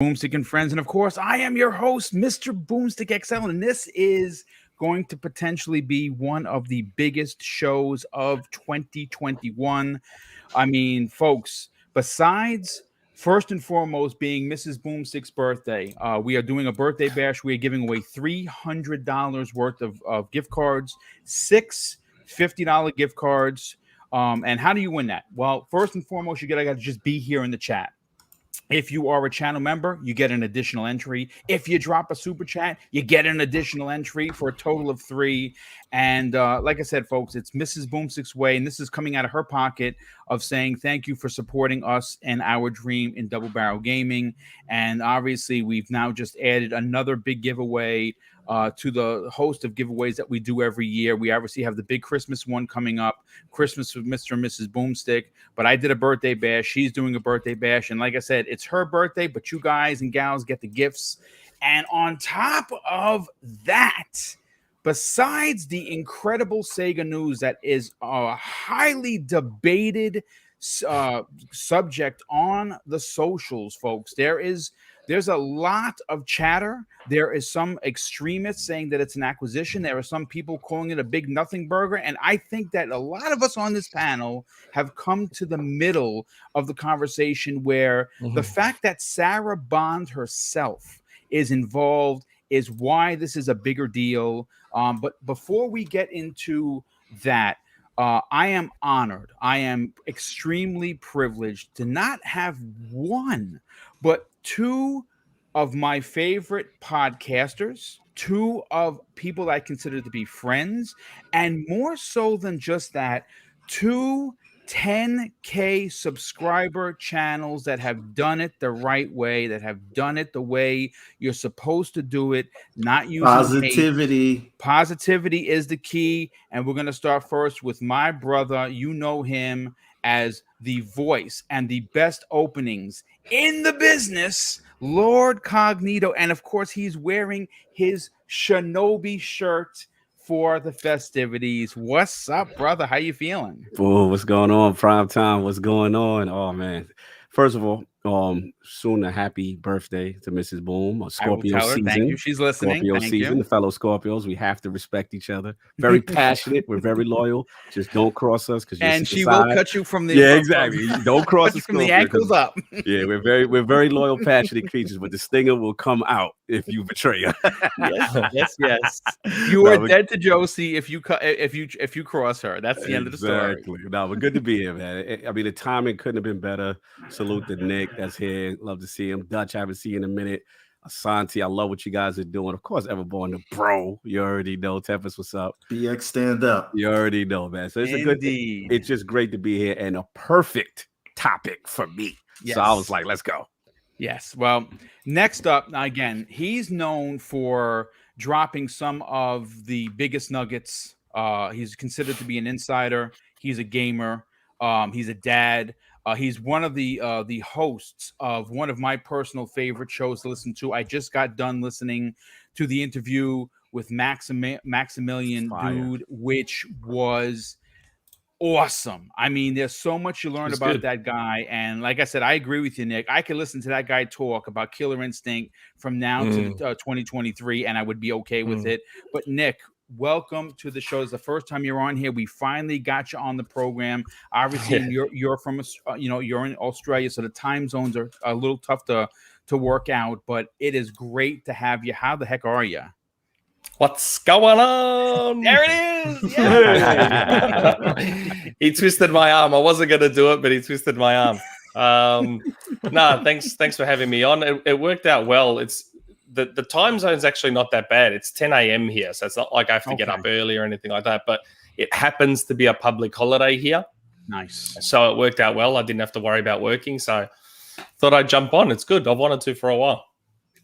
BoomStick and Friends. And of course, I am your host, Mr. BoomStick XL. And this is going to potentially be one of the biggest shows of 2021. I mean, folks, besides first and foremost being Mrs. Boomstick's birthday, we are doing a birthday bash. We are giving away $300 worth of gift cards, six $50 gift cards. And how do you win that? Well, first and foremost, you got to just be here in the chat. If you are a channel member, you get an additional entry. If you drop a super chat, you get an additional entry for a total of 3. And like I said, folks, it's Mrs. Boomstick's way, and this is coming out of her pocket of saying thank you for supporting us and our dream in Double Barrel Gaming. And obviously, we've now just added another big giveaway to the host of giveaways that we do every year. We obviously have the big Christmas one coming up, Christmas with Mr. and Mrs. Boomstick. But I did a birthday bash. She's doing a birthday bash. And like I said, it's her birthday, but you guys and gals get the gifts. And on top of that, besides the incredible Sega news that is a highly debated subject on the socials, folks, there's a lot of chatter. There is some extremists saying that it's an acquisition. There are some people calling it a big nothing burger. And I think that a lot of us on this panel have come to the middle of the conversation where the fact that Sarah Bond herself is involved is why this is a bigger deal. But before we get into that, I am honored. I am extremely privileged to not have one, but 2 of my favorite podcasters, 2 of people I consider to be friends, and more so than just that, 2 10K subscriber channels that have done it the right way, that have done it the way you're supposed to do it, not using positivity. hate. Positivity is the key. And we're going to start first with my brother. You know him as the voice and the best openings in the business, Lord Cognito. And of course, he's wearing his Shinobi shirt for the festivities. What's up, brother? How you feeling? Oh, what's going on? Prime time. What's going on? Oh man. First of all, soon a happy birthday to Mrs. Boom. Scorpio season. Thank you. She's listening. Scorpio season. The fellow Scorpios, we have to respect each other. Very passionate. We're very loyal. Just don't cross us, because she will cut you from the exactly. Don't cross us from the ankles up. Yeah, we're very loyal, passionate creatures, but the stinger will come out if you betray her. Yes. You are dead to Josie if you cross her. That's the end of the story. Exactly. No, but good to be here, man. I mean, the timing couldn't have been better. Salute to Nick that's here. Love to see him. Dutch, I haven't seen you in a minute. Asante, I love what you guys are doing. Of course, Everborn the bro. You already know. Tempest, what's up? BX stand up. You already know, man. So it's Indeed. It's just great to be here and a perfect topic for me. Yes. So I was like, let's go. Yes. Well, next up, again, he's known for dropping some of the biggest nuggets. He's considered to be an insider. He's a gamer. He's a dad. He's one of the hosts of one of my personal favorite shows to listen to. I just got done listening to the interview with Maximilian Dude, which was awesome. I mean, there's so much you learn about that guy. And like I said, I agree with you, Nick. I could listen to that guy talk about Killer Instinct from now to 2023, and I would be okay with it. But Nick, welcome to the show. It's the first time you're on here. We finally got you on the program. Obviously, you're from you're in Australia, so the time zones are a little tough to work out. But it is great to have you. How the heck are you? What's going on? There it is. Yeah. He twisted my arm. I wasn't going to do it, but he twisted my arm. Thanks for having me on. It worked out well. It's the time zone's actually not that bad. It's 10 a.m. here, so it's not like I have to get up early or anything like that. But it happens to be a public holiday here. Nice. So it worked out well. I didn't have to worry about working, so thought I'd jump on. It's good. I've wanted to for a while.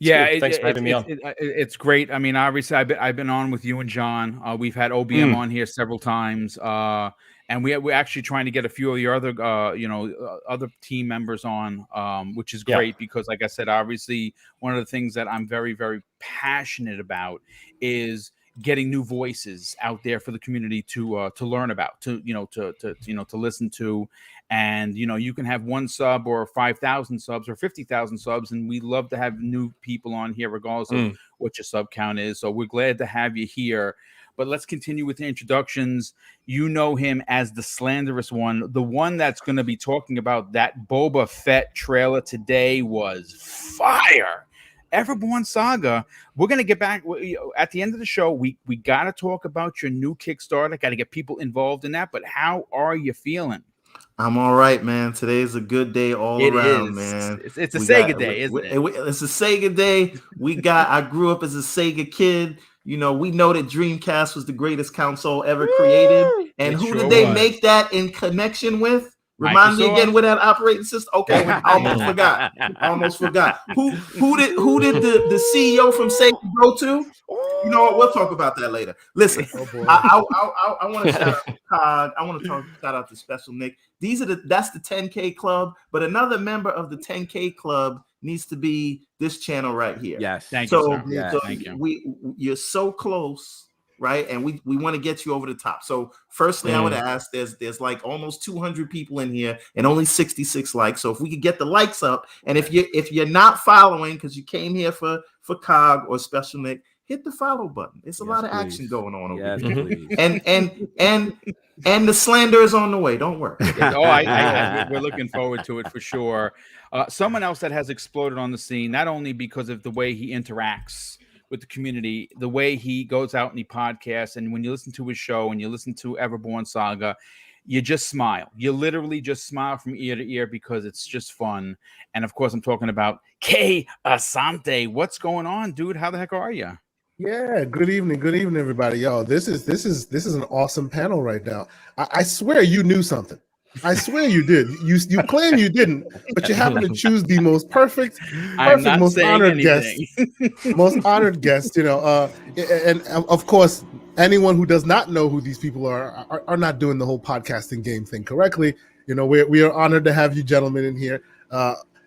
Thanks for having me on. It's great. I mean, obviously, I've been on with you and John. We've had OBM on here several times, and we're actually trying to get a few of your other other team members on, which is great because, like I said, obviously, one of the things that I'm very, very passionate about is getting new voices out there for the community to learn about, to listen to. And you can have 1 sub or 5,000 subs or 50,000 subs, and we love to have new people on here regardless of what your sub count is. So we're glad to have you here. But let's continue with the introductions. You know him as the slanderous one, the one that's going to be talking about that Boba Fett trailer today was fire. Everborn Saga. We're going to get back at the end of the show. We got to talk about your new Kickstarter. Got to get people involved in that. But how are you feeling? I'm all right, man. Today's a good day all around, man. It's a Sega day, isn't it? It's a Sega day. I grew up as a Sega kid. We know that Dreamcast was the greatest console ever created. And who did they make that in connection with? Remind me again with that operating system. Okay, I almost forgot. Who did the CEO from Sega go to? You know what? We'll talk about that later. Listen, I want to shout out to Todd. I want to shout out to Special Nick. That's the 10K club, but another member of the 10K club needs to be this channel right here. Yes, thank you, sir. Yeah, so thank you. You're so close, right? And we want to get you over the top. So firstly, I would ask, there's like almost 200 people in here and only 66 likes. So if we could get the likes up, and if you're not following because you came here for COG or Special Nick, hit the follow button. It's a lot of action going on over here. And the slander is on the way. Don't worry. We're looking forward to it for sure. Someone else that has exploded on the scene, not only because of the way he interacts with the community, the way he goes out and he podcasts, and when you listen to his show and you listen to Everborn Saga, you just smile. You literally just smile from ear to ear because it's just fun. And of course, I'm talking about Kay Asante. What's going on, dude? How the heck are you? Yeah, good evening, everybody. Yo, this is an awesome panel right now. I swear you knew something. I sweir you did. You claim you didn't, but you happen to choose the most perfect, most honored guest. Most honored guest, and of course, anyone who does not know who these people are not doing the whole podcasting game thing correctly. We are honored to have you gentlemen in here.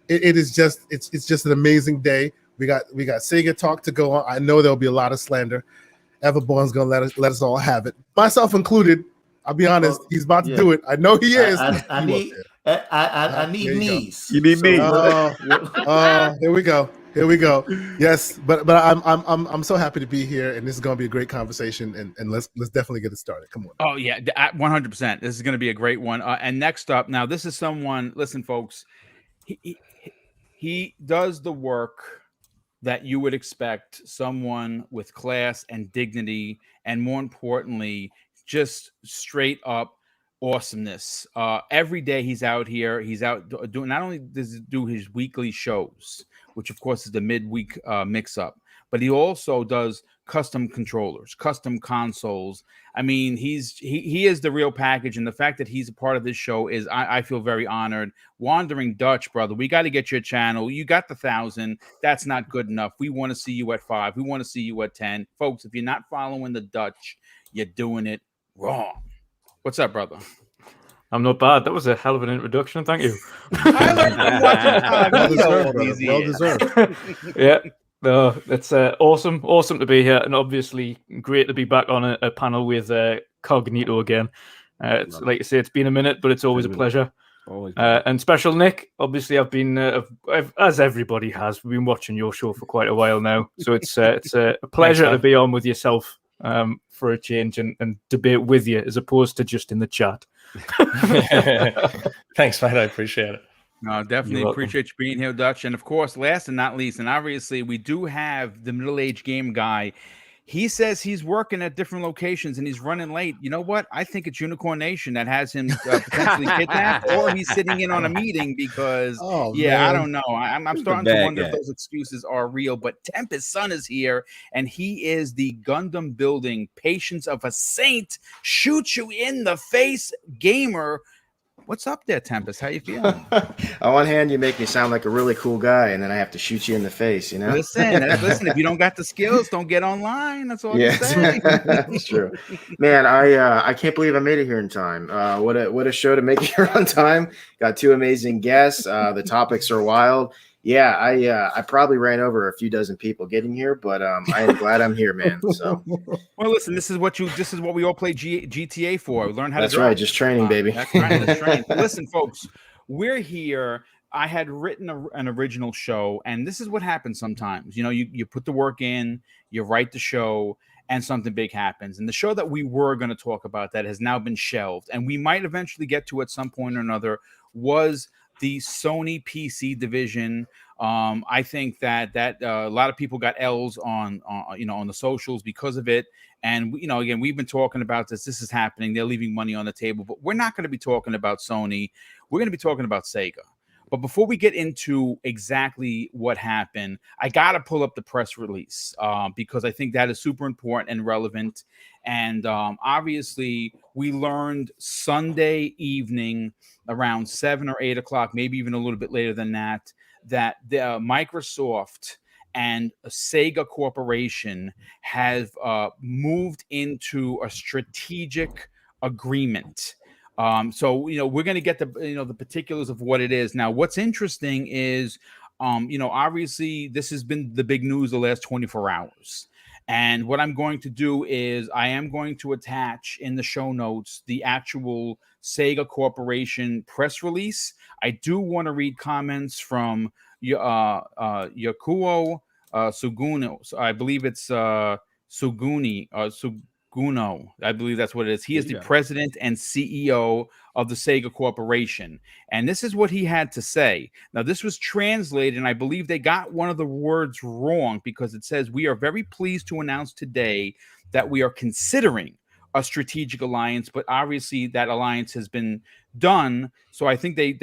It's just an amazing day. We got Sega talk to go on. I know there'll be a lot of slander. Everborn's gonna let us all have it, myself included. I'll be honest, he's about to do it. I know he is. I need knees. You need me. Here we go. Yes, but I'm so happy to be here, and this is gonna be a great conversation. And let's definitely get it started. Come on. Oh yeah, 100%. This is gonna be a great one. And next up, now this is someone. Listen, folks, he does the work that you would expect someone with class and dignity, and more importantly, just straight up awesomeness. Every day he's out here. He's out doing, not only does he do his weekly shows, which of course is the midweek mix-up, but he also does custom controllers, custom consoles. I mean, he is the real package, and the fact that he's a part of this show is, I feel very honored. Wandering Dutch, brother, we got to get your channel. You got the 1,000. That's not good enough. We want to see you at 5. We want to see you at 10. Folks, if you're not following the Dutch, you're doing it wrong. What's up, brother? I'm not bad. That was a hell of an introduction. Thank you. Well deserved. Yeah. No, it's awesome to be here, and obviously great to be back on a panel with Cognito again. It's like I say, it's been a minute, but it's always a pleasure. And Special Nick, obviously, I've been as everybody has. We've been watching your show for quite a while now, so it's a pleasure to be on with yourself for a change and debate with you as opposed to just in the chat. Thanks, mate. I appreciate it. No, definitely appreciate you being here, Dutch. And of course, last and not least, and obviously we do have the middle-aged game guy. He says he's working at different locations and he's running late. You know what? I think it's Unicorn Nation that has him potentially kidnapped, or he's sitting in on a meeting because, I don't know. I'm starting to wonder if those excuses are real. But Tempest's son is here, and he is the Gundam building Patience of a Saint, shoot you in the face gamer. What's up there, Tempest? How you feeling? On one hand, you make me sound like a really cool guy, and then I have to shoot you in the face, you know? Listen, if you don't got the skills, don't get online. That's all I'm saying. That's true. Man, I can't believe I made it here in time. What a show to make it here on time. Got 2 amazing guests. The topics are wild. Yeah, I probably ran over a few dozen people getting here, but I am glad I'm here, man. So, well, listen, this is what we all play GTA for. Learn how that's to drive. right, just training, baby. That's right, just training. Listen, folks, we're here. I had written an original show, and this is what happens sometimes. You know, you put the work in, you write the show, and something big happens. And the show that we were going to talk about that has now been shelved, and we might eventually get to at some point or another, was the Sony PC division. I think that a lot of people got L's on the socials because of it. And again, we've been talking about this. This is happening. They're leaving money on the table, but we're not going to be talking about Sony. We're going to be talking about Sega. But before we get into exactly what happened, I got to pull up the press release because I think that is super important and relevant. And obviously, we learned Sunday evening around 7 or 8 o'clock, maybe even a little bit later than that, that the Microsoft and Sega Corporation have moved into a strategic agreement. So we're going to get the particulars of what it is. Now, what's interesting is, obviously this has been the big news the last 24 hours. And what I'm going to do is I am going to attach in the show notes the actual Sega Corporation press release. I do want to read comments from Yakuo Suguno. I believe it's Suguno. I believe that's what it is. He is the president and CEO of the Sega Corporation. And this is what he had to say. Now, this was translated, and I believe they got one of the words wrong because it says, "We are very pleased to announce today that we are considering a strategic alliance," but obviously that alliance has been done. So I think they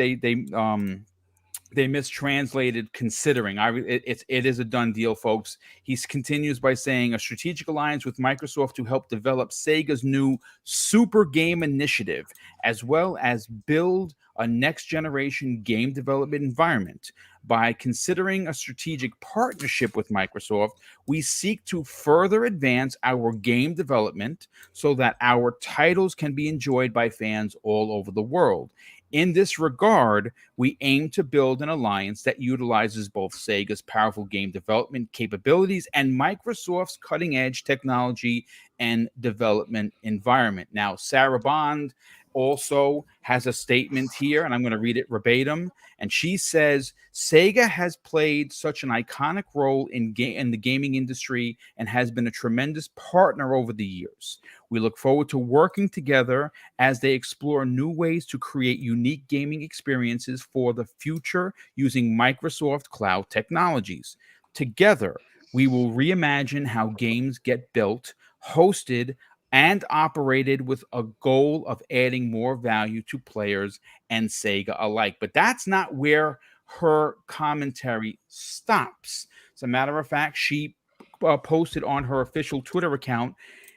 mistranslated considering. It is a done deal, folks. He continues by saying a strategic alliance with Microsoft to help develop Sega's new Super Game Initiative, as well as build a next generation game development environment. By considering a strategic partnership with Microsoft, we seek to further advance our game development so that our titles can be enjoyed by fans all over the world. In this regard, we aim to build an alliance that utilizes both Sega's powerful game development capabilities and Microsoft's cutting-edge technology and development environment. Now, Sarah Bond also has a statement here, and I'm going to read it verbatim. And she says, Sega has played such an iconic role in the gaming industry and has been a tremendous partner over the years. We look forward to working together as they explore new ways to create unique gaming experiences for the future using Microsoft cloud technologies. Together, we will reimagine how games get built, hosted, and operated with a goal of adding more value to players and Sega alike. But that's not where her commentary stops. As a matter of fact, she posted on her official Twitter account,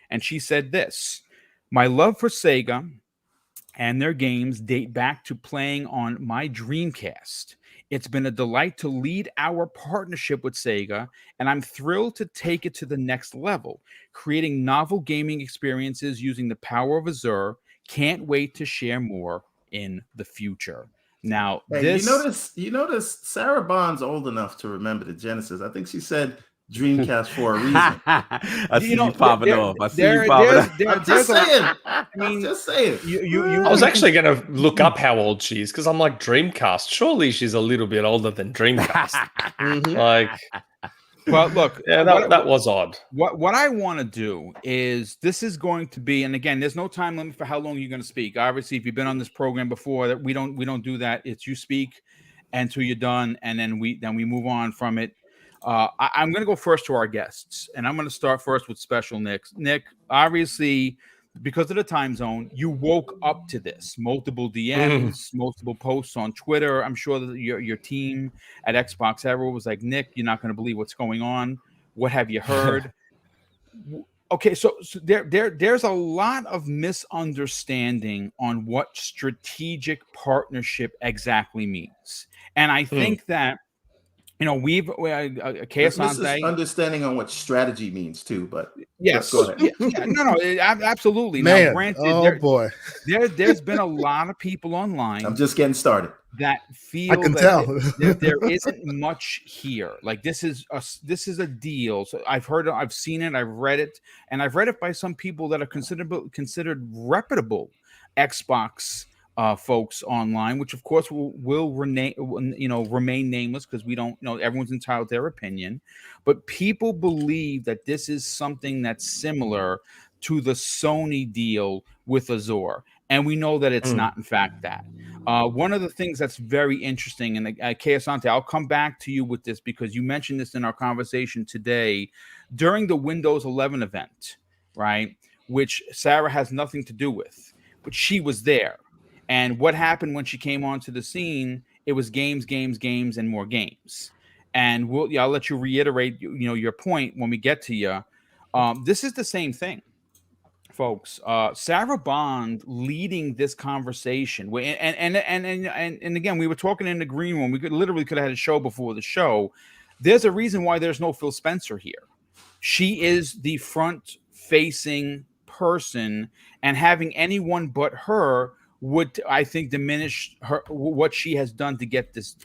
and she said this: "My love for Sega and their games date back to playing on my Dreamcast. It's been a delight to lead our partnership with Sega, and I'm thrilled to take it to the next level, creating novel gaming experiences using the power of Azure. Can't wait to share more in the future." Now, hey, you notice Sarah Bond's old enough to remember the Genesis. I think she said Dreamcast for a reason. I see you popping off. I see you popping off. I'm just saying. I'm just saying. I was actually going to look up how old she is because I'm like, Dreamcast. Surely she's a little bit older than Dreamcast. Like, well, look, yeah, that was odd. What I want to do is, this is going to be, and again, there's no time limit for how long you're going to speak. Obviously, if you've been on this program before, that we don't do that. It's you speak until you're done, and then we move on from it. I'm going to go first to our guests, and I'm going to start first with Special Nick. Nick, obviously, because of the time zone, you woke up to this. Multiple DMs, multiple posts on Twitter. I'm sure that your team at Xbox Ever was like, Nick, you're not going to believe what's going on. What have you heard? Okay, so there's a lot of misunderstanding on what strategic partnership exactly means. And I think that, we've There's misunderstanding on what strategy means too, but yes, go ahead. No, absolutely. Man, now, granted, boy, there's been a lot of people online. I'm just getting started. that feel I can that tell. that there isn't much here. Like this is a deal. So I've seen it, I've read it, and I've read it by some people that are considered reputable Xbox folks online, which of course will remain nameless because we don't know. Everyone's entitled to their opinion, but people believe that this is something that's similar to the Sony deal with Azure, and we know that it's not in fact that. One of the things that's very interesting, and Kay Asante, I'll come back to you with this because you mentioned this in our conversation today during the Windows 11 event, right? Which Sarah has nothing to do with, but she was there. And what happened when she came onto the scene? It was games, and more games. And I'll let you reiterate, your point when we get to you. This is the same thing, folks. Sarah Bond leading this conversation, and again, we were talking in the green room. We could have had a show before the show. There's a reason why there's no Phil Spencer here. She is the front-facing person, and having anyone but her would, I think, diminish her what she has done to get this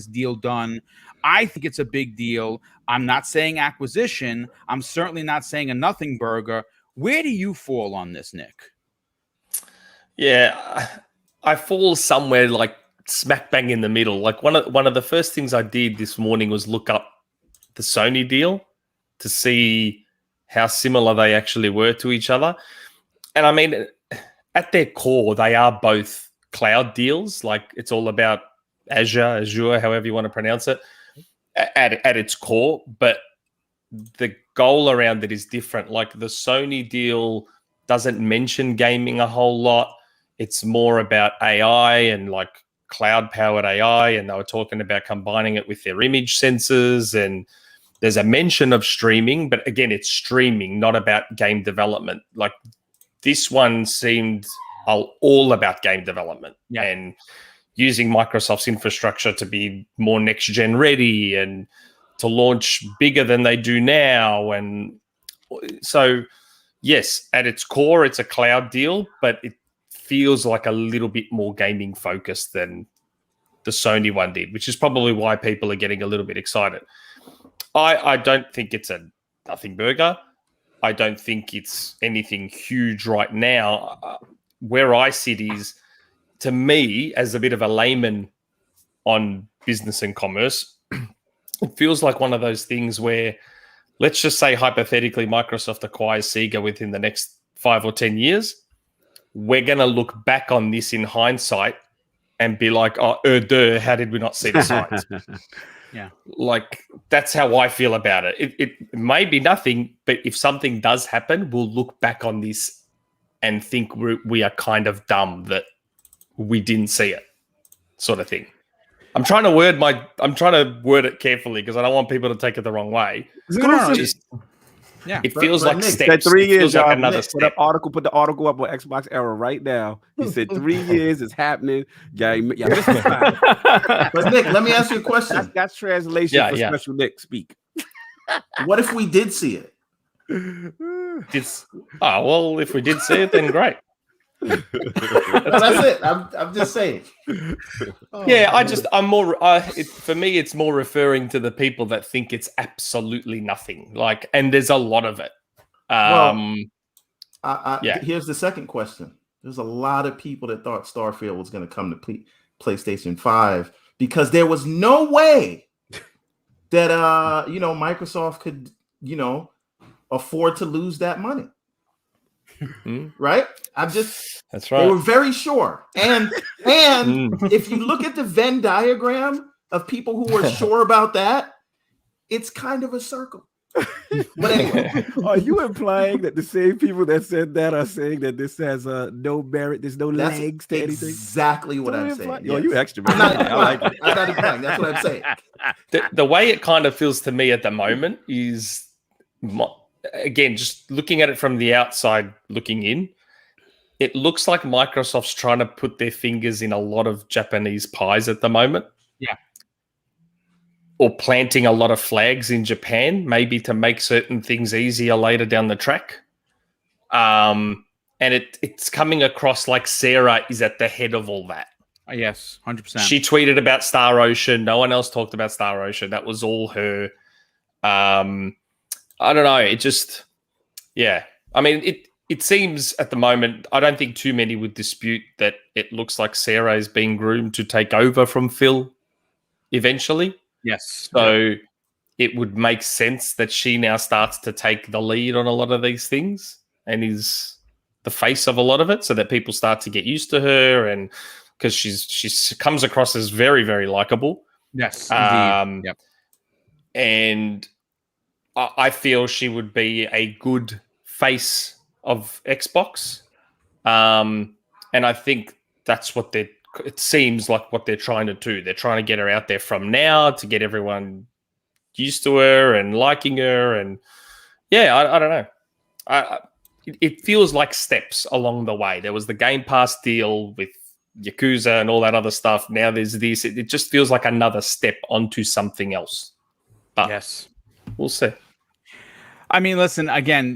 deal done. I think it's a big deal. I'm not saying acquisition. I'm certainly not saying a nothing burger. Where do you fall on this, Nick? Yeah, I fall somewhere like smack bang in the middle. Like one of the first things I did this morning was look up the Sony deal to see how similar they actually were to each other. And I mean, at their core, they are both cloud deals. Like it's all about Azure, however you want to pronounce it, at its core. But the goal around it is different. Like the Sony deal doesn't mention gaming a whole lot. It's more about AI and like cloud-powered AI. And they were talking about combining it with their image sensors. And there's a mention of streaming. But again, it's streaming, not about game development. Like this one seemed all about game development and using Microsoft's infrastructure to be more next-gen ready and to launch bigger than they do now. And so, yes, at its core, it's a cloud deal, but it feels like a little bit more gaming focused than the Sony one did, which is probably why people are getting a little bit excited. I don't think it's a nothing burger. I don't think it's anything huge right now. Where I sit is, to me, as a bit of a layman on business and commerce, it feels like one of those things where, let's just say hypothetically, Microsoft acquires Sega within the next 5 or 10 years. We're going to look back on this in hindsight and be like, how did we not see the signs? Yeah. Like, that's how I feel about it. It may be nothing, but if something does happen, we'll look back on this and think we are kind of dumb that we didn't see it, sort of thing. I'm trying to word it carefully because I don't want people to take it the wrong way. It feels like Nick, steps. 3 years, it feels like y'all. another Nick, step. Put the article up on Xbox Era right now. He said 3 years is happening. Yeah, missed the time. But Nick, let me ask you a question. That's translation for Special Nick speak. What if we did see it? If we did see it, then great. That's it. I'm just saying. I'm more. For me, it's more referring to the people that think it's absolutely nothing. Like, and there's a lot of it. Here's the second question. There's a lot of people that thought Starfield was going to come to PlayStation 5 because there was no way that Microsoft could afford to lose that money. Right? That's right. They were very sure. And if you look at the Venn diagram of people who were sure about that, it's kind of a circle. But anyway, are you implying that the same people that said that are saying that this has no merit, there's no legs to anything? Exactly what I'm saying. Yo, you extra. I'm not implying. That's what I'm saying. The way it kind of feels to me at the moment is, again, just looking at it from the outside, looking in, it looks like Microsoft's trying to put their fingers in a lot of Japanese pies at the moment. Yeah. Or planting a lot of flags in Japan, maybe to make certain things easier later down the track. And it's coming across like Sarah is at the head of all that. Yes, 100%. She tweeted about Star Ocean. No one else talked about Star Ocean. That was all her. I don't know. It just, yeah. I mean, it seems at the moment, I don't think too many would dispute that it looks like Sarah is being groomed to take over from Phil eventually. Yes. So it would make sense that she now starts to take the lead on a lot of these things and is the face of a lot of it, so that people start to get used to her, and because she comes across as very, very likable. Yes, indeed. Yep. And I feel she would be a good face of Xbox. And I think that's what it seems like what they're trying to do. They're trying to get her out there from now to get everyone used to her and liking her. And yeah, I don't know. It feels like steps along the way. There was the Game Pass deal with Yakuza and all that other stuff. Now there's this. It just feels like another step onto something else. But yes, we'll see. I mean, listen, again,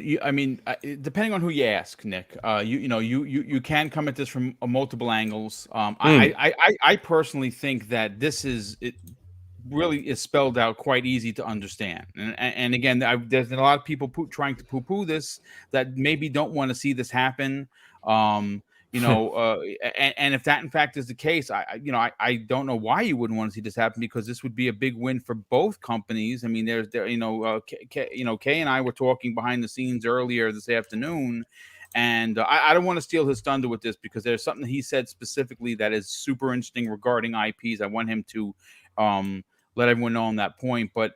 depending on who you ask, Nick, you can come at this from multiple angles. I personally think that this really is spelled out quite easy to understand. And again, there's a lot of people trying to poo-poo this that maybe don't want to see this happen. And if that in fact is the case, I don't know why you wouldn't want to see this happen, because this would be a big win for both companies. I mean, Kay and I were talking behind the scenes earlier this afternoon, and I don't want to steal his thunder with this, because there's something he said specifically that is super interesting regarding IPs. I want him to let everyone know on that point. But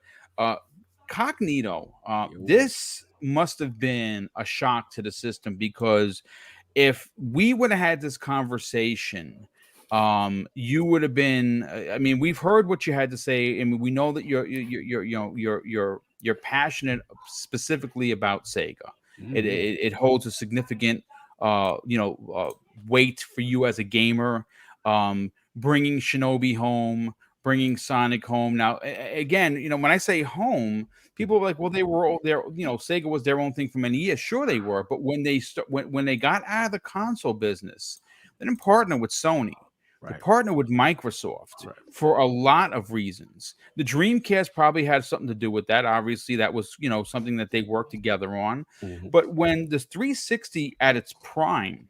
Cognito, this must have been a shock to the system, because if we would have had this conversation, you would have been. I mean, we've heard what you had to say, and we know that you're passionate specifically about Sega. Mm-hmm. It holds a significant, weight for you as a gamer. Bringing Shinobi home, bringing Sonic home. Now, again, when I say home, people are like, well, they were all there. Sega was their own thing for many years. Sure, they were. But when they got out of the console business, they didn't partner with Sony. Right. They partnered with Microsoft for a lot of reasons. The Dreamcast probably had something to do with that. Obviously, that was something that they worked together on. Mm-hmm. But when the 360 at its prime,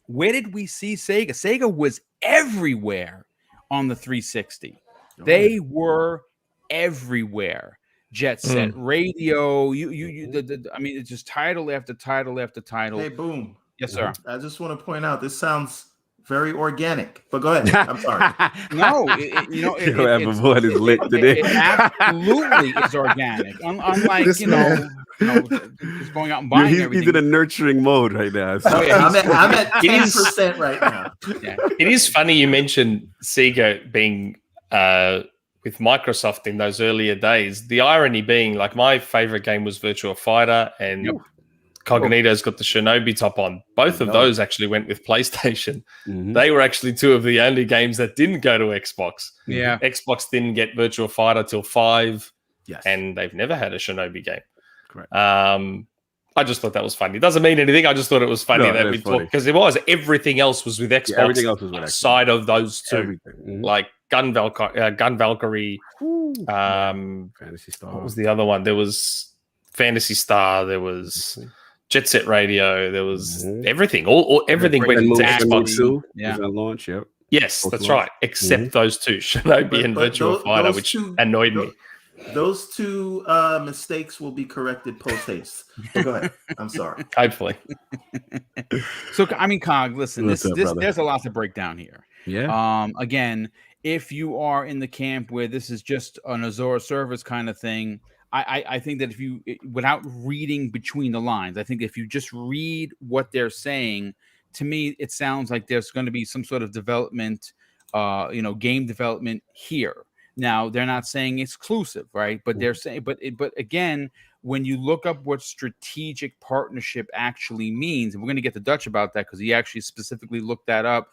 where did we see Sega? Sega was everywhere on the 360. They were everywhere. Jet Set Radio. I mean, it's just title after title after title. Hey, Boom. Yes, sir. I just want to point out, this sounds very organic. But go ahead. I'm sorry. No, everyone is lit today. It absolutely is organic. Unlike just going out and buying everything. He's in a nurturing mode right now. So. I'm at 10% right now. Yeah. It is funny you mentioned Sega being with Microsoft in those earlier days. The irony being, like, my favorite game was Virtua Fighter, and Cognito's got the Shinobi top on. Both of those actually went with PlayStation. Mm-hmm. They were actually two of the only games that didn't go to Xbox. Yeah, Xbox didn't get Virtua Fighter till 5, and they've never had a Shinobi game. Correct. I just thought that was funny. It doesn't mean anything. I just thought it was funny that we talked, because everything else was with Xbox. Everything else was with Xbox. Outside of those two, like Gun Valkyrie, Fantasy Star. What was the other one? There was Fantasy Star. There was Jet Set Radio. There was everything. Everything went into Xbox. Yeah, launch. Yep. Yes, that's right. Except those two, Shinobi and Virtua Fighter, which annoyed me. Those two mistakes will be corrected post haste. Go ahead. I'm sorry. Hopefully. So, I mean, Cog, listen, there's a lot to break down here. Yeah. Again, if you are in the camp where this is just an Azure service kind of thing, I think that without reading between the lines, I think if you just read what they're saying, to me, it sounds like there's going to be some sort of development, game development here. Now, they're not saying exclusive, right? But they're saying, but again, when you look up what strategic partnership actually means, and we're going to get to Dutch about that because he actually specifically looked that up.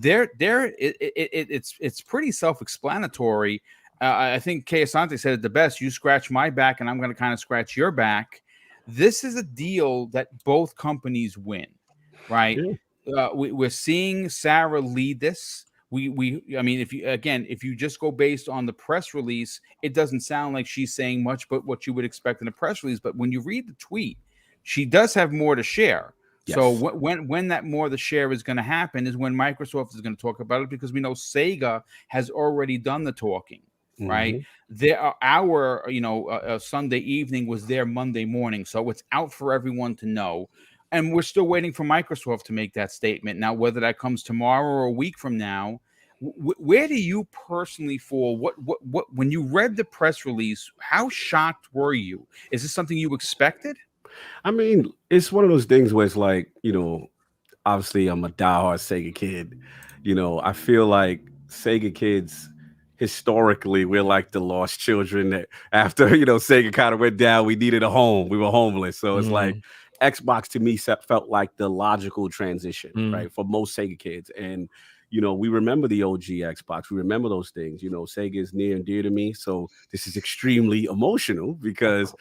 It's pretty self-explanatory. I think Kay Asante said it the best. You scratch my back, and I'm going to kind of scratch your back. This is a deal that both companies win, right? Yeah. We're seeing Sarah lead this. I mean, if you just go based on the press release, it doesn't sound like she's saying much but what you would expect in a press release. But when you read the tweet, she does have more to share. Yes. So when that more the share is going to happen is when Microsoft is going to talk about it, because we know Sega has already done the talking, right? Our Sunday evening was their Monday morning, so it's out for everyone to know. And we're still waiting for Microsoft to make that statement. Now, whether that comes tomorrow or a week from now, where do you personally fall? What when you read the press release, how shocked were you? Is this something you expected? I mean, it's one of those things where it's like, obviously I'm a diehard Sega kid. I feel like Sega kids, historically, we're like the lost children that after, Sega kind of went down, we needed a home. We were homeless. So it's like Xbox to me felt like the logical transition, right, for most Sega kids. And we remember the OG Xbox. We remember those things. Sega is near and dear to me. So this is extremely emotional because,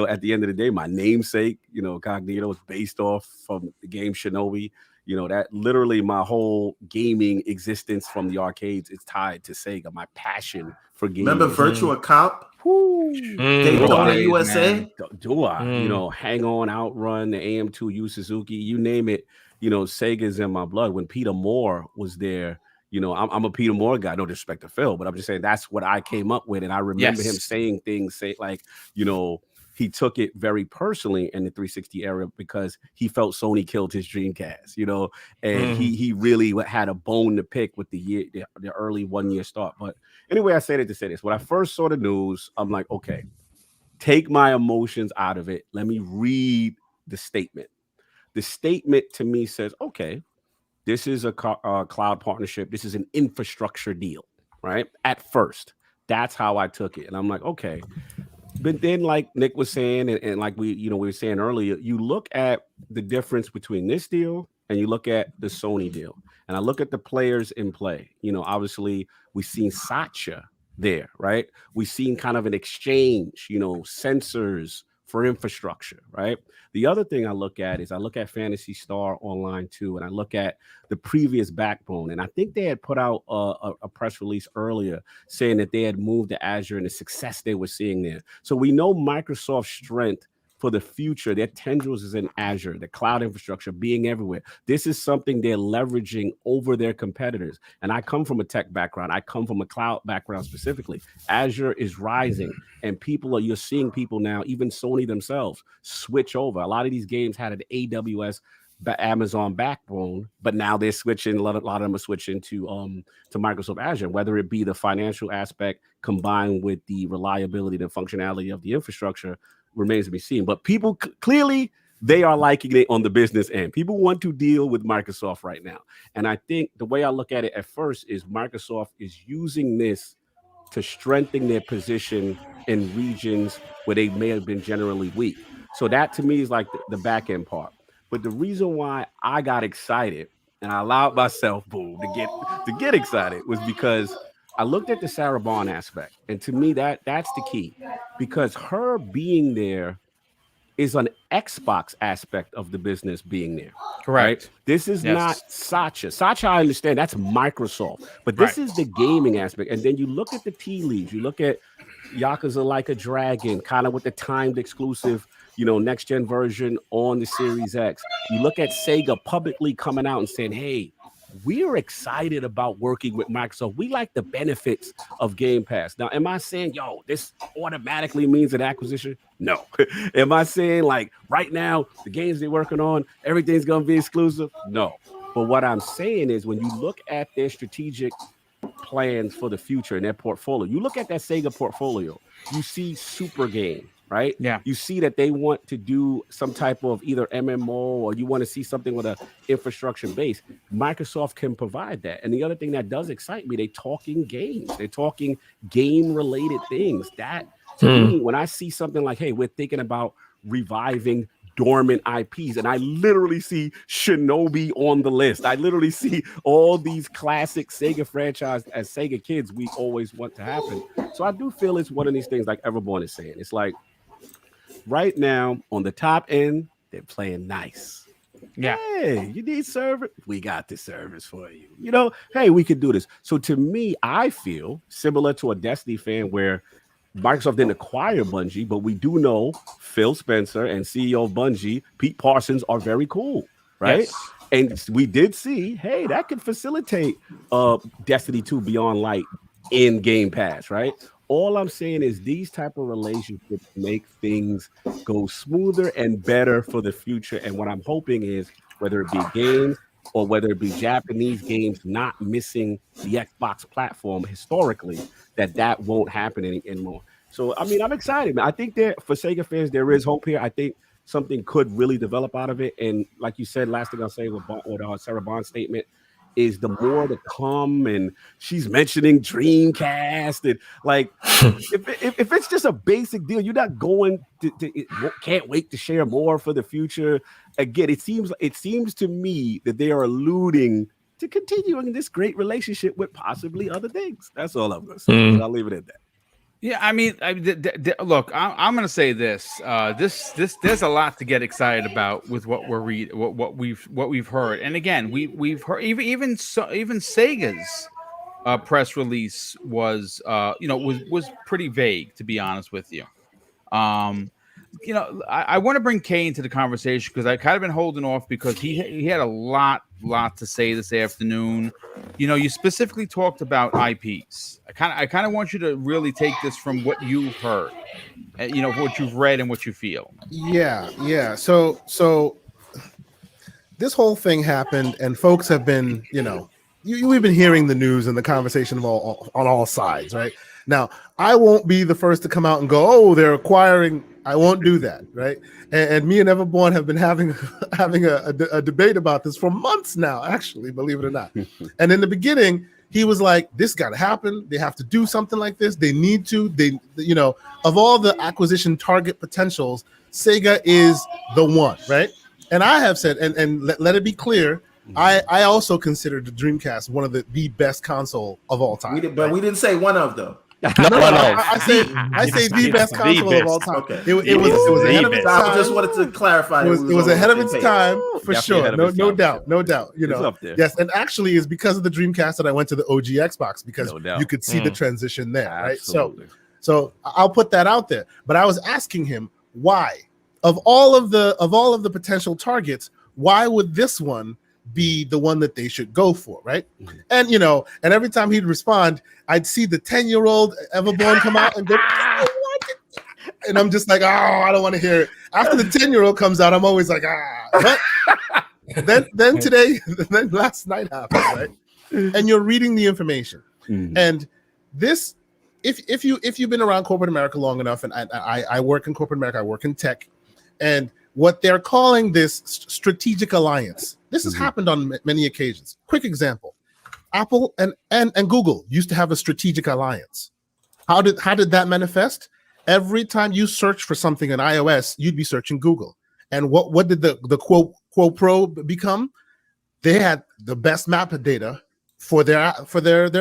at the end of the day, my namesake, Cognito, is based off from the game Shinobi. That literally my whole gaming existence from the arcades is tied to Sega. My passion for gaming. Remember Virtua Cop? Daytona USA? Do I? Hang On, Outrun, the AM2, Yu Suzuki, you name it. Sega's in my blood. When Peter Moore was there, I'm a Peter Moore guy. No disrespect to Phil, but I'm just saying that's what I came up with. And I remember him saying things, he took it very personally in the 360 era because he felt Sony killed his Dreamcast, and he really had a bone to pick with the early 1 year start. But anyway, I said it to say this. When I first saw the news, I'm like, okay, take my emotions out of it. Let me read the statement. The statement to me says, okay, this is a cloud partnership. This is an infrastructure deal, right? At first, that's how I took it. And I'm like, okay. But then, like Nick was saying, and like we were saying earlier, you look at the difference between this deal and you look at the Sony deal. And I look at the players in play. Obviously, we've seen Satya there, right? We've seen kind of an exchange, sensors for infrastructure, right? The other thing I look at is I look at Phantasy Star Online 2, and I look at the previous backbone. And I think they had put out a press release earlier saying that they had moved to Azure and the success they were seeing there. So we know Microsoft's strength for the future, their tendrils is in Azure, the cloud infrastructure being everywhere. This is something they're leveraging over their competitors. And I come from a tech background. I come from a cloud background specifically. Azure is rising, and you're seeing people now, even Sony themselves, switch over. A lot of these games had an AWS Amazon backbone, but now they're switching. A lot of them are switching to Microsoft Azure, whether it be the financial aspect combined with the reliability, the functionality of the infrastructure remains to be seen. But people clearly, they are liking it on the business end. People want to deal with Microsoft right now. And I think the way I look at it at first is Microsoft is using this to strengthen their position in regions where they may have been generally weak. So that to me is like the back end part. But the reason why I got excited and I allowed myself, to get excited was because I looked at the Sarah Bond aspect. And to me, that's the key, because her being there is an Xbox aspect of the business being there. Correct. Right? This is not Satya. Satya, I understand, that's Microsoft. But this is the gaming aspect. And then you look at the tea leaves. You look at Yakuza Like a Dragon, kind of with the timed exclusive, next gen version on the Series X. You look at Sega publicly coming out and saying, hey, we're excited about working with Microsoft. We like the benefits of Game Pass. Now, am I saying, this automatically means an acquisition? No. Am I saying, like, right now, the games they're working on, everything's going to be exclusive? No. But what I'm saying is when you look at their strategic plans for the future in their portfolio, you look at that Sega portfolio, you see Super Game, right? Yeah. You see that they want to do some type of either MMO or you want to see something with an infrastructure base. Microsoft can provide that. And the other thing that does excite me, they're talking games. They're talking game-related things. That, to me, when I see something like, hey, we're thinking about reviving dormant IPs, and I literally see Shinobi on the list. I literally see all these classic Sega franchise as Sega kids we always want to happen. So I do feel it's one of these things like Everborn is saying. It's like right now on the top end, they're playing nice. Yeah. Hey, you need service? We got the service for you. You know, hey, we could do this. So to me, I feel similar to a Destiny fan where Microsoft didn't acquire Bungie, but we do know Phil Spencer and CEO of Bungie, Pete Parsons, are very cool, right? Yes. And we did see, hey, that could facilitate Destiny 2 Beyond Light in Game Pass, right? All I'm saying is these type of relationships make things go smoother and better for the future. And what I'm hoping is whether it be games or whether it be Japanese games not missing the Xbox platform historically, that won't happen anymore. So, I mean, I'm excited, man. I think that for Sega fans, there is hope here. I think something could really develop out of it. And like you said, last thing I'll say with Sarah Bond's statement is the more to come, and she's mentioning Dreamcast, and like if it's just a basic deal, you're not going to can't wait to share more for the future. Again, it seems to me that they are alluding to continuing this great relationship with possibly other things. That's all I'm going to say. So I'll leave it at that. Yeah, I mean, look, I'm going to say this. There's a lot to get excited about with what we've heard, and again, we've heard even Sega's press release was pretty vague, to be honest with you. I want to bring Kay into the conversation because I kind of been holding off because he had a lot to say this afternoon. You specifically talked about IPs. I kind of want you to really take this from what you've heard, what you've read and what you feel. Yeah. So this whole thing happened, and folks have been, we've been hearing the news and the conversation on all sides, right? Now, I won't be the first to come out and go, oh, they're acquiring. I won't do that, right? And me and Everborn have been having a debate about this for months now, actually, believe it or not. And in the beginning, he was like, this got to happen. They have to do something like this. They need to. Of all the acquisition target potentials, Sega is the one, right? And I have said, and let it be clear, I also consider the Dreamcast one of the best console of all time. We didn't say one of them. I say the best console of all time. Okay. It was ahead of its time. I just wanted to clarify. It was ahead of its time for sure. No doubt. It's up there. Yes, and actually, it's because of the Dreamcast that I went to the OG Xbox because you could see the transition there, Absolutely. right? So I'll put that out there. But I was asking him why, of all of the potential targets, why would this one be the one that they should go for, right? And and every time he'd respond, I'd see the 10-year-old Everborn come out and go, and I'm just like, I don't want to hear it. After the 10-year-old comes out, I'm always like, But then today, then last night happened, right? And you're reading the information, and this, if you've been around corporate America long enough, and I work in corporate America, I work in tech, and what they're calling this strategic alliance. This has happened on many occasions. Quick example: Apple and Google used to have a strategic alliance. How did that manifest? Every time you search for something in iOS, you'd be searching Google. And what did the Quo Pro become? They had the best map data for their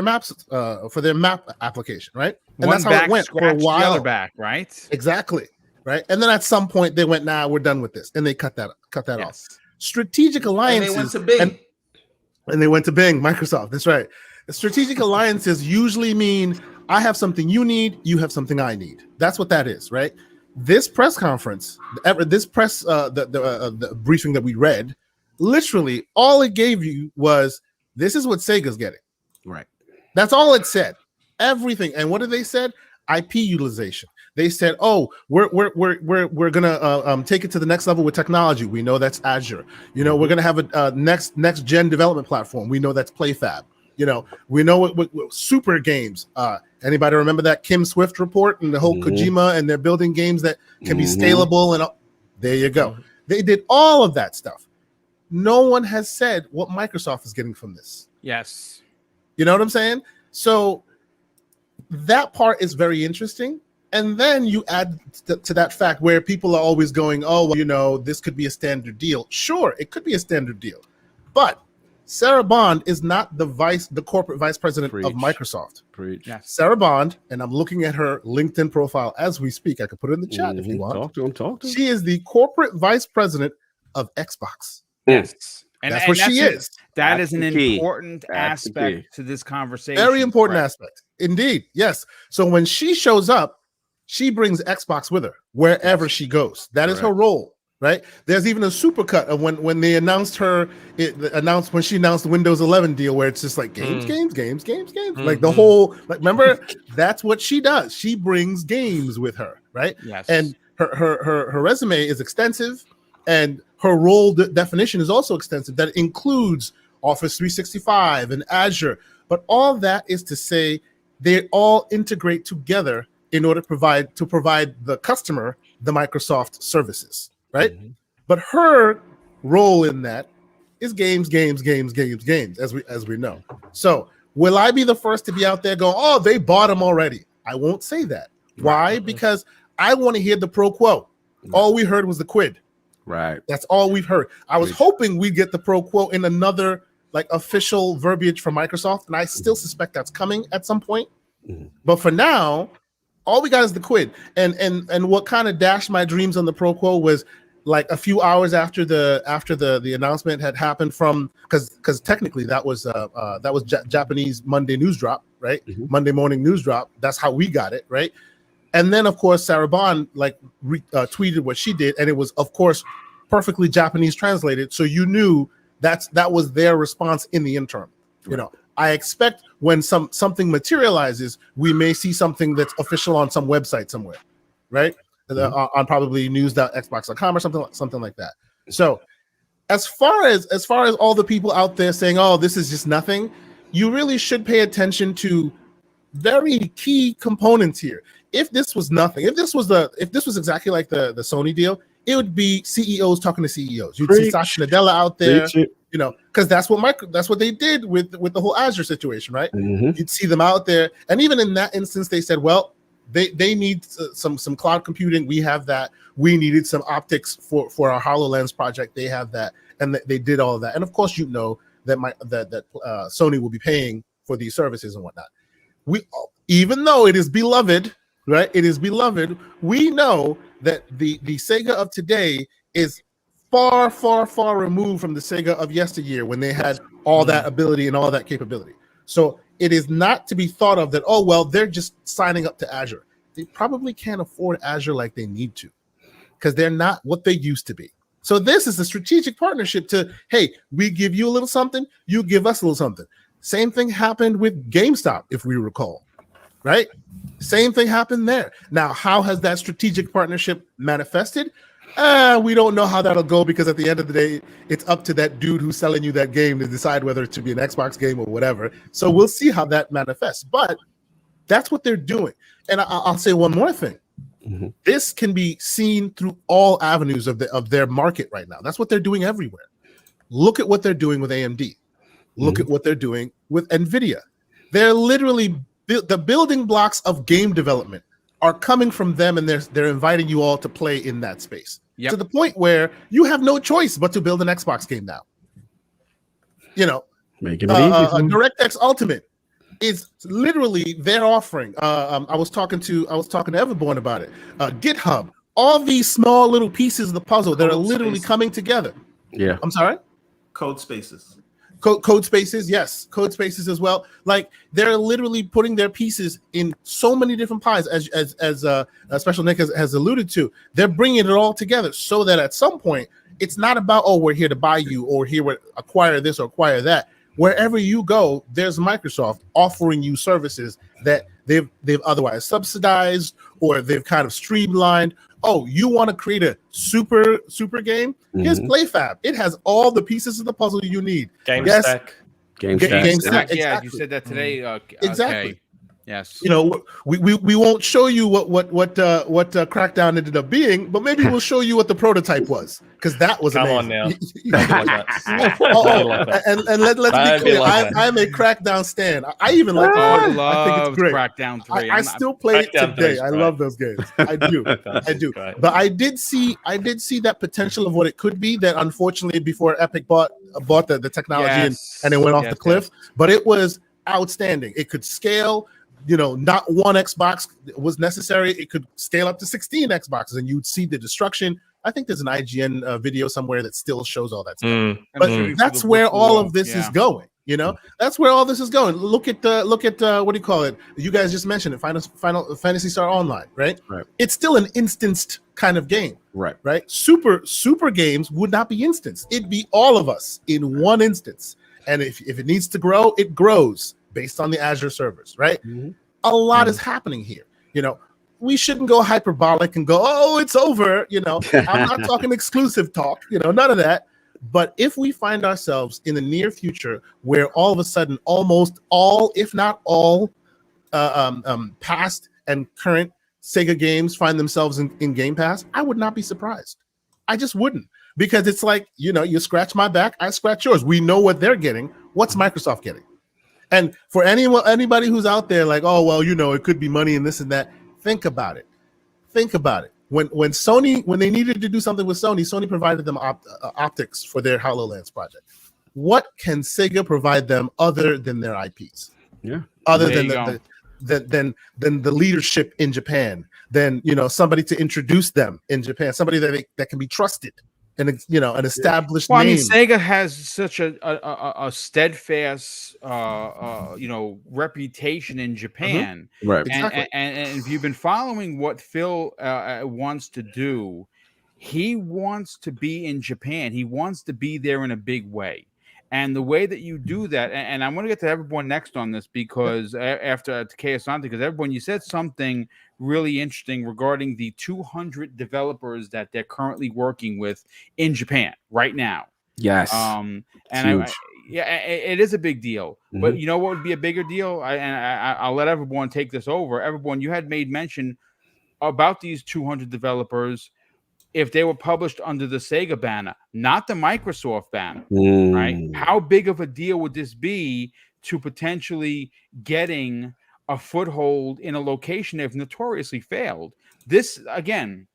maps for their map application, right? And One that's how it went for a while. The other back, right? Exactly. Right. And then at some point they went, we're done with this. And they cut that off. Strategic alliances. And they went to Bing. And they went to Bing, Microsoft. That's right. Strategic alliances usually mean I have something you need, you have something I need. That's what that is, right? This press conference, the briefing that we read, literally all it gave you was, this is what Sega's getting. Right. That's all it said. Everything. And what did they said? IP utilization. They said, "Oh, we're gonna take it to the next level with technology. We know that's Azure. We're gonna have a next gen development platform. We know that's PlayFab. We know what super games. Anybody remember that Kim Swift report and the whole Kojima, and they're building games that can be scalable and there you go. They did all of that stuff. No one has said what Microsoft is getting from this. Yes, you know what I'm saying. So that part is very interesting. And then you add to that fact where people are always going, this could be a standard deal. Sure, it could be a standard deal. But Sarah Bond is not the corporate vice president of Microsoft. Yes. Sarah Bond, and I'm looking at her LinkedIn profile as we speak. I could put it in the chat if you want. Talk to him. She is the corporate vice president of Xbox. Yes. And that's what she is. That is an key. important That's the key. aspect to this conversation. Very important aspect. Indeed. Yes. So when she shows up, she brings Xbox with her wherever she goes. That is her role, right? There's even a supercut of when they announced when she announced the Windows 11 deal, where it's just like games. Like the whole, like, remember, that's what she does. She brings games with her, right? Yes. And her resume is extensive, and her role definition is also extensive. That includes Office 365 and Azure. But all that is to say they all integrate together in order to provide the customer the Microsoft services, right? Mm-hmm. But her role in that is games, as we know. So will I be the first to be out there going, oh, they bought them already? I won't say that. Why? Because I want to hear the pro quo. All we heard was the quid. Right. That's all we've heard. I was hoping we'd get the pro quo in another like official verbiage from Microsoft, and I still suspect that's coming at some point. Mm-hmm. But for now, all we got is the quid. And what kind of dashed my dreams on the pro quo was like a few hours after the announcement had happened, from because technically that was Japanese Monday news drop, right? Mm-hmm. Monday morning news drop. That's how we got it, right? And then, of course, Sarah Bond tweeted what she did, and it was, of course, perfectly Japanese translated. So you knew that was their response in the interim. Right. You know, I expect when something materializes, we may see something that's official on some website somewhere, right? Mm-hmm. On probably news.xbox.com or something like that. So as far as all the people out there saying, "Oh, this is just nothing," you really should pay attention to very key components here. If this was nothing, if this was exactly like the Sony deal, it would be CEOs talking to CEOs. You'd see Satya Nadella out there, you know, because that's what they did with the whole Azure situation, right? Mm-hmm. You'd see them out there, and even in that instance, they said, well, they need some cloud computing. We have that. We needed some optics for our HoloLens project. They have that, and they did all of that. And of course, you know that Sony will be paying for these services and whatnot. Even though it is beloved. Right, it is beloved. We know that the Sega of today is far, far, far removed from the Sega of yesteryear, when they had all that ability and all that capability. So it is not to be thought of that, oh, well, they're just signing up to Azure. They probably can't afford Azure like they need to, because they're not what they used to be. So this is a strategic partnership to, hey, we give you a little something, you give us a little something. Same thing happened with GameStop, if we recall. Right? Same thing happened there. Now, how has that strategic partnership manifested? We don't know how that'll go, because at the end of the day, it's up to that dude who's selling you that game to decide whether it should be an Xbox game or whatever. So we'll see how that manifests. But that's what they're doing. And I'll say one more thing. Mm-hmm. This can be seen through all avenues of their market right now. That's what they're doing everywhere. Look at what they're doing with AMD. Look at what they're doing with NVIDIA. They're literally the building blocks of game development are coming from them, and they're inviting you all to play in that space. Yep. To the point where you have no choice but to build an Xbox game now. You know, making it easy. DirectX Ultimate is literally their offering. I was talking to Everborn about it. GitHub, all these small little pieces of the puzzle that are literally coming together. Yeah, I'm sorry. Code spaces. Code spaces, yes, code spaces as well. Like, they're literally putting their pieces in so many different pies, as Special Nick has alluded to. They're bringing it all together so that at some point it's not about, oh, we're here to buy you, or here to acquire this or acquire that. Wherever you go, there's Microsoft offering you services that they've otherwise subsidized, or they've kind of streamlined. Oh, you want to create a super game? Here's PlayFab. It has all the pieces of the puzzle you need. GameStack. GameStack. Yeah, exactly. you said that today. Exactly. Okay. Yes. You know, we won't show you what Crackdown ended up being, but maybe we'll show you what the prototype was, because that was amazing. Come on now. And let's be clear. I'm a Crackdown stan. I even like it. I think it's great. Crackdown 3. I still play it today. I love those games. I do. I do. But I did see that potential of what it could be, that unfortunately before Epic bought the technology and it went off the cliff. But it was outstanding. It could scale. You know, not one Xbox was necessary. It could scale up to 16 Xboxes, and you'd see the destruction. I think there's an IGN video somewhere that still shows all that stuff. Mm. But that's where all of this is going. You know, that's where all this is going. Look at what do you call it? You guys just mentioned it. Final Fantasy Star Online, right? Right. It's still an instanced kind of game. Right. Right. Super games would not be instanced. It'd be all of us in one instance. And if it needs to grow, it grows based on the Azure servers. Right. Mm-hmm. A lot is happening here. You know, we shouldn't go hyperbolic and go, oh, it's over. You know, I'm not talking exclusive talk. You know, none of that. But if we find ourselves in the near future where all of a sudden almost all, if not all, past and current Sega games find themselves in Game Pass, I would not be surprised. I just wouldn't, because it's like, you know, you scratch my back, I scratch yours. We know what they're getting. What's Microsoft getting? And for anybody who's out there like, oh, well, you know, it could be money and this and that, think about it. Think about it. When they needed to do something with Sony provided them optics for their HoloLens project. What can Sega provide them other than their IPs? Yeah. Other than the leadership in Japan, then, you know, somebody to introduce them in Japan, somebody that can be trusted, and, you know, an established name. I mean, Sega has such a steadfast, you know, reputation in Japan, right? Exactly. And if you've been following what Phil wants to do, he wants to be in Japan. He wants to be there in a big way. And the way that you do that, and I'm going to get to everyone next on this, because after Takeo Sante, because everyone, you said something really interesting regarding the 200 developers that they're currently working with in Japan right now. Yes. And it is a big deal. Mm-hmm. But you know what would be a bigger deal? I'll let everyone take this over. Everyone, you had made mention about these 200 developers if they were published under the Sega banner, not the Microsoft banner, right? How big of a deal would this be to potentially getting a foothold in a location they've notoriously failed? This, again,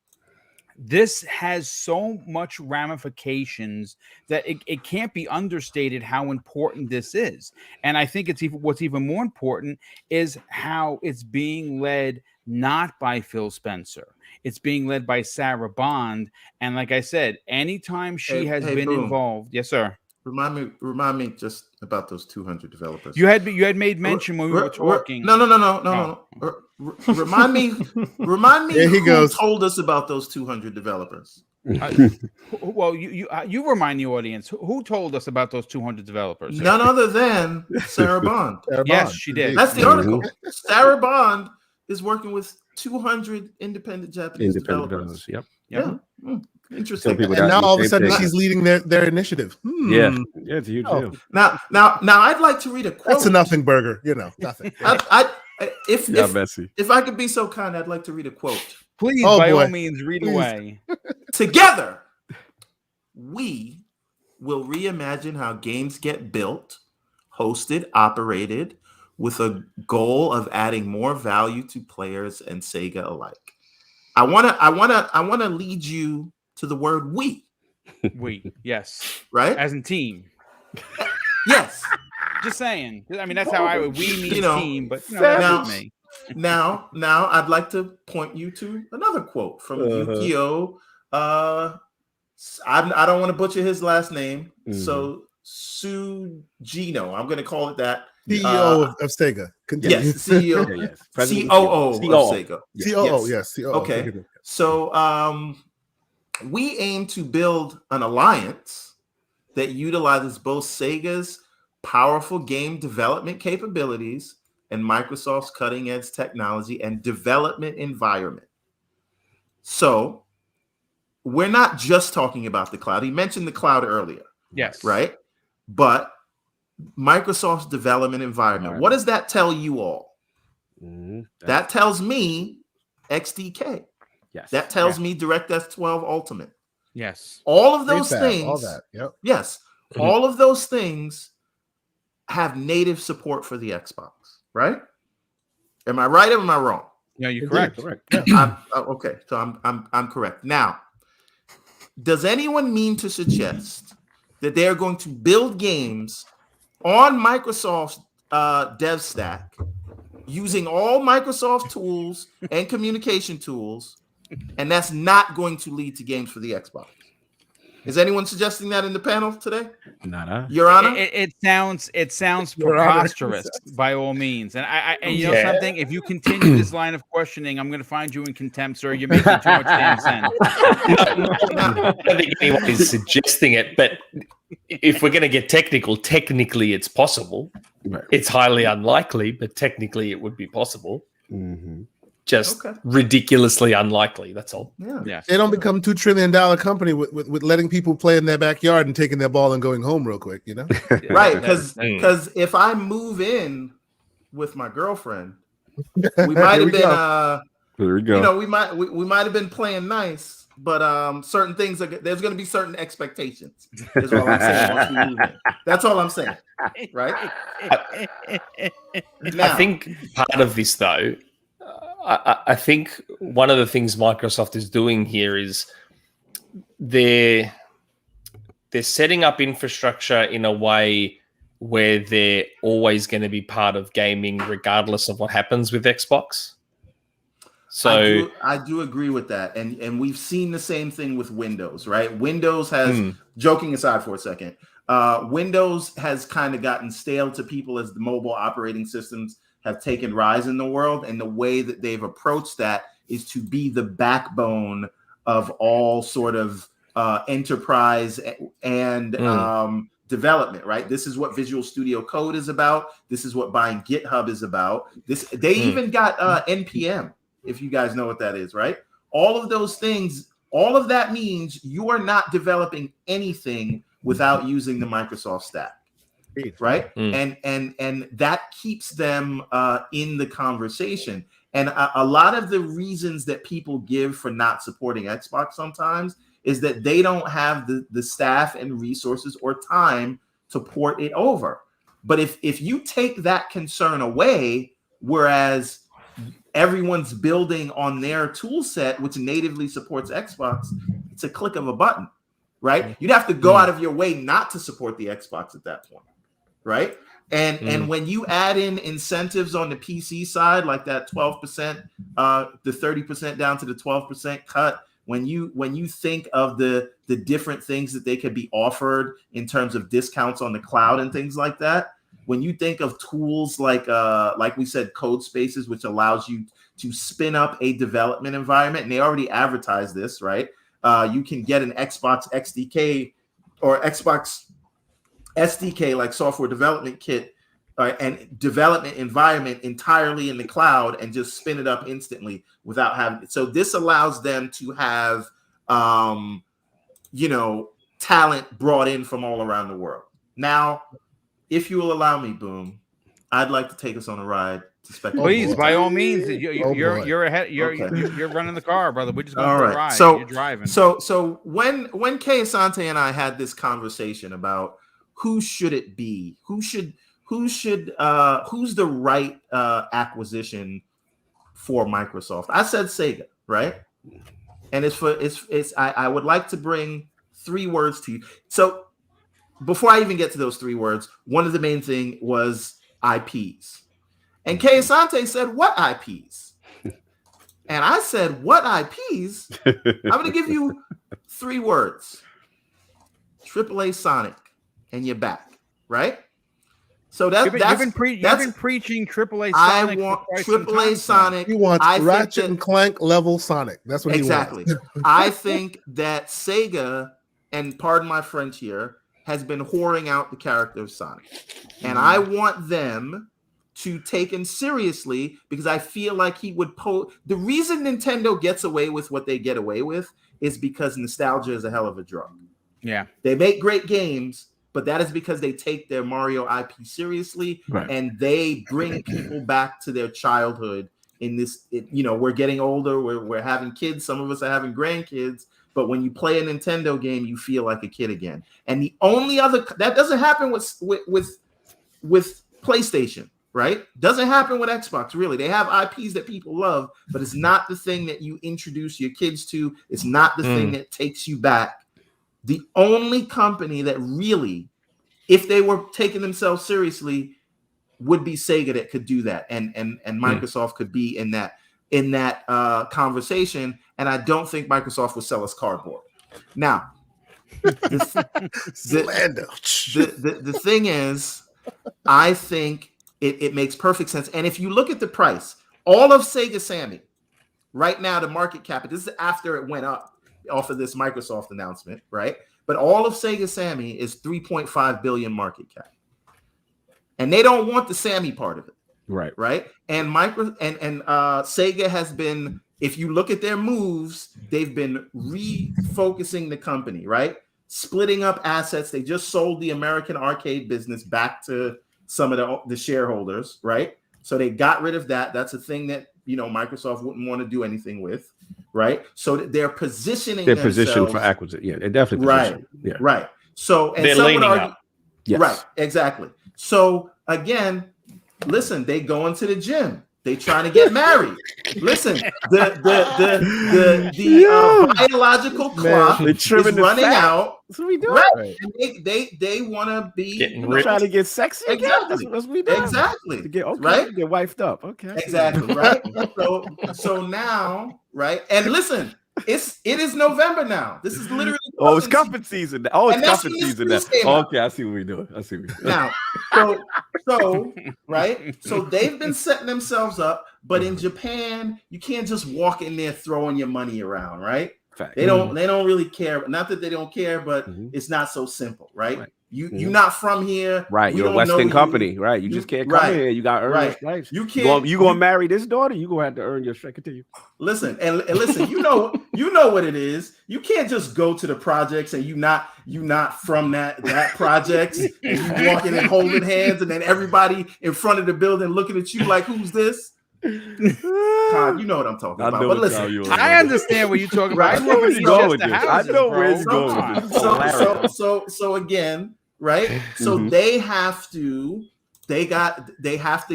this has so much ramifications that it can't be understated how important this is. And I think what's even more important is how it's being led not by Phil Spencer. It's being led by Sarah Bond. And like I said, anytime she has been involved. Yes, sir. Remind me just about those 200 developers. You had made mention when we were talking. No. Remind me who told us about those 200 developers. Well, you remind the audience who told us about those 200 developers. None other than Sarah Bond. Yes, she did. That's the article. Sarah Bond is working with 200 independent Japanese developers. Yep. Yeah. Interesting. And now all of a sudden she's leading their initiative. Yeah, it's a huge deal. Now, I'd like to read a quote. That's a nothing burger, you know. Nothing. If I could be so kind, I'd like to read a quote. Please, by all means, read away. Together, we will reimagine how games get built, hosted, operated, with a goal of adding more value to players and Sega alike. I wanna lead you to the word "we." We, yes, right, as in team. Yes, just saying. I mean, that's how I would. We mean team, but that's me. Now, I'd like to point you to another quote from Yukio. I don't want to butcher his last name, so Sugino. I'm going to call it that. CEO of Sega. Continue. Yes, CEO. COO of Sega. COO, yes. COO. Okay. So we aim to build an alliance that utilizes both Sega's powerful game development capabilities and Microsoft's cutting-edge technology and development environment. So we're not just talking about the cloud. He mentioned the cloud earlier. Yes. Right? But Microsoft's development environment. What does that tell you all? That tells me XDK. Yes. That tells me DirectX 12 Ultimate. Yes. All of those things. All that. Yep. Yes. All of those things have native support for the Xbox, right? Am I right or am I wrong? Yeah, you're correct. Okay, so I'm correct. Now, does anyone mean to suggest that they're going to build games on Microsoft's dev stack using all Microsoft tools and communication tools and that's not going to lead to games for the Xbox. Is anyone suggesting that in the panel today? Nada. Your Honor? It sounds Your Honor. preposterous by all means. And you know something? If you continue this line of questioning, I'm going to find you in contempt, sir. You're making too much damn sense. I don't think anyone is suggesting it, but if we're going to get technical, technically it's possible. Right. It's highly unlikely, but technically it would be possible. Mm-hmm. Just ridiculously unlikely. That's all. Yeah. They don't become $2 trillion company with letting people play in their backyard and taking their ball and going home real quick, you know? Right, because if I move in with my girlfriend, we might have been there we go. you know, we might have been playing nice, but certain things there's going to be certain expectations. Is all I'm saying. Once we move in. That's all I'm saying. Right? I think part of this, though, I think one of the things Microsoft is doing here is they're setting up infrastructure in a way where they're always going to be part of gaming regardless of what happens with Xbox. So I do agree with that. And we've seen the same thing with Windows, right? Windows has, joking aside for a second, Windows has kind of gotten stale to people as the mobile operating systems have taken rise in the world. And the way that they've approached that is to be the backbone of all sort of enterprise and development, right? This is what Visual Studio Code is about. This is what buying GitHub is about. They even got NPM, if you guys know what that is, right? All of those things, all of that means you are not developing anything without using the Microsoft stack. Right. And that keeps them in the conversation. And a lot of the reasons that people give for not supporting Xbox sometimes is that they don't have the staff and resources or time to port it over. But if you take that concern away, whereas everyone's building on their tool set, which natively supports Xbox, it's a click of a button, right? You'd have to go out of your way not to support the Xbox at that point. Right. And when you add in incentives on the PC side, like that 12%, the 30% down to the 12% cut, when you think of the different things that they could be offered in terms of discounts on the cloud and things like that, when you think of tools like we said, Code Spaces, which allows you to spin up a development environment, and they already advertise this, right? You can get an Xbox XDK or Xbox SDK, like software development kit and development environment entirely in the cloud and just spin it up instantly without having it. So this allows them to have, talent brought in from all around the world. Now, if you will allow me, Boom, I'd like to take us on a ride to Spectrum. Please, by all means, you're ahead. You're running the car, brother. We're just going for a ride. So you're driving. So when Kay Asante and I had this conversation about who should it be? Who's the right acquisition for Microsoft? I said Sega, right? And I would like to bring 3 words to you. So before I even get to those 3 words, one of the main thing was IPs. And Kay Asante said, what IPs? And I said, what IPs? I'm going to give you 3 words. AAA Sonic. And you're back, right? So you've been preaching AAA Sonic. I want AAA Sonic. He wants Ratchet and Clank level Sonic. That's what he wants. I think that Sega, and pardon my French here, has been whoring out the character of Sonic, and I want them to take him seriously because I feel like he would the reason Nintendo gets away with what they get away with is because nostalgia is a hell of a drug. Yeah, they make great games. But that is because they take their Mario IP seriously, and they bring people back to their childhood. In this, we're getting older, we're having kids. Some of us are having grandkids. But when you play a Nintendo game, you feel like a kid again. And the only other that doesn't happen with PlayStation, right? Doesn't happen with Xbox. Really, they have IPs that people love, but it's not the thing that you introduce your kids to. It's not the thing that takes you back. The only company that really, if they were taking themselves seriously, would be Sega that could do that, and Microsoft could be in that conversation. and I don't think Microsoft will sell us cardboard. Now, the thing is, I think it makes perfect sense. And if you look at the price, all of Sega Sammy, right now, the market cap, this is after it went up off of this Microsoft announcement, right? But all of Sega Sammy is 3.5 billion market cap. And they don't want the Sammy part of it. Right. Right. And Sega has been, if you look at their moves, they've been refocusing the company, right? Splitting up assets. They just sold the American arcade business back to some of the shareholders, right? So they got rid of that. That's a thing that, Microsoft wouldn't want to do anything with, right? So they're positioning themselves. Positioned for acquisition. Yeah, they're definitely positioned. Right. Yeah. Right. So, and they're leaning up. Yes. Right. Exactly. So again, listen, they go into the gym. They trying to get married. Listen, the biological clock is running out. That's what we do. Right. And they want to be trying to get sexy. Exactly. That's what we do. Exactly. To get, right. Get wifed up. Okay. Exactly. Right. So now, right. And listen, it is November now. This is literally it's cuffing season. Oh, it's cuffing season now. Okay, I see what we're doing. Now. So right. So they've been setting themselves up, but in Japan, you can't just walk in there throwing your money around, right? Fact. They don't really care. Not that they don't care, but it's not so simple, right? You're not from here, right? You're a Western company, right? You just can't come here. You got to earn your stripes. You can't. You gonna marry this daughter? You gonna have to earn your stripes. Continue. Listen and listen. You know what it is. You can't just go to the projects and you not from that project and you walking and holding hands and then everybody in front of the building looking at you like, who's this? Todd, you know what I'm talking about. But listen, I understand what you're talking about. I know where you're going with this. I know where you're going with this. So again, right? So they have to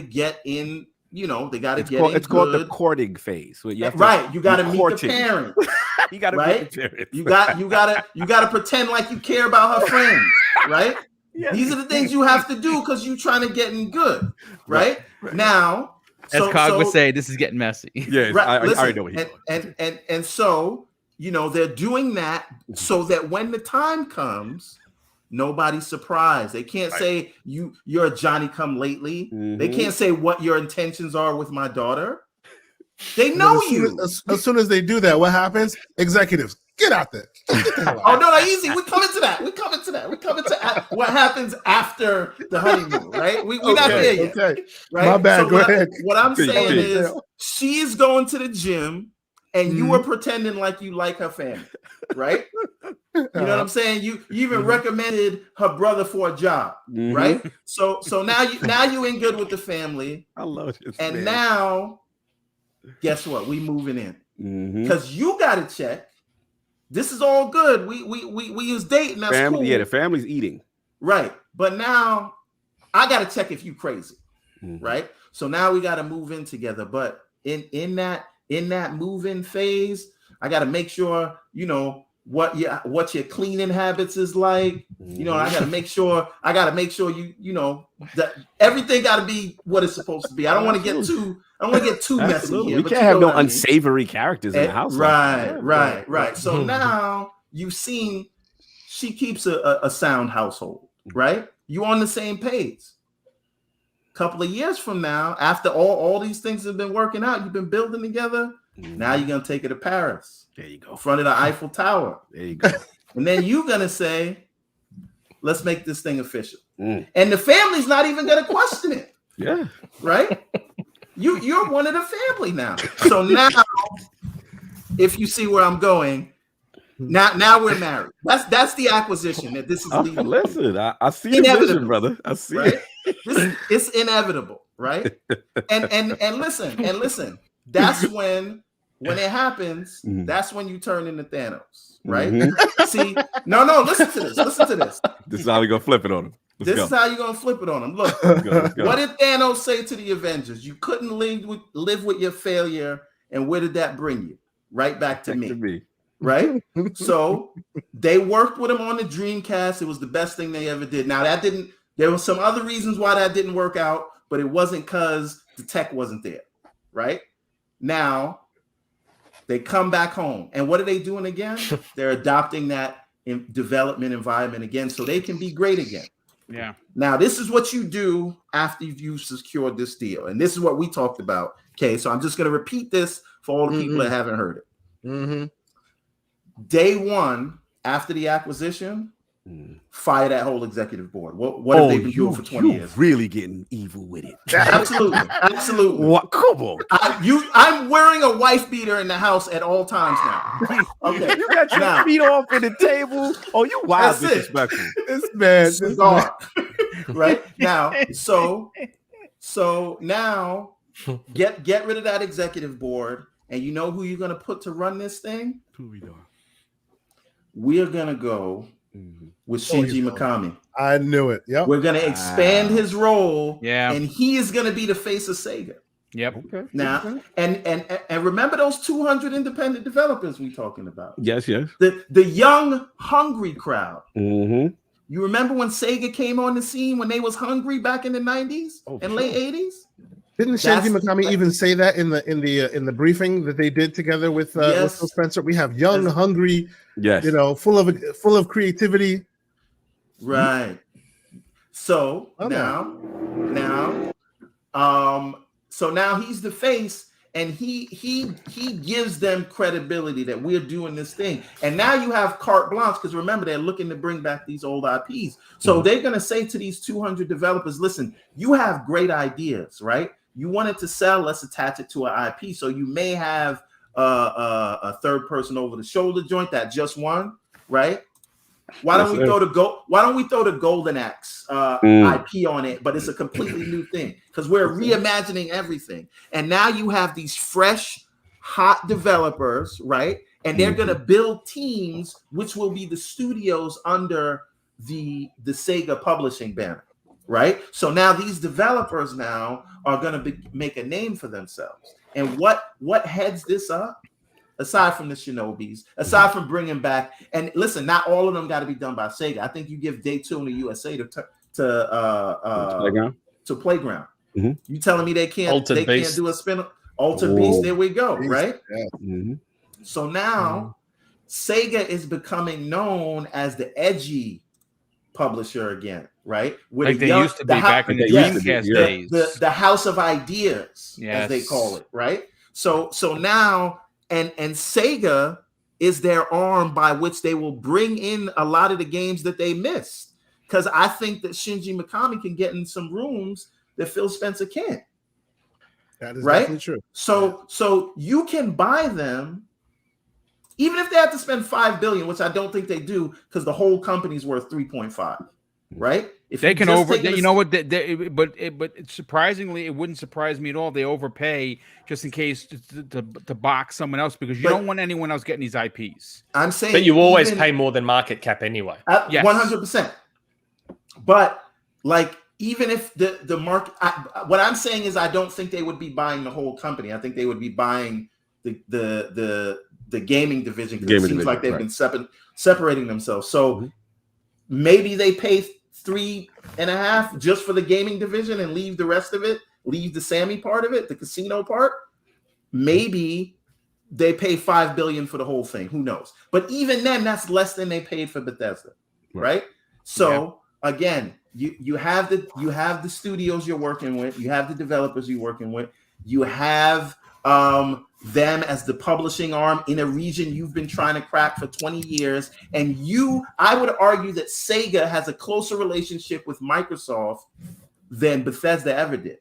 get in. They got to get in. It's called the courting phase. So you got to meet the parent. You got to meet the parent. You got to pretend like you care about her friends, right? Yes. These are the things you have to do because you're trying to get in good, right? Now. As Cog would say, this is getting messy. Yeah, right. I already know what he's and so they're doing that so that when the time comes, nobody's surprised. They can't say you're a Johnny come lately. They can't say what your intentions are with my daughter. They know as soon as they do that, what happens? Executives, get out there. Oh no, easy. We're coming to that. We're coming to what happens after the honeymoon, right? We're not there yet. Okay. Right? My bad. So Go ahead. What I'm saying is she's going to the gym and you were pretending like you like her family, right? You know what I'm saying? You even recommended her brother for a job, right? So now you in good with the family. I love this. And now, guess what? We moving in because you got to check. This is all good. We use dating. That's cool. Yeah, the family's eating. Right. But now I got to check if you crazy. Right. So now we got to move in together. But in that move-in phase, I got to make sure, what your cleaning habits is like. I got to make sure that everything got to be what it's supposed to be. I don't want to get too messy here. We can't have no unsavory characters in the house. Right. So now you've seen she keeps a sound household, right? You on the same page. Couple of years from now, after all these things have been working out, you've been building together. Now you're gonna take her to Paris. There you go. In front of the Eiffel Tower. There you go. And then you're gonna say, let's make this thing official. And the family's not even gonna question it. Yeah. Right? You're one of the family now. So now, if you see where I'm going, now we're married. That's the acquisition that this is leading. Listen, I see the vision, brother. I see it. It's inevitable, right? And listen. That's when it happens. That's when you turn into Thanos, right? See, no. Listen to this. This is how we gonna flip it on him. This is how you're gonna flip it on him. Look, what did Thanos say to the Avengers? You couldn't live with your failure, and where did that bring you? Right back to me. Right? So they worked with him on the Dreamcast. It was the best thing they ever did. Now there were some other reasons why that didn't work out, but it wasn't because the tech wasn't there. Right? Now, They come back home. And what are they doing again? They're adopting that development environment again so they can be great again. Yeah. Now, this is what you do after you've secured this deal. And this is what we talked about. Okay, so I'm just going to repeat this for all the people that haven't heard it. Day one, after the acquisition, fire that whole executive board. What have they been doing for 20 years? Really getting evil with it. Absolutely. Absolutely. What? Come on. I'm wearing a wife beater in the house at all times now. Okay. You got your feet off in the table. Oh, you wild disrespectful. This man. Cigar. Right? Now, so now get rid of that executive board, and you know who you're gonna put to run this thing? Who we doing? We are gonna go with Shinji Mikami. I knew it. Yep. We're gonna expand his role, Yeah, and he is gonna be the face of Sega. Yep. Okay. Now, and remember those 200 independent developers we talking about? Yes. The young, hungry crowd. Mm-hmm. You remember when Sega came on the scene when they was hungry back in the 90s and late 80s? Didn't Shinji Mikami even say that in the briefing that they did together with Phil Spencer? We have young, hungry, full of creativity. Right. So now he's the face, and he gives them credibility that we're doing this thing. And now you have carte blanche, because remember, they're looking to bring back these old IPs. So they're going to say to these 200 developers, listen, you have great ideas, right? You want it to sell, let's attach it to an IP. So you may have a third person over the shoulder joint that just won, right? Why don't we throw the Golden Axe IP on it? But it's a completely new thing because we're reimagining everything. And now you have these fresh, hot developers, right? And they're gonna build teams, which will be the studios under the Sega publishing banner, right? So now these developers now are gonna make a name for themselves. And what heads this up? Aside from the Shinobis, aside from bringing back, and listen, not all of them got to be done by Sega. I think you give Day 2 in the USA to Playground. You telling me they can't do a spin? Altered Beast. There we go. Right. Yeah. So now Sega is becoming known as the edgy publisher again, right? Like they used to be back in the Dreamcast days. The house of ideas, as they call it, right? So now. And Sega is their arm by which they will bring in a lot of the games that they missed. Because I think that Shinji Mikami can get in some rooms that Phil Spencer can't. That is definitely true. So you can buy them, even if they have to spend $5 billion, which I don't think they do, because the whole company's worth 3.5, right? If they can you know what? But surprisingly, it wouldn't surprise me at all. They overpay just in case to box someone else because you don't want anyone else getting these IPs. I'm saying, but you always pay more than market cap anyway. 100%. But like, even if the market, what I'm saying is, I don't think they would be buying the whole company. I think they would be buying the gaming division because it seems like they've been separating themselves. So maybe they pay 3.5 just for the gaming division and leave the rest of it, leave the Sammy part of it, the casino part. Maybe they pay $5 billion for the whole thing. Who knows? But even then, that's less than they paid for Bethesda, right? So again, you have the studios you're working with, you have the developers you're working with, you have them as the publishing arm in a region you've been trying to crack for 20 years. And I would argue that Sega has a closer relationship with Microsoft than Bethesda ever did,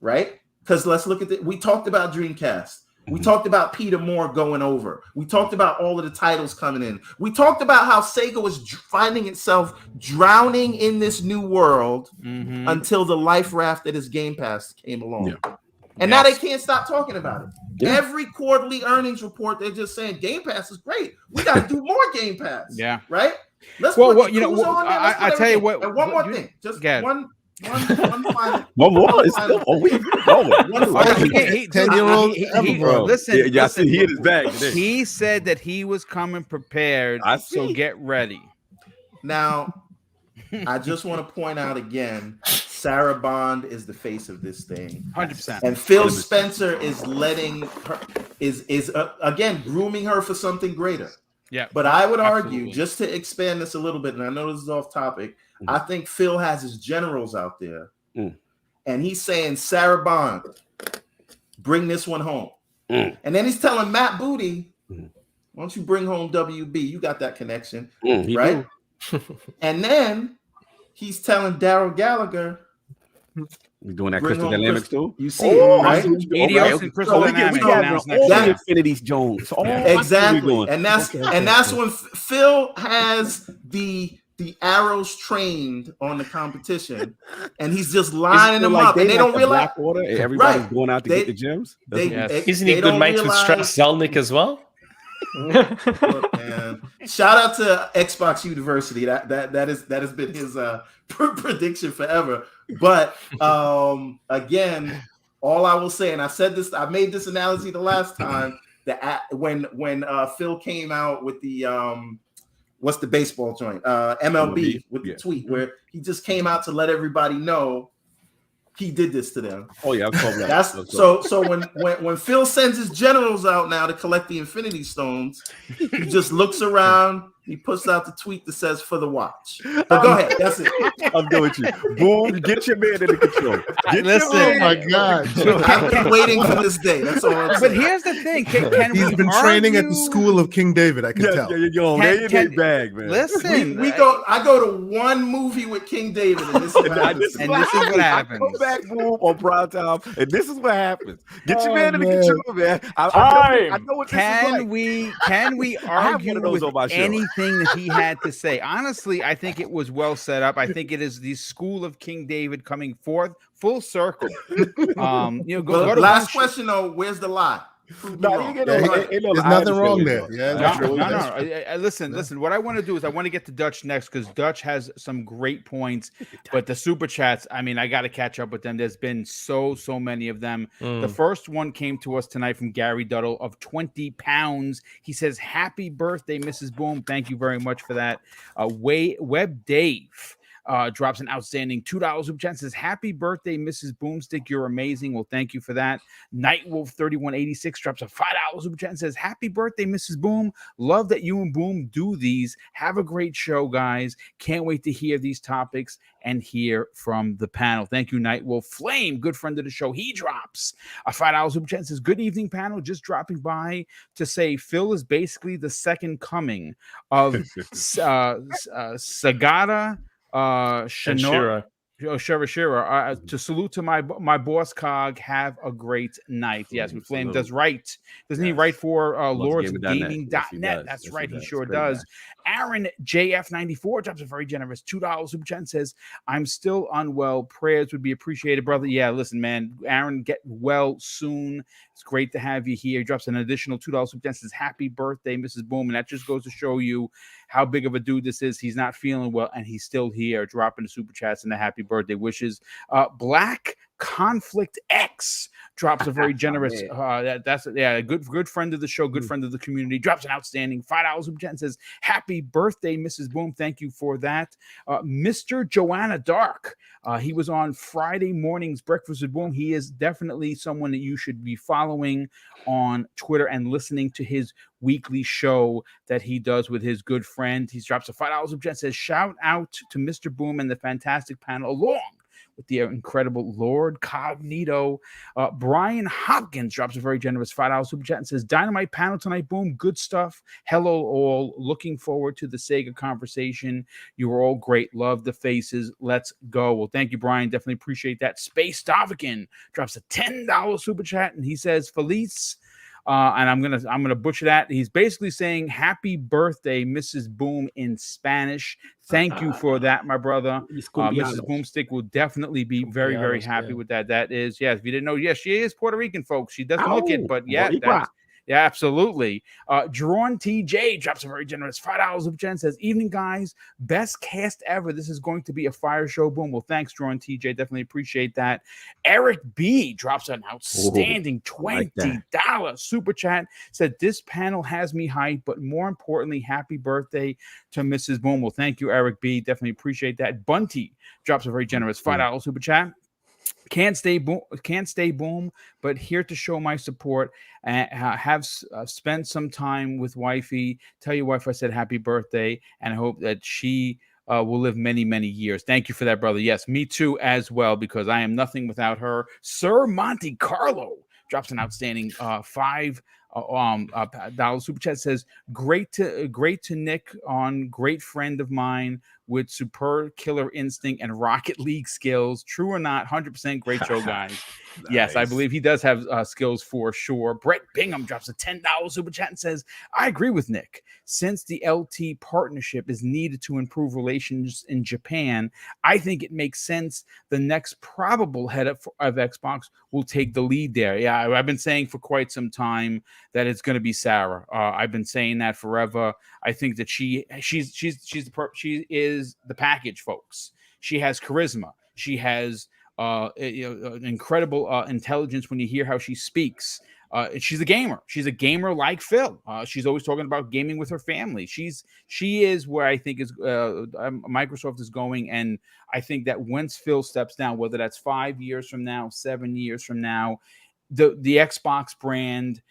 right? Because let's look at we talked about Dreamcast. We talked about Peter Moore going over. We talked about all of the titles coming in. We talked about how Sega was finding itself drowning in this new world until the life raft that is Game Pass came along. Yeah. And now they can't stop talking about it. Yeah. Every quarterly earnings report, they're just saying Game Pass is great. We got to do more Game Pass. Yeah. Right? Let's I tell you what. And one more thing. Just one final. One more. It's still a week. 10-year-old. Listen. I see he in his bag today. He said that he was coming prepared. So get ready. Now, I just want to point out again, Sarah Bond is the face of this thing, 100%. and Phil Spencer is letting her is again grooming her for something greater. Yeah, but I would absolutely. argue, just to expand this a little bit, and I know this is off topic, I think Phil has his generals out there, and he's saying, Sarah Bond, bring this one home. And then he's telling Matt Booty, why don't you bring home WB? You got that connection, right? And then he's telling Daryl Gallagher, we're doing that Crystal Dynamics too. You see, right? Medios and Crystal Dynamics announced next that year. Infinity's Jones. Exactly, and that's when Phil has the arrows trained on the competition, and he's just lining them up, and they don't realize. Everybody's going out to get the gems. Isn't he good mates with Strash Zelnick as well? Look, man. Shout out to Xbox University. That has been his prediction forever. But again, all I will say, and I said this, I made this analogy the last time, that when Phil came out with the what's the baseball joint, MLB with the tweet where he just came out to let everybody know he did this to them. Oh yeah, that's so when Phil sends his generals out now to collect the Infinity Stones, he just looks around. He puts out the tweet that says "for the watch." But go ahead, that's it. I'm doing with you. Boom, get your man in the control. Oh my God! I've been waiting for this day. That's all I'm saying. But here's the thing: can he's been training at the school of King David. I can tell. Yeah, yo, they in their bag, man. Listen, I go to one movie with King David, and this is what happens. I come back, boom, on prime time, and this is what happens. Get your man in the control, man. I know what this is like. Can we argue with anything that he had to say? Honestly, I think it was well set up. I think it is the school of King David coming forth full circle. Last question though, where's the lie? There's nothing wrong there. No. Listen. What I want to do is I want to get to Dutch next because Dutch has some great points. But the super chats, I mean, I got to catch up with them. There's been so many of them. The first one came to us tonight from Gary Duddle of 20 pounds. He says, "Happy birthday, Mrs. Boom." Thank you very much for that. Web Dave drops an outstanding $2 super chat. Says, "Happy birthday, Mrs. Boomstick. You're amazing." Well, thank you for that. Nightwolf 3186 drops a $5 super chat and says, "Happy birthday, Mrs. Boom. Love that you and Boom do these. Have a great show, guys. Can't wait to hear these topics and hear from the panel." Thank you, Nightwolf. Flame, good friend of the show, he drops a $5 super chat and says, "Good evening, panel. Just dropping by to say Phil is basically the second coming of Sagata Shira. To salute to my boss Cog. Have a great night." Yes, Flame does write. Doesn't he write for lordsgaming.net? That's right, he sure does. Aaron JF94 drops a very generous $2 super chat and says, "I'm still unwell. Prayers would be appreciated, brother." Yeah, listen, man. Aaron, get well soon. It's great to have you here. He drops an additional $2 super chat and says, "Happy birthday, Mrs. Boom." And that just goes to show you how big of a dude this is. He's not feeling well, and he's still here dropping the super chats and the happy birthday wishes. Black Conflict X drops a very generous good friend of the show, good friend of the community, drops an outstanding $5 super chat and says, "Happy birthday, Mrs. Boom." Thank you for that. Mr. Joanna Dark, he was on Friday morning's Breakfast with Boom. He is definitely someone that you should be following on Twitter and listening to his weekly show that he does with his good friend. He drops a $5 super chat and says, "Shout out to Mr. Boom and the fantastic panel along with the incredible Lord Cognito." Brian Hopkins drops a very generous $5 super chat and says, "Dynamite panel tonight, Boom. Good stuff. Hello, all. Looking forward to the Sega conversation. You were all great. Love the faces. Let's go." Well, thank you, Brian. Definitely appreciate that. Space Dovican drops a $10 super chat and he says, "Feliz." And I'm gonna butcher that. He's basically saying "Happy birthday, Mrs. Boom" in Spanish. Thank you for that, my brother. Mrs. Boomstick will definitely be very, very happy with that. That is, yes. If you didn't know, yes, she is Puerto Rican, folks. She doesn't look it, but yeah, Yeah, absolutely. Drawn TJ drops a very generous $5 super chat and says, "Evening, guys. Best cast ever. This is going to be a fire show." Boom. Well, thanks, Drawn TJ. Definitely appreciate that. Eric B drops an outstanding $20 super chat. Said, "This panel has me hyped, but more importantly, happy birthday to Mrs. Boom." Well, thank you, Eric B. Definitely appreciate that. Bunty drops a very generous $5 super chat. Can't stay boom, but here to show my support. Have spent some time with wifey. Tell your wife I said happy birthday, and I hope that she will live many, many years. Thank you for that, brother. Yes, me too as well, because I am nothing without her. Sir Monte Carlo drops an outstanding $5 super chat. Says, great to Nick on, great friend of mine with superb killer instinct and Rocket League skills. True or not, 100% great show, guys. Nice. Yes, I believe he does have skills for sure. Brett Bingham drops a $10 super chat and says, "I agree with Nick. Since the LT partnership is needed to improve relations in Japan, I think it makes sense the next probable head of Xbox will take the lead there." Yeah, I've been saying for quite some time that it's going to be Sarah. I've been saying that forever. I think that she is the package, folks. She has charisma. She has incredible intelligence when you hear how she speaks. She's a gamer. She's a gamer like Phil. She's always talking about gaming with her family. She is where I think is Microsoft is going, and I think that once Phil steps down, whether that's 5 years from now, 7 years from now, the Xbox brand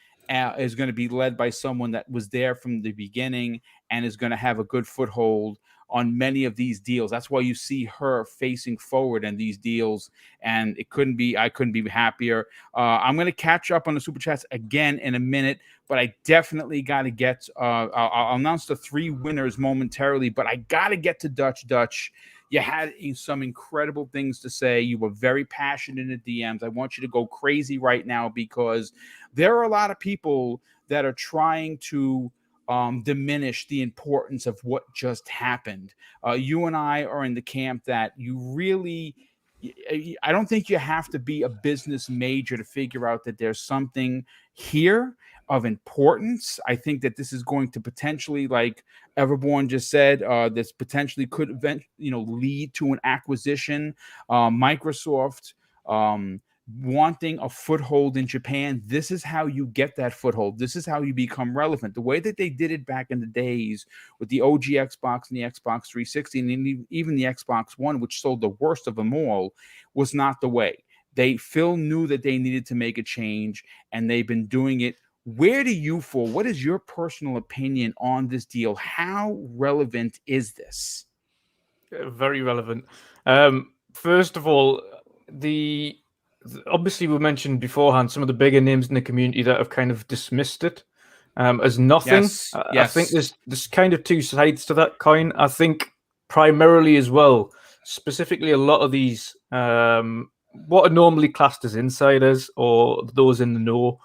is going to be led by someone that was there from the beginning and is going to have a good foothold on many of these deals. That's why you see her facing forward in these deals, and I couldn't be happier. I'm going to catch up on the super chats again in a minute, but I definitely got to get I'll announce the 3 winners momentarily, but I got to get to Dutch. You had some incredible things to say. You were very passionate in the DMs. I want you to go crazy right now, because there are a lot of people that are trying to diminish the importance of what just happened. You and I are in the camp that I don't think you have to be a business major to figure out that there's something here of importance. I think that this is going to potentially, like Everborn just said, this potentially could lead to an acquisition. Microsoft wanting a foothold in Japan. This is how you get that foothold. This is how you become relevant. The way that they did it back in the days with the OG Xbox and the Xbox 360 and even the Xbox One, which sold the worst of them all, was not the way. Phil knew that they needed to make a change, and they've been doing it. Where do you fall? What is your personal opinion on this deal? How relevant is this? Very relevant. First of all, obviously we mentioned beforehand some of the bigger names in the community that have kind of dismissed it as nothing. Yes. I think there's kind of 2 sides to that coin. I think primarily as well, specifically a lot of these what are normally classed as insiders or those in the know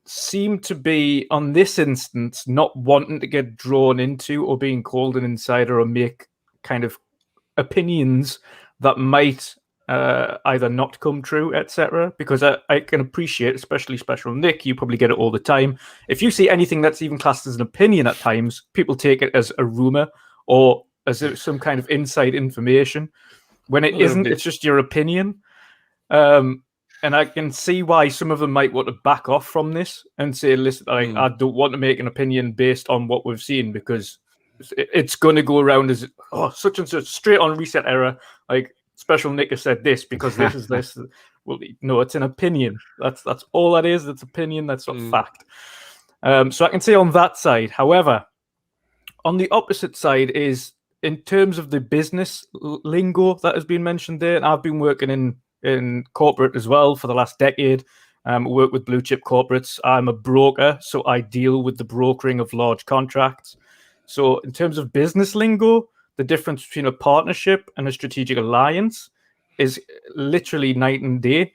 seem to be, on this instance, not wanting to get drawn into or being called an insider or make kind of opinions that might either not come true, etc. Because I can appreciate, especially Special Nick, you probably get it all the time. If you see anything that's even classed as an opinion at times, people take it as a rumor or as some kind of inside information. When it isn't, it's just your opinion. And I can see why some of them might want to back off from this and say, listen, I don't want to make an opinion based on what we've seen, because it's going to go around as, such and such, straight on reset error. Like, Special Nick has said this because this is this. Well, no, it's an opinion. That's all that is. That's opinion. That's not fact. So I can say on that side. However, on the opposite side is, in terms of the business lingo that has been mentioned there, and I've been working in corporate as well for the last decade. Work with blue chip corporates. I'm a broker, so I deal with the brokering of large contracts. So in terms of business lingo, the difference between a partnership and a strategic alliance is literally night and day.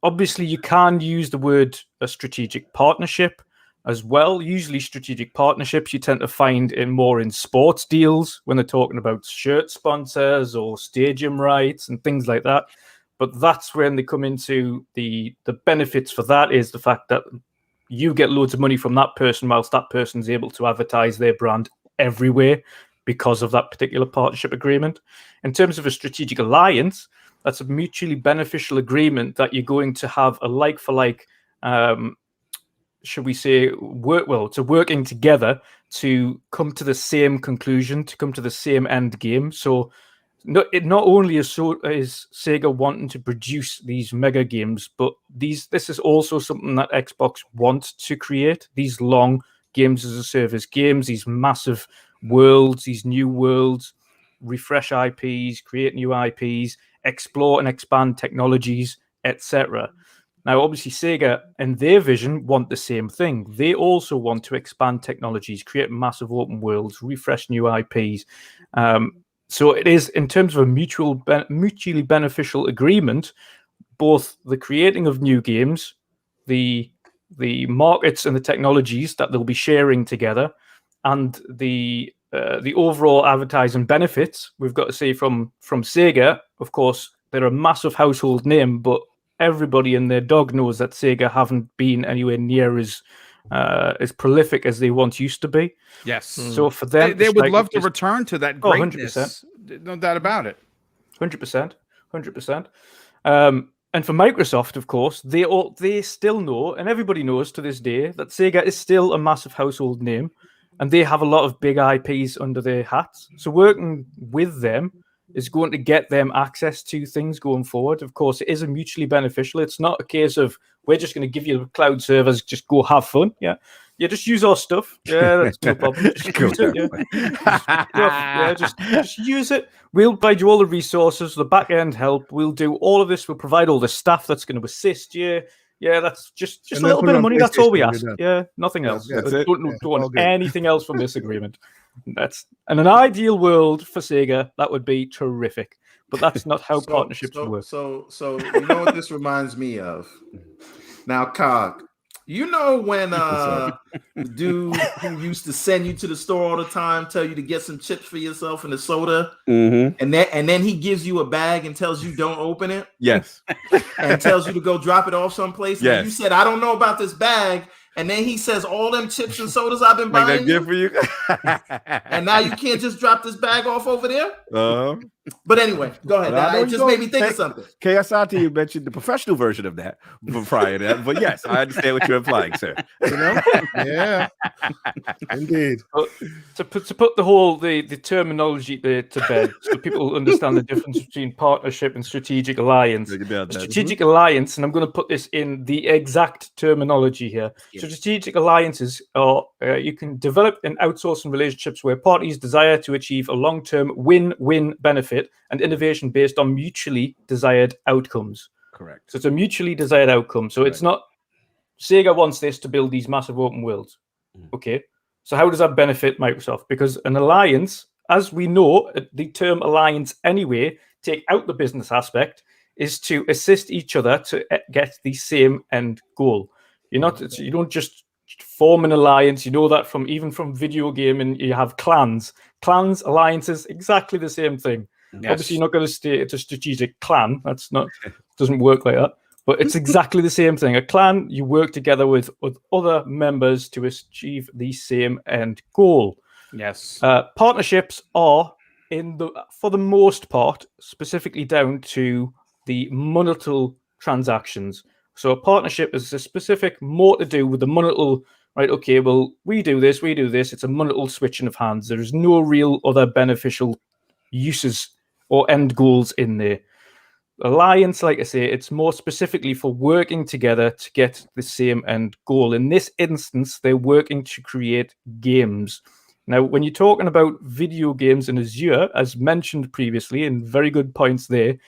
Obviously, you can use the word a strategic partnership as well. Usually strategic partnerships you tend to find more in sports deals when they're talking about shirt sponsors or stadium rights and things like that. But that's when they come into the benefits for that is the fact that you get loads of money from that person, whilst that person's able to advertise their brand everywhere because of that particular partnership agreement. In terms of a strategic alliance, that's a mutually beneficial agreement that you're going to have a like-for-like, should we say, it's a working together to come to the same conclusion, to come to the same end game. So not only is Sega wanting to produce these mega games, but this is also something that Xbox wants to create, these long games as a service games, these massive worlds, these new worlds, refresh IPs, create new IPs, explore and expand technologies, etc. Now, obviously, Sega and their vision want the same thing. They also want to expand technologies, create massive open worlds, refresh new IPs. So it is, in terms of a mutually beneficial agreement, both the creating of new games, the markets and the technologies that they'll be sharing together, and the overall advertising benefits. We've got to say from Sega, of course, they're a massive household name, but everybody and their dog knows that Sega haven't been anywhere near as prolific as they once used to be. Yes. So for them, they would love to return to that greatness. 100%. No doubt about it. 100%. And for Microsoft, of course, they still know, and everybody knows to this day, that Sega is still a massive household name, and they have a lot of big IPs under their hats. So working with them is going to get them access to things going forward. Of course, it is a mutually beneficial. It's not a case of we're just going to give you cloud servers, just go have fun. Yeah, just use our stuff. Yeah, that's no problem. Just use it. Just use it. We'll provide you all the resources, the back end help. We'll do all of this. We'll provide all the staff that's going to assist you. Yeah, that's just a little bit of money. That's all we ask. Yeah, nothing else. Yeah, don't want anything else from this agreement. That's in an ideal world for Sega, that would be terrific. But that's not how partnerships work. So you know what this reminds me of? Now, Cog, you know when the dude who used to send you to the store all the time, tell you to get some chips for yourself and a soda, and then he gives you a bag and tells you don't open it? Yes. And tells you to go drop it off someplace? Yes. And you said, I don't know about this bag. And then he says, all them chips and sodas I've been buying that for you. and now you can't just drop this bag off over there? But anyway, go ahead. It just made me think of something. KSRT, you mentioned the professional version of that prior to that. But yes, I understand what you're implying, sir. You know? Yeah. Indeed. To put the terminology there to bed, so people understand the difference between partnership and strategic alliance. Strategic alliance, and I'm going to put this in the exact terminology here. So strategic alliances are you can develop and outsourcing relationships where parties desire to achieve a long-term win-win benefit and innovation based on mutually desired outcomes. Correct. So it's a mutually desired outcome. So it's not Sega wants this to build these massive open worlds. Okay. So how does that benefit Microsoft? Because an alliance, as we know, the term alliance anyway, take out the business aspect, is to assist each other to get the same end goal. You don't just form an alliance. You know that from video gaming, you have clans, alliances, exactly the same thing. Yes. Obviously, you're not going to stay it's a strategic clan. Doesn't work like that. But it's exactly the same thing. A clan, you work together with other members to achieve the same end goal. Yes. Partnerships are for the most part specifically down to the monetary transactions. So a partnership is a specific more to do with the monetary, right? Okay, well, we do this. It's a monetary switching of hands. There is no real other beneficial uses or end goals in there. Alliance, like I say, it's more specifically for working together to get the same end goal. In this instance, they're working to create games. Now, when you're talking about video games in Azure, as mentioned previously, and very good points there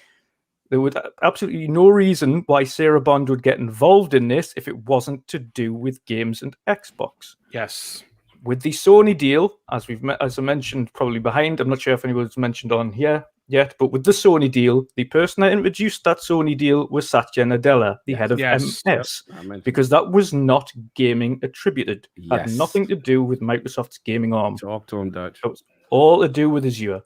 would absolutely no reason why Sarah Bond would get involved in this if it wasn't to do with games and Xbox. Yes. With the Sony deal, as I mentioned, probably behind, I'm not sure if anyone's mentioned on here yet, but with the Sony deal, the person that introduced that Sony deal was Satya Nadella, the head of MS, because that was not gaming attributed. Had nothing to do with Microsoft's gaming arm. Talk to him, Dutch. It was all to do with Azure.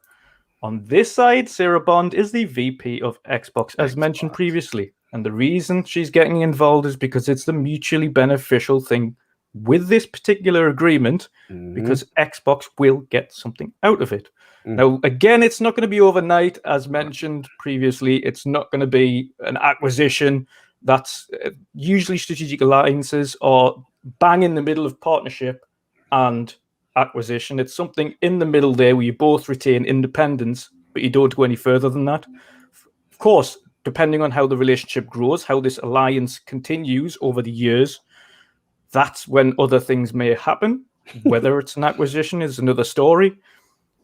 On this side, Sarah Bond is the VP of Xbox, as mentioned previously. And the reason she's getting involved is because it's the mutually beneficial thing with this particular agreement, because Xbox will get something out of it. Now, again, it's not going to be overnight. As mentioned previously, it's not going to be an acquisition. That's usually strategic alliances or bang in the middle of partnership and acquisition. It's something in the middle there where you both retain independence, but you don't go any further than that. Of course, depending on how the relationship grows, how this alliance continues over the years, that's when other things may happen. Whether it's an acquisition is another story,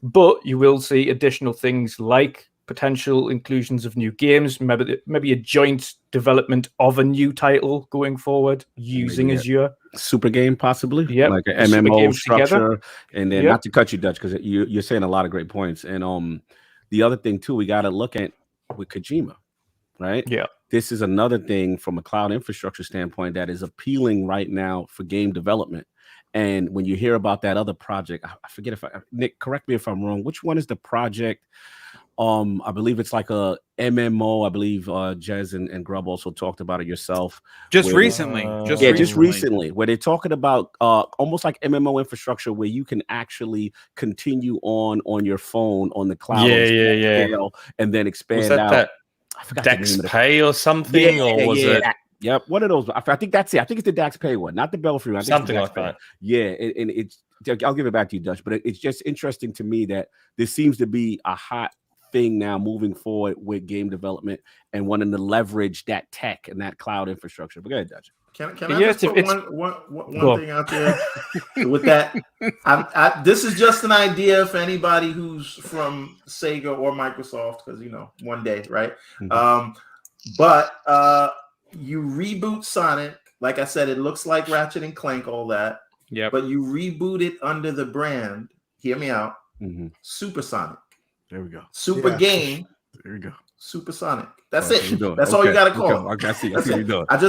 but you will see additional things like potential inclusions of new games, maybe a joint development of a new title going forward using Azure. Super game, possibly, like an Super MMO games structure. together. And then not to cut you, Dutch, because you're saying a lot of great points. And the other thing too, we got to look at with Kojima, right? Yeah. This is another thing from a cloud infrastructure standpoint that is appealing right now for game development. And when you hear about that other project, I forget Nick, correct me if I'm wrong. Which one is the project? I believe it's like a MMO. I believe Jez and Grub also talked about it yourself. Just recently. Just recently, where they're talking about almost like MMO infrastructure where you can actually continue on your phone on the cloud. And then expand out. That I forgot Dax Pay or something, or was it? Yep, one of those. I think that's it. I think it's the Dax Pay one, not the Belfry one. Something like that. Yeah, and it's. I'll give it back to you, Dutch. But it's just interesting to me that this seems to be a hot thing now moving forward with game development and wanting to leverage that tech and that cloud infrastructure. But go ahead, Dutch. Can I just put one thing out there with that? This is just an idea for anybody who's from Sega or Microsoft, because one day, right? But you reboot Sonic, like I said, it looks like Ratchet and Clank, all that. Yeah. But you reboot it under the brand. Hear me out. Super Sonic. There we go. Super game. There we go. Super Sonic. That's it. That's all you got to call it. I see what you're doing. I'm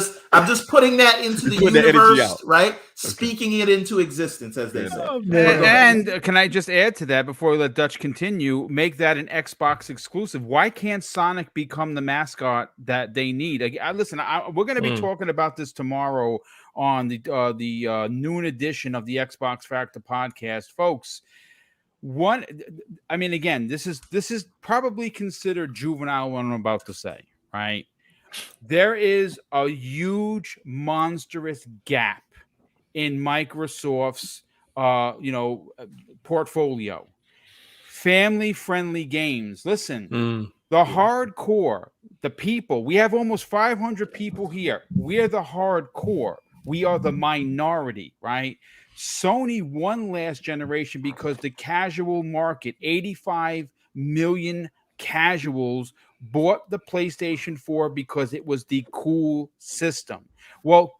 just putting that into the universe, right? Speaking it into existence, as they say. And can I just add to that before we let Dutch continue? Make that an Xbox exclusive. Why can't Sonic become the mascot that they need? Listen, we're going to be talking about this tomorrow on the noon edition of the Xbox Factor podcast, folks. Again, this is probably considered juvenile what I'm about to say, right? There is a huge, monstrous gap in Microsoft's, portfolio. Family-friendly games. Listen, the hardcore, the people. We have almost 500 people here. We are the hardcore. We are the minority, right? Sony won last generation because the casual market, 85 million casuals bought the PlayStation 4 because it was the cool system. Well,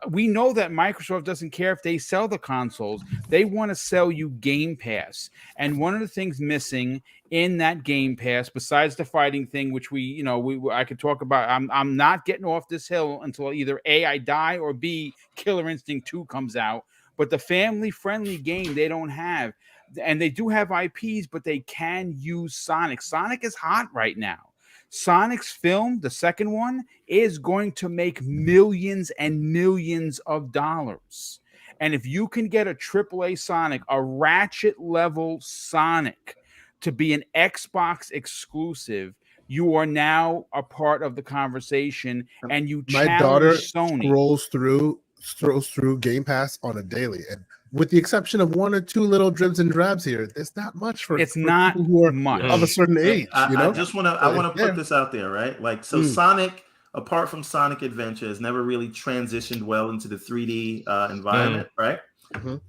we know that Microsoft doesn't care if they sell the consoles. They want to sell you Game Pass. And one of the things missing in that Game Pass, besides the fighting thing, which I could talk about, I'm not getting off this hill until either A, I die, or B, Killer Instinct 2 comes out. But the family-friendly game they don't have. And they do have IPs, but they can use Sonic. Sonic is hot right now. Sonic's film, the second one, is going to make millions and millions of dollars. And if you can get a AAA Sonic, a Ratchet-level Sonic, to be an Xbox exclusive, you are now a part of the conversation, and you challenge My daughter Sony. Scrolls through Game Pass on a daily, and with the exception of one or two little dribs and drabs here, there's not much for not people who are much of a certain age. I want to put this out there, right? Like, so Sonic, apart from Sonic Adventure, has never really transitioned well into the 3D environment, right?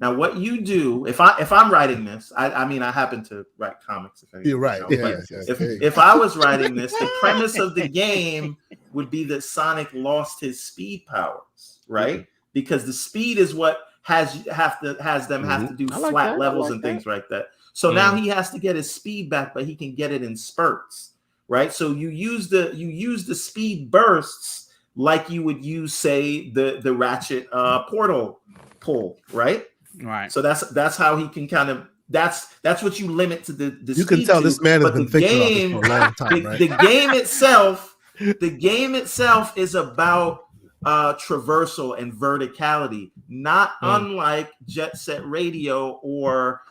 Now, what you do, if I'm writing this, I happen to write comics. You're right. If I was writing this, the premise of the game would be that Sonic lost his speed powers, right? Because the speed is what has them have to do flat levels and things like that. So now he has to get his speed back, but he can get it in spurts, right? So you use the speed bursts like you would use, say, the Ratchet portal pull, right? Right. So that's how he can kind of that's what you limit to the you can tell this man has been thinking about this for a long time, right? The game itself The game itself is about traversal and verticality, not unlike Jet Set Radio or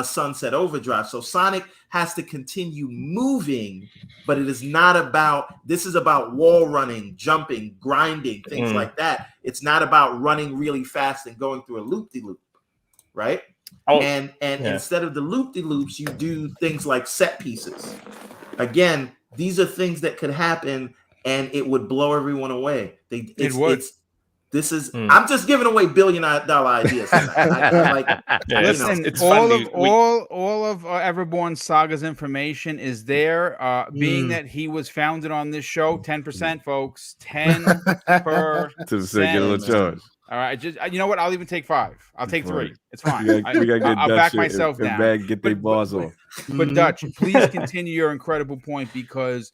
Sunset Overdrive. So Sonic has to continue moving, but it is not about, this is about wall running, jumping, grinding, things like that. It's not about running really fast and going through a loop-de-loop, right? And instead of the loop-de-loops, you do things like set pieces. Again, these are things that could happen and it would blow everyone away. I'm just giving away $1 billion ideas. Listen, it's all of Everborn Saga's information is there. Being that he was founded on this show, 10%, folks, 10%. All right, just you know what? I'll even take 5. I'll take 3. It's fine. I'll back myself down. Get their balls off. But Dutch, please continue your incredible point, because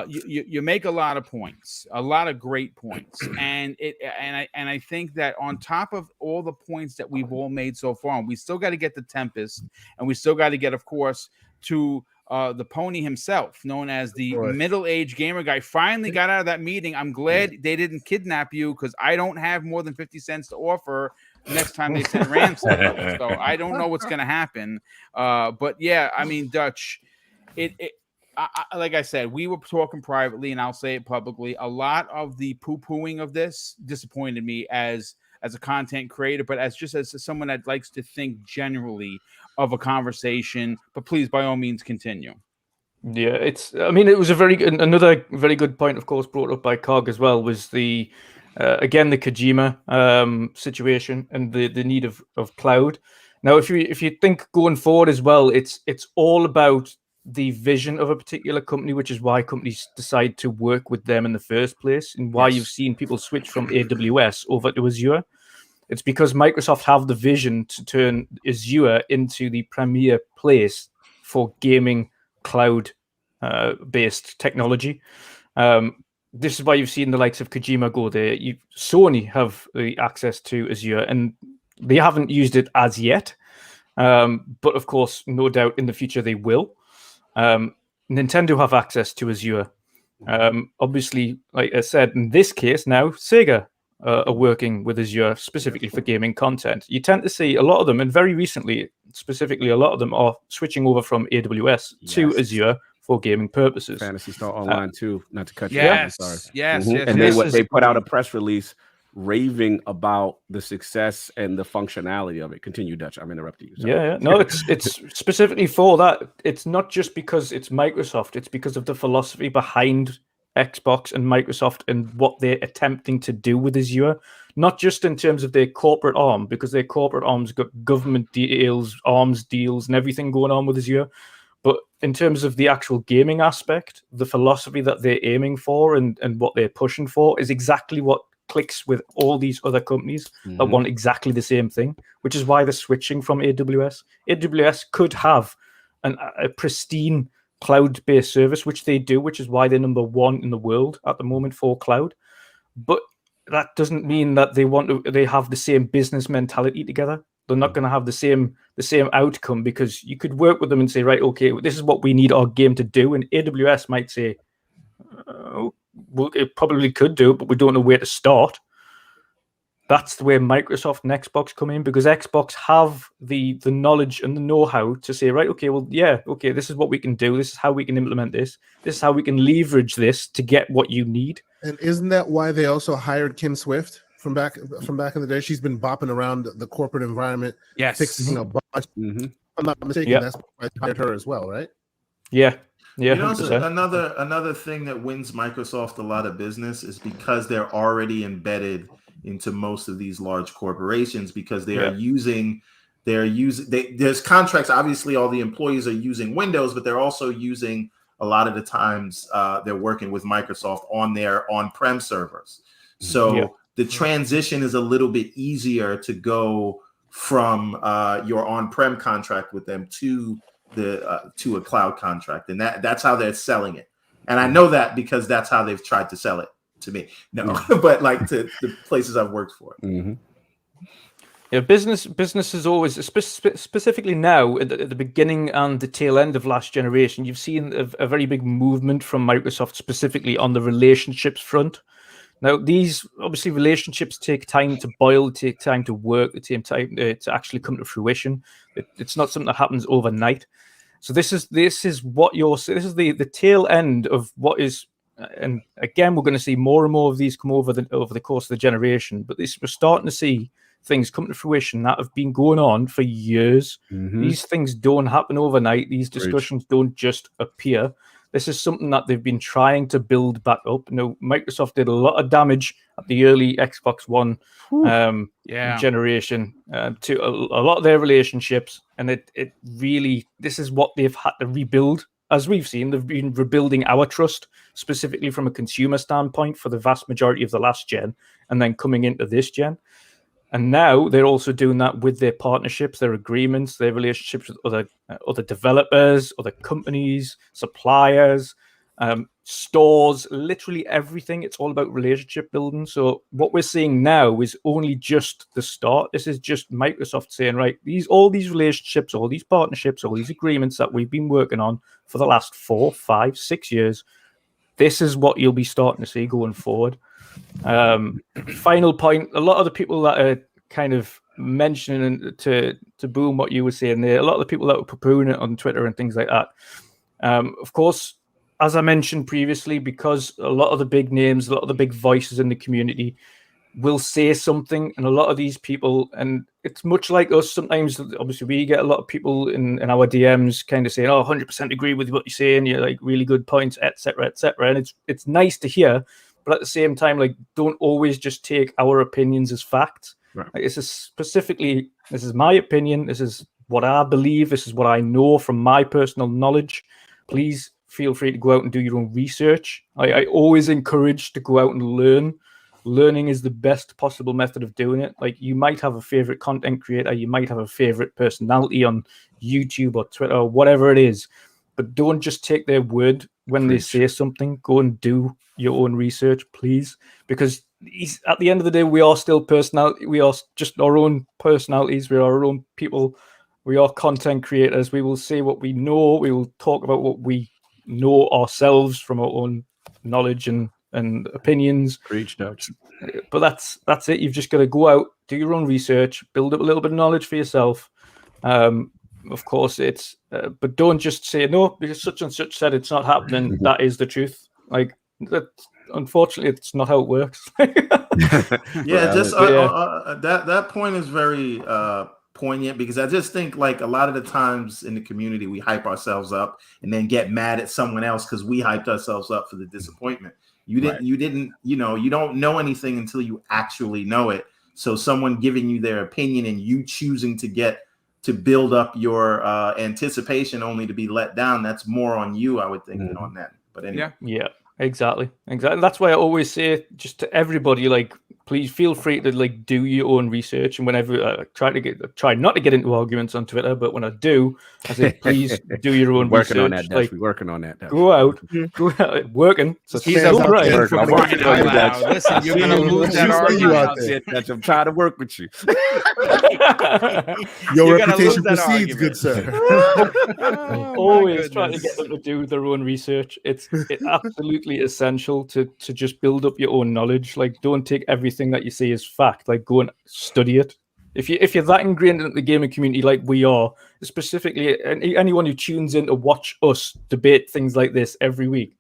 you make a lot of points, a lot of great points, and I think that on top of all the points that we've all made so far, we still got to get the Tempest, and we still got to get, of course, to the pony himself, known as the middle-aged gamer guy. Finally got out of that meeting. I'm glad they didn't kidnap you, because I don't have more than 50 cents to offer next time they send ransom. So I don't know what's going to happen. But yeah, I mean, Dutch, like I said, we were talking privately, and I'll say it publicly. A lot of the poo-pooing of this disappointed me as a content creator, but as someone that likes to think generally of a conversation. But please, by all means, continue. Yeah, it was another very good point, of course, brought up by Cog as well, was the Kojima situation and the need of cloud. Now, if you think going forward as well, it's all about the vision of a particular company, which is why companies decide to work with them in the first place, and why you've seen people switch from AWS over to Azure. It's because Microsoft have the vision to turn Azure into the premier place for gaming cloud based technology. This is why you've seen the likes of Kojima go there. Sony have the access to Azure, and they haven't used it as yet. But of course, no doubt in the future they will. Nintendo have access to Azure. Obviously, like I said, in this case now, Sega are working with Azure specifically for gaming content. You tend to see a lot of them, and very recently, specifically, a lot of them are switching over from AWS to Azure for gaming purposes. Phantasy Star Online too, not to cut you off. I'm sorry. Yes. And they put out a press release raving about the success and the functionality of it. Continue, Dutch. I'm interrupting you. Sorry. Yeah. No, it's specifically for that. It's not just because it's Microsoft. It's because of the philosophy behind Xbox and Microsoft and what they're attempting to do with Azure. Not just in terms of their corporate arm, because their corporate arm's got government deals, arms deals, and everything going on with Azure. But in terms of the actual gaming aspect, the philosophy that they're aiming for and what they're pushing for is exactly what clicks with all these other companies that want exactly the same thing, which is why they're switching from AWS. AWS could have a pristine cloud-based service, which they do, which is why they're number 1 in the world at the moment for cloud. But that doesn't mean that they have the same business mentality together. They're not going to have the same outcome, because you could work with them and say, right, okay, this is what we need our game to do. And AWS might say, well, it probably could do, but we don't know where to start. That's the way Microsoft and Xbox come in, because Xbox have the knowledge and the know-how to say, right, okay, well, yeah, okay, this is what we can do. This is how we can implement this. This is how we can leverage this to get what you need. And isn't that why they also hired Kim Swift from back in the day? She's been bopping around the corporate environment, fixing a bunch. I'm not mistaken. That's why they hired her as well, right? Yeah. You know, another thing that wins Microsoft a lot of business is because they're already embedded into most of these large corporations, because there's contracts. Obviously, all the employees are using Windows, but they're also using, a lot of the times they're working with Microsoft on their on-prem servers. So the transition is a little bit easier to go from your on-prem contract with them to a cloud contract, and that's how they're selling it. And I know that because that's how they've tried to sell it to me. No, but like to the places I've worked for. Yeah, business is always, specifically now at the beginning and the tail end of last generation, you've seen a very big movement from Microsoft specifically on the relationships front. Now, these obviously relationships take time to boil, take time to work, they take time to actually come to fruition. It's not something that happens overnight. So this is the tail end of what is, and again, we're going to see more and more of these come over the course of the generation. But we're starting to see things come to fruition that have been going on for years. These things don't happen overnight. These discussions don't just appear. This is something that they've been trying to build back up. Microsoft did a lot of damage at the early Xbox One generation to a lot of their relationships, and it really, this is what they've had to rebuild. As we've seen, they've been rebuilding our trust, specifically from a consumer standpoint, for the vast majority of the last gen, and then coming into this gen. And now they're also doing that with their partnerships, their agreements, their relationships with other developers, other companies, suppliers, stores, literally everything. It's all about relationship building. So what we're seeing now is only just the start. This is just Microsoft saying, right, all these relationships, all these partnerships, all these agreements that we've been working on for the last 4, 5, 6 years, this is what you'll be starting to see going forward. Final point, a lot of the people that are kind of mentioning to Boom what you were saying there, a lot of the people that were poo-pooing it on Twitter and things like that, of course, as I mentioned previously, because a lot of the big names, a lot of the big voices in the community will say something, and a lot of these people, and it's much like us sometimes, obviously we get a lot of people in our DMs kind of saying, 100% agree with what you're saying, you're like really good points, etc., and it's nice to hear. But at the same time, like, don't always just take our opinions as facts. Right. Like, this is my opinion. This is what I believe. This is what I know from my personal knowledge. Please feel free to go out and do your own research. I always encourage to go out and learn. Learning is the best possible method of doing it. Like, you might have a favorite content creator. You might have a favorite personality on YouTube or Twitter or whatever it is. But don't just take their word when they say something. Go and do your own research, please, because at the end of the day, we are still personality. We are just our own personalities. We are our own people. We are content creators. We will say what we know. We will talk about what we know ourselves from our own knowledge and opinions. Preach, Dutch. But that's it. You've just got to go out, do your own research, build up a little bit of knowledge for yourself. Of course, but don't just say no because such and such said it's not happening. That is the truth. Like, that, unfortunately, it's not how it works. That point is very poignant, because I just think, like, a lot of the times in the community we hype ourselves up and then get mad at someone else because we hyped ourselves up for the disappointment. You don't know anything until you actually know it. So someone giving you their opinion and you choosing to build up your anticipation only to be let down, that's more on you, I would think, than on them. But anyway. Yeah, exactly. That's why I always say just to everybody, like, please feel free to like do your own research. And whenever try not to get into arguments on Twitter, but when I do, I say please do your own research. On that, like, we're working on that. Go out, working. So he's right. Listen, you're gonna lose that argument. I'm trying to work with you. Your reputation precedes, good sir. Always trying to get them to do their own research. It's absolutely essential to just build up your own knowledge. Like, don't take everything that you see as fact. Like, go and study it. If you're that ingrained into the gaming community like we are, specifically anyone who tunes in to watch us debate things like this every week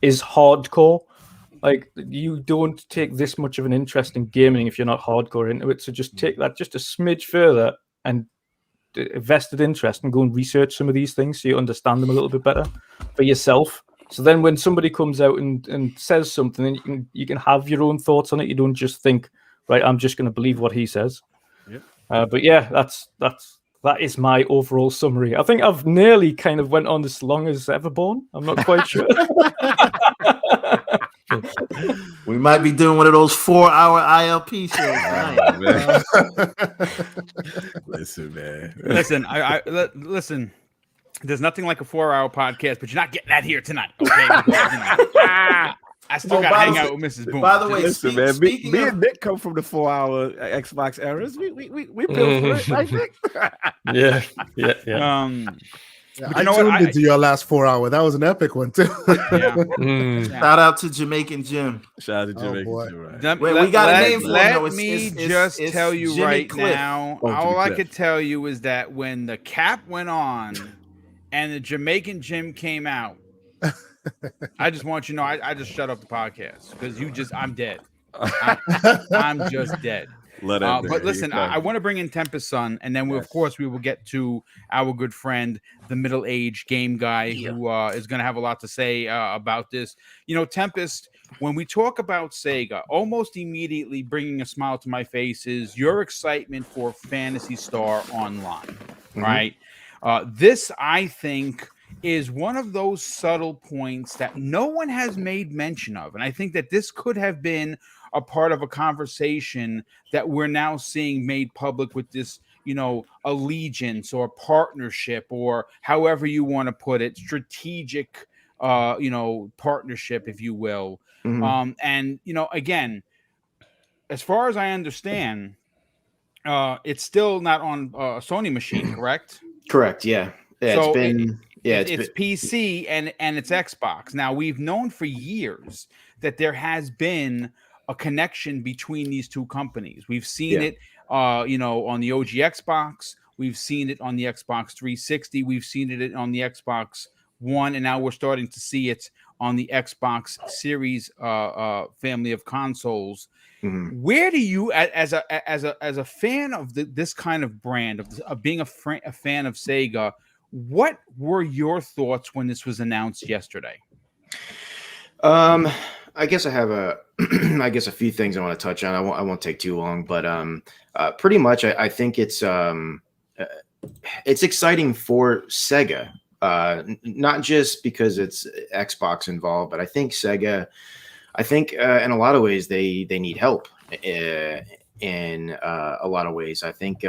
is hardcore. Like, you don't take this much of an interest in gaming if you're not hardcore into it. So just take that just a smidge further and vested interest and go and research some of these things so you understand them a little bit better for yourself. So then when somebody comes out and says something, then you can have your own thoughts on it. You don't just think, right, I'm just going to believe what he says. Yeah. But yeah, that is my overall summary. I think I've nearly kind of went on as long as Everborn. I'm not quite sure. We might be doing one of those 4-hour ILP shows. Listen, man. Listen. There's nothing like a 4-hour podcast, but you're not getting that here tonight. Okay. I still Oh, gotta by hang the out way- with Mrs. Boom. by the way, Listen, man, me speaking of, and Nick come from the 4-hour Xbox eras. We built for it, right, Nick? Yeah. Yeah, But I you know what? tuned into your last 4 hour. That was an epic one too. Yeah. shout out to Jamaican Jim. Shout out to Oh, Jamaica. boy. Jim, right? We got a name for him, Let though. me It's just tell you Jimmy right Cliff. now. Oh, Jimmy All I Cliff. could tell you is that when the cap went on and the Jamaican Jim came out, I just want you to know I just shut up the podcast because I'm dead. I'm just dead. But listen, I want to bring in Tempest Son, and then of course we will get to our good friend, the middle-aged game guy, who is going to have a lot to say about this. You know, Tempest, when we talk about Sega, almost immediately bringing a smile to my face is your excitement for Phantasy Star Online, right? This, I think, is one of those subtle points that no one has made mention of, and I think that this could have been a part of a conversation that we're now seeing made public with this, allegiance or partnership, or however you want to put it, strategic, partnership, if you will. And, again, as far as I understand, it's still not on a Sony machine, correct? Correct. Yeah. So it's PC and it's Xbox. Now, we've known for years that there has been a connection between these two companies. We've seen it, on the OG Xbox. We've seen it on the Xbox 360. We've seen it on the Xbox One, and now we're starting to see it on the Xbox Series family of consoles. Where do you, as a fan of this kind of brand, of being a fan of Sega, what were your thoughts when this was announced yesterday? I guess I have a few things I want to touch on. I won't take too long, but pretty much I think it's exciting for Sega, not just because it's Xbox involved, but I think Sega, in a lot of ways they need help in a lot of ways. I think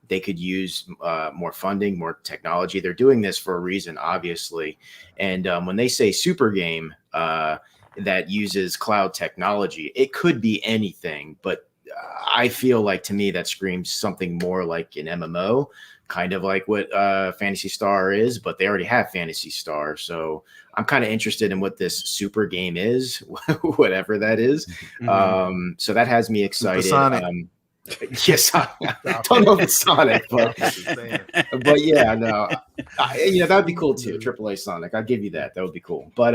they could use more funding, more technology. They're doing this for a reason, obviously. And when they say super game that uses cloud technology, it could be anything. But I feel like, to me, that screams something more like an MMO, kind of like what Phantasy Star is, but they already have Phantasy Star. So I'm kind of interested in what this super game is, whatever that is. So that has me excited. Yes, I don't know if it's Sonic, but yeah, no, that would be cool too. AAA Sonic, I'll give you that. That would be cool. But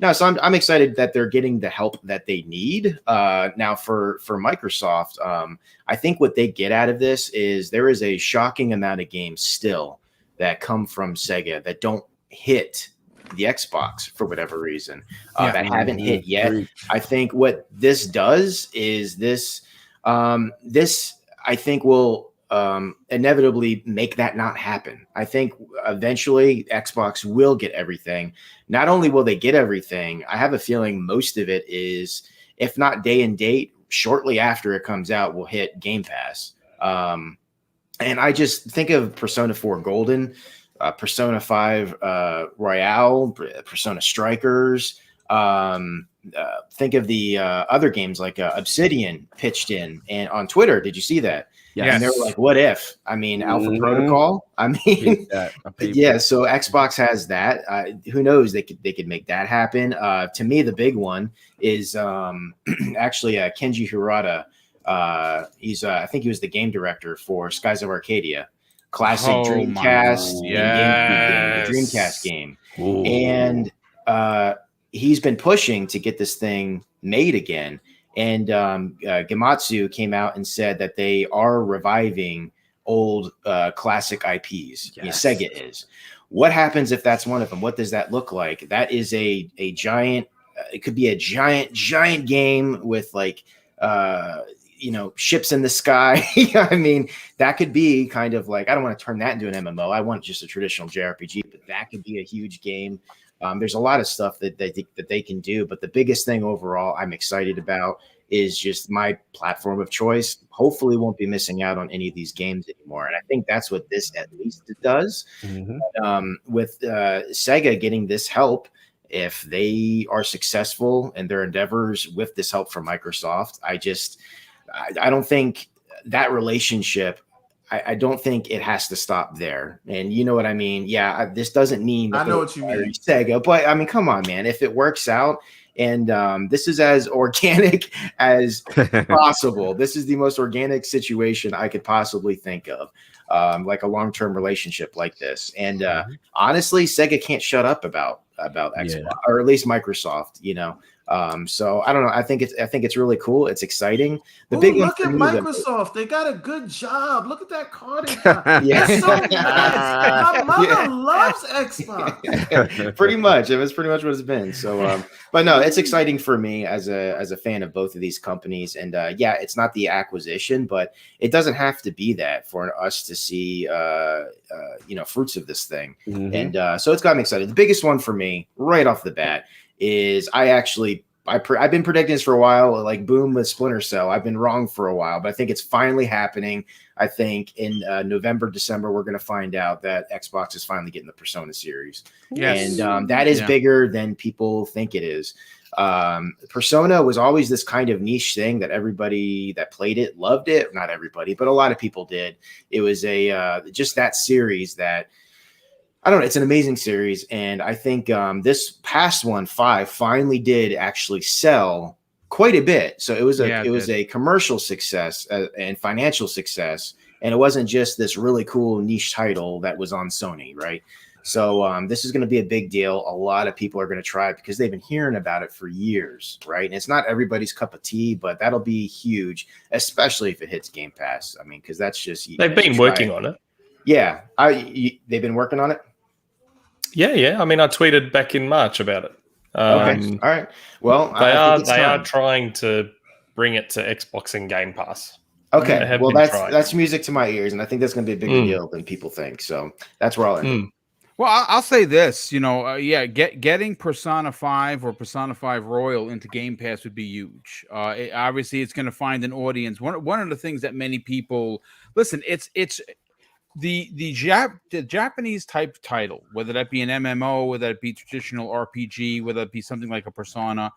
no, so I'm excited that they're getting the help that they need. Now for Microsoft, I think what they get out of this is there is a shocking amount of games still that come from Sega that don't hit the Xbox for whatever reason, that haven't hit yet. I think what this does is this I think will inevitably make that not happen. I think eventually Xbox will get everything. Not only will they get everything, I have a feeling most of it is, if not day and date, shortly after it comes out, will hit Game Pass. And I just think of Persona 4 Golden, Persona 5 Royale, Persona Strikers. Think of the other games like Obsidian pitched in and on Twitter. Did you see that? Yes. And they were like, what if? I mean, Alpha Protocol. I mean, yeah. So Xbox has that. Who knows? They could make that happen. To me, the big one is actually Kenji Hirata. He's I think he was the game director for Skies of Arcadia, classic Dreamcast and GameCube game, the Dreamcast game. Ooh. And he's been pushing to get this thing made again. And Gematsu came out and said that they are reviving old classic IPs. Yes. Sega is. What happens if that's one of them? What does that look like? That is a giant, it could be a giant game with like, ships in the sky. I mean, that could be kind of like, I don't want to turn that into an MMO. I want just a traditional JRPG, but that could be a huge game. There's a lot of stuff that they can do, but the biggest thing overall I'm excited about is just my platform of choice. Hopefully won't be missing out on any of these games anymore. And I think that's what this at least does. With Sega getting this help if they are successful in their endeavors with this help from Microsoft, I don't think that relationship, I don't think it has to stop there. And you know what I mean? Yeah, this doesn't mean I know what you mean. Sega, but I mean, come on, man. If it works out and this is as organic as possible, this is the most organic situation I could possibly think of, like a long-term relationship like this. And honestly, Sega can't shut up about Xbox, or at least Microsoft, you know. So I don't know. I think it's really cool. It's exciting. The big look at Microsoft. They got a good job. Look at that card. Yeah. That's so nice. My mother loves Xbox. Pretty much. It was pretty much what it's been. So, but no, it's exciting for me as a fan of both of these companies. And yeah, it's not the acquisition, but it doesn't have to be that for us to see, you know, fruits of this thing. And so it's got me excited. The biggest one for me right off the bat is I've been predicting this for a while, like Boom with Splinter Cell. I've been wrong for a while, but I think it's finally happening. I think in November, December, we're going to find out that Xbox is finally getting the Persona series. Yes. And that is bigger than people think it is. Persona was always this kind of niche thing that everybody that played it loved it. Not everybody, but a lot of people did. It was just that series that, I don't know. It's an amazing series. And I think this past one, 5, finally did actually sell quite a bit. So it was a commercial success and financial success. And it wasn't just this really cool niche title that was on Sony, right? So this is going to be a big deal. A lot of people are going to try it because they've been hearing about it for years, right? And it's not everybody's cup of tea, but that'll be huge, especially if it hits Game Pass. I mean, because that's just... They've been working on it. Yeah. They've been working on it? Yeah. I mean, I tweeted back in March about it. Okay. All right. Well, they are trying to bring it to Xbox and Game Pass. Okay. Well, that's music to my ears, and I think that's going to be a bigger deal than people think. So that's where I'll end. Well, I'll say this, you know, getting Persona 5 or Persona 5 Royal into Game Pass would be huge. Obviously, it's going to find an audience. One of the things that many people listen, it's the Japanese type title, whether that be an MMO, whether it be traditional RPG, whether it be something like a Persona,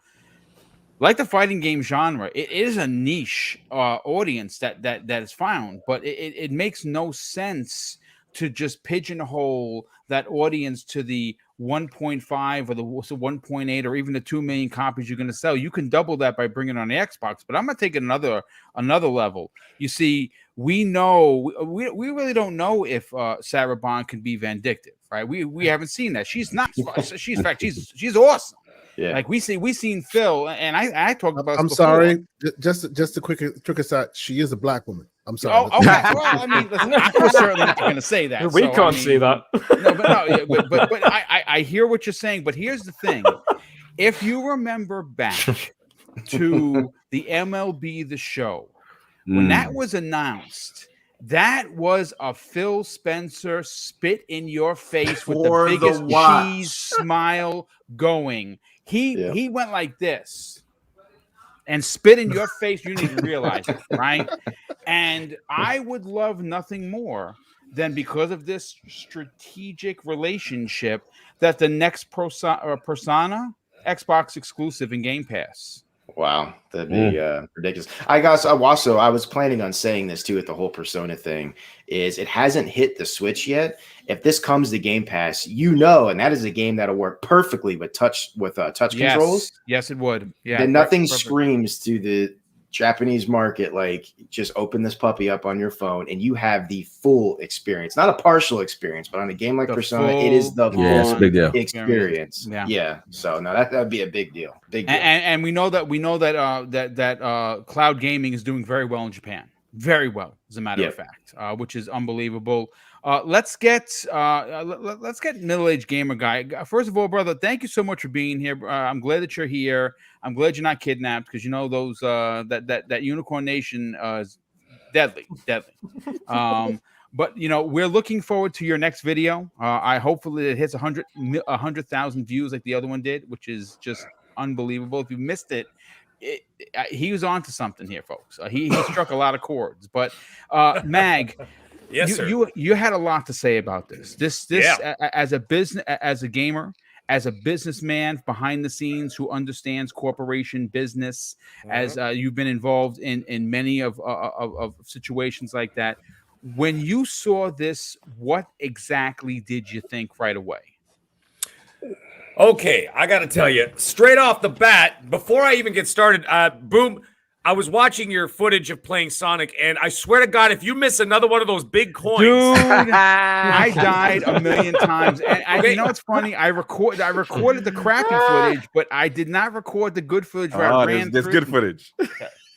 like the fighting game genre, it is a niche audience that is found, but it makes no sense to just pigeonhole that audience to the 1.5 or the 1.8 or even the 2 million copies you're going to sell. You can double that by bringing it on the Xbox, but I'm going to take it another level. You see, we really don't know if Sarah Bond can be vindictive, right? We haven't seen that. She's not. She's awesome. Yeah. Like we seen Phil, and I talked about. I'm sorry, just a quick aside. She is a black woman. I'm sorry. Oh, okay. Well, I mean, listen, I was certainly not going to say that. We can't see that. But I hear what you're saying. But here's the thing: if you remember back to the MLB The Show, when that was announced, that was a Phil Spencer spit in your face with the biggest cheese smile going. He went like this and spit in your face. You need to realize it, right? And I would love nothing more than, because of this strategic relationship, that the next Persona Xbox exclusive in Game Pass. Wow, that'd be ridiculous. I was planning on saying this too with the whole Persona thing, is it hasn't hit the Switch yet. If this comes to Game Pass, and that is a game that'll work perfectly with touch controls. Yes, it would. Yeah, then nothing screams to the Japanese market like, just open this puppy up on your phone and you have the full experience, not a partial experience, but on a game like Persona, it is the full experience. Yeah. So no, that'd be a big deal. And we know that cloud gaming is doing very well in Japan. Very well, as a matter of fact, which is unbelievable. Let's get middle-aged gamer guy. First of all, brother, thank you so much for being here. I'm glad that you're here. I'm glad you're not kidnapped, because you know those that Unicorn Nation is deadly. But you know, we're looking forward to your next video. Hopefully it hits 100,000 views like the other one did, which is just unbelievable. If you missed it, he was onto something here, folks. He struck a lot of chords. But Mag. Yes, sir. You had a lot to say about this. This as a business, as a gamer, as a businessman behind the scenes who understands corporation business, as you've been involved in many of situations like that. When you saw this, what exactly did you think right away? Okay, I got to tell you, straight off the bat, before I even get started, Boom, I was watching your footage of playing Sonic, and I swear to God, if you miss another one of those big coins, dude, I died a million times. And you know what's funny? I recorded the crappy footage, but I did not record the good footage where I ran there's through. good footage.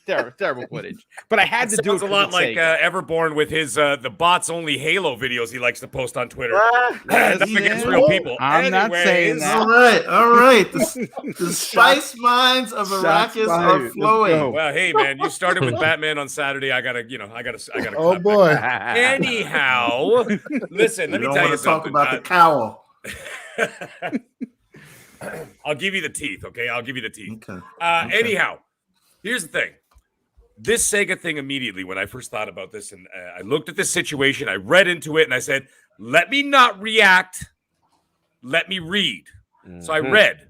Terrible footage. But I had to do it. Sounds a lot like Everborn with his the bots only Halo videos he likes to post on Twitter. Nothing against real people. I'm not saying that. All right. The spice mines of Arrakis are flowing. Well, hey man, you started with Batman on Saturday. I gotta. Oh boy. Anyhow, listen. Let me tell you something. Talk about the cowl. I'll give you the teeth. Okay, I'll give you the teeth. Okay. Anyhow, here's the thing. This Sega thing immediately, when I first thought about this, and I looked at this situation, I read into it, and I said, let me not react. Let me read. So I read.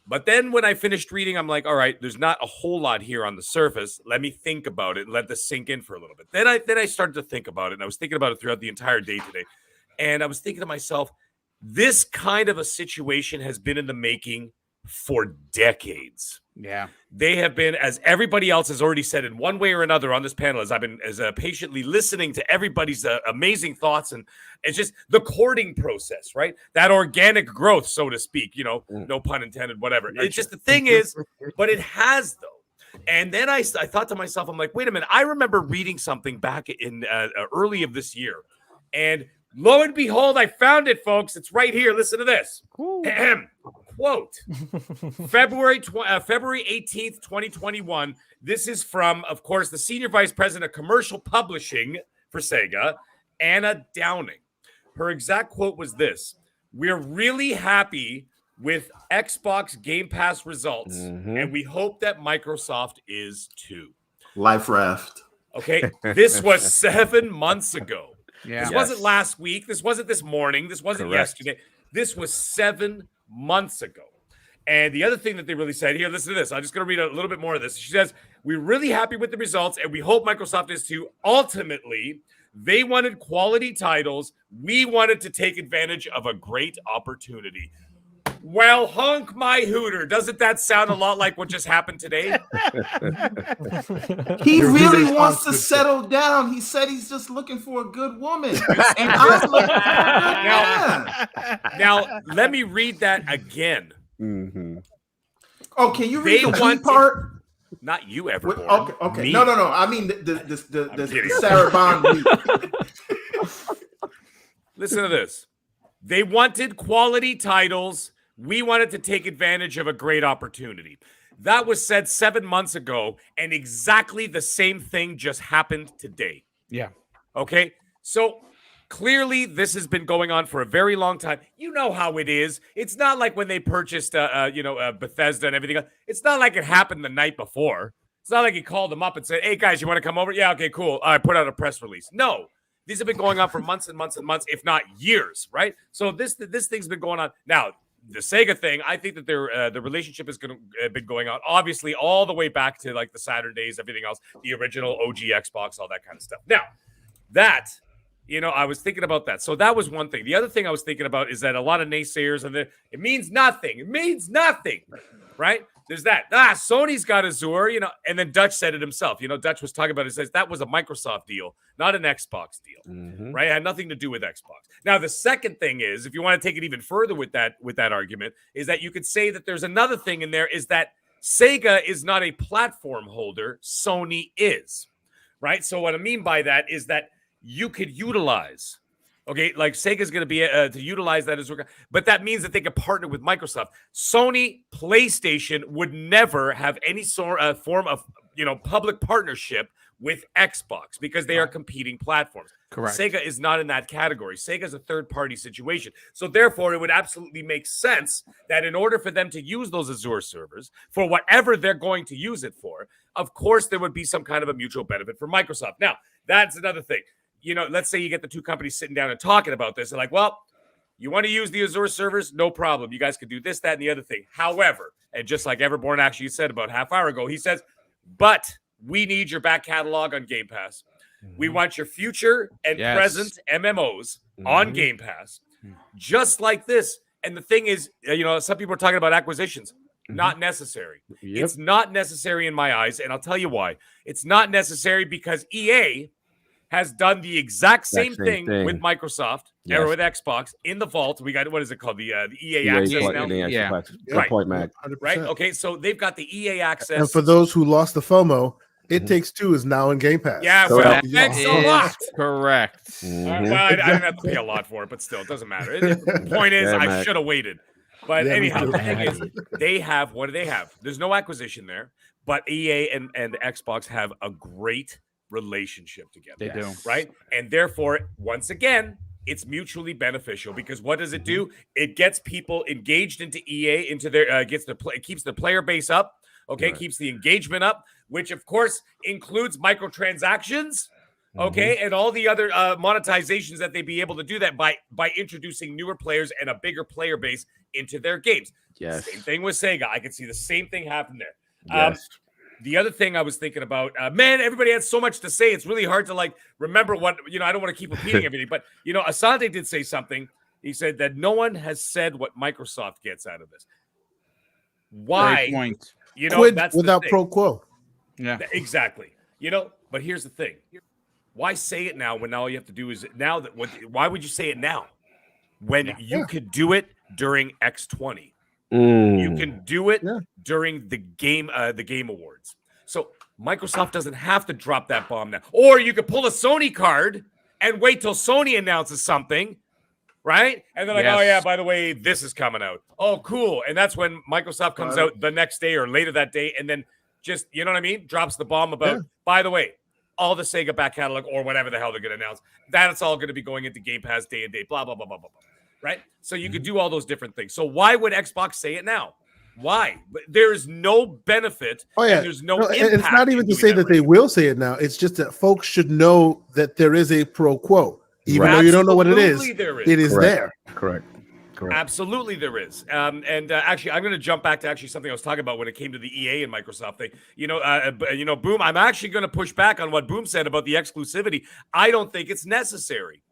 But then when I finished reading, I'm like, all right, there's not a whole lot here on the surface. Let me think about it and let this sink in for a little bit. Then I started to think about it, and I was thinking about it throughout the entire day today. And I was thinking to myself, this kind of a situation has been in the making for decades. Yeah. They have been, as everybody else has already said in one way or another on this panel, as I've been patiently listening to everybody's amazing thoughts, and it's just the courting process, right? That organic growth, so to speak, no pun intended, whatever. It's just the thing is, but it has though. And then I thought to myself, I'm like, wait a minute. I remember reading something back in early of this year, and lo and behold, I found it, folks. It's right here. Listen to this. Quote, February 18th, 2021. This is from, of course, the Senior Vice President of Commercial Publishing for Sega, Anna Downing. Her exact quote was this: "We're really happy with Xbox Game Pass results, and we hope that Microsoft is too." Life raft. Okay, this was 7 months ago. Yeah. This wasn't last week. This wasn't this morning. This wasn't yesterday. This was 7 months ago. And the other thing that they really said here, listen to this. I'm just going to read a little bit more of this. She says, "We're really happy with the results, and we hope Microsoft is too. Ultimately, they wanted quality titles. We wanted to take advantage of a great opportunity." Well, honk my hooter. Doesn't that sound a lot like what just happened today? He really wants to settle down. He said he's just looking for a good woman. And I'm looking for a good man. Now, let me read that again. Oh, can you read the one part? Not you, Everborn. Okay. Me. No. I mean the Sarah Bond. Listen to this. They wanted quality titles. We wanted to take advantage of a great opportunity. That was said 7 months ago, and exactly the same thing just happened today. Yeah. Okay? So clearly this has been going on for a very long time. You know how it is. It's not like when they purchased Bethesda and everything else. It's not like it happened the night before. It's not like he called them up and said, "Hey guys, you want to come over?" "Yeah, okay, cool. I put out a press release." No. These have been going on for months and months and months, if not years, right? So this thing's been going on. Now, the Sega thing, I think that the relationship has been going on, obviously, all the way back to like the Saturdays, everything else, the original OG Xbox, all that kind of stuff. Now, that, I was thinking about that. So that was one thing. The other thing I was thinking about is that a lot of naysayers, and it means nothing. It means nothing, right? There's that. Sony's got Azure, and then Dutch said it himself. Dutch was talking about it. He says that was a Microsoft deal, not an Xbox deal, right? It had nothing to do with Xbox. Now, the second thing is, if you want to take it even further with that argument, is that you could say that there's another thing in there, is that Sega is not a platform holder. Sony is, right? So what I mean by that is that you could utilize. Okay, like Sega's going to be to utilize that as well, but that means that they can partner with Microsoft. Sony PlayStation would never have any form of public partnership with Xbox because they are competing platforms. Correct. Sega is not in that category. Sega is a third-party situation. So therefore, it would absolutely make sense that in order for them to use those Azure servers for whatever they're going to use it for, of course, there would be some kind of a mutual benefit for Microsoft. Now, that's another thing. Let's say you get the two companies sitting down and talking about this. They're like, well, You want to use the Azure servers? No problem. You guys can do this, that, and the other thing. However, and just like Everborn actually said about half hour ago, he says, but we need your back catalog on Game Pass. We want your future and present MMOs on Game Pass, just like this. And the thing is, some people are talking about acquisitions. Not necessary. It's not necessary in my eyes, and I'll tell you why. It's not necessary because EA has done the exact same thing with Microsoft or with Xbox in the vault. We got, what is it called? The EA Access now? Right. Okay, so they've got the EA Access. And for those who lost the FOMO, It Takes Two is now in Game Pass. Yeah, well, thanks a lot. Correct. Well, I didn't have to pay a lot for it, but still, it doesn't matter. The point is, I should have waited. But anyhow, the thing is, they have, what do they have? There's no acquisition there, but EA and Xbox have a great relationship together. They do. Right? And therefore, once again, it's mutually beneficial because what does it do? It gets people engaged into EA, into their, it keeps the player base up, keeps the engagement up, which of course includes microtransactions. Okay, and all the other monetizations that they'd be able to do that by introducing newer players and a bigger player base into their games. Yes. Same thing with Sega. I could see the same thing happen there. Yes. The other thing I was thinking about, man, everybody had so much to say. It's really hard to remember what, I don't want to keep repeating everything, but Asante did say something. He said that no one has said what Microsoft gets out of this. Why? Great point. That's without pro quo. Yeah, exactly. But here's the thing. Why say it now when all you have to do is now that why would you say it now when you could do it during X20? You can do it during the game awards. So Microsoft doesn't have to drop that bomb now. Or you could pull a Sony card and wait till Sony announces something, right? And they're like, oh yeah, by the way, this is coming out. Oh, cool. And that's when Microsoft comes out the next day or later that day and then just, you know what I mean? Drops the bomb about, by the way, all the Sega back catalog or whatever the hell they're going to announce, that's all going to be going into Game Pass day and date, blah, blah, blah, blah, blah, blah. Right? So you could do all those different things. So why would Xbox say it now? Why? There's no benefit. Oh, yeah. And there's no and impact. it's not even to say that they will say it now. It's just that folks should know that there is a pro quo. Even though you don't know what it is, it is there. Correct. Absolutely, there is. Actually, I'm going to jump back to something I was talking about when it came to the EA and Microsoft thing. Boom. I'm actually going to push back on what Boom said about the exclusivity. I don't think it's necessary,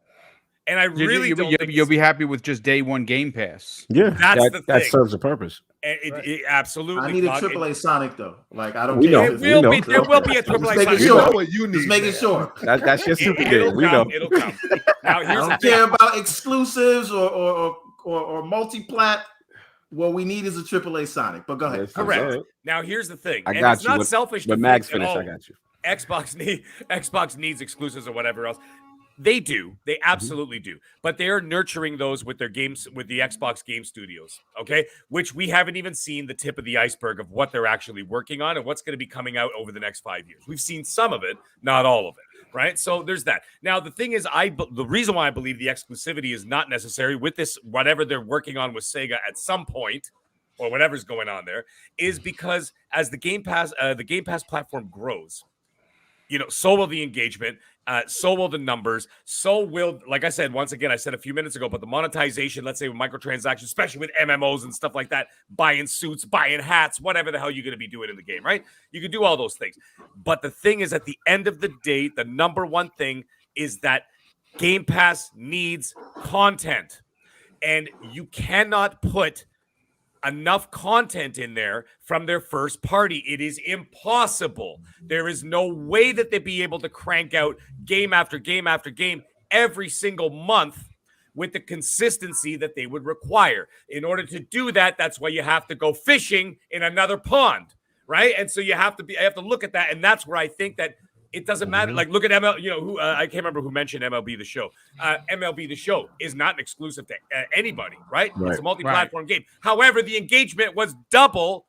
and I really don't think you'll be happy with just day one Game Pass. Yeah, that's the thing. That serves a purpose. It absolutely. I need a AAA Sonic though. I don't care. There will be a AAA Sonic. You know what you need. Just making sure. That's your super game. We know. It'll come. Now, I don't care about exclusives or multi-plat. What we need is a AAA Sonic. But go ahead. Correct. Now here's the thing. I got it's not selfish. When Mag's finished, I got you. Xbox needs exclusives or whatever else. They do. They absolutely do. But they are nurturing those with their games, with the Xbox Game Studios, okay? Which we haven't even seen the tip of the iceberg of what they're actually working on and what's going to be coming out over the next 5 years. We've seen some of it, not all of it, right? So there's that. Now, the thing is, the reason why I believe the exclusivity is not necessary with this, whatever they're working on with Sega at some point, or whatever's going on there, is because as the Game Pass platform grows, so will the engagement, so will the numbers, so will, like I said, once again, I said a few minutes ago, but the monetization, let's say with microtransactions, especially with MMOs and stuff like that, buying suits, buying hats, whatever the hell you're going to be doing in the game, right? You can do all those things. But the thing is, at the end of the day, the number one thing is that Game Pass needs content. And you cannot put enough content in there from their first party. It is impossible. There is no way that they'd be able to crank out game after game after game every single month with the consistency that they would require. In order to do that, that's why you have to go fishing in another pond, right? And so you have to look at that, and that's where I think that it doesn't matter. Like, look at ML. I can't remember who mentioned MLB The Show. MLB The Show is not an exclusive to anybody, right? It's a multi-platform game. However, the engagement was double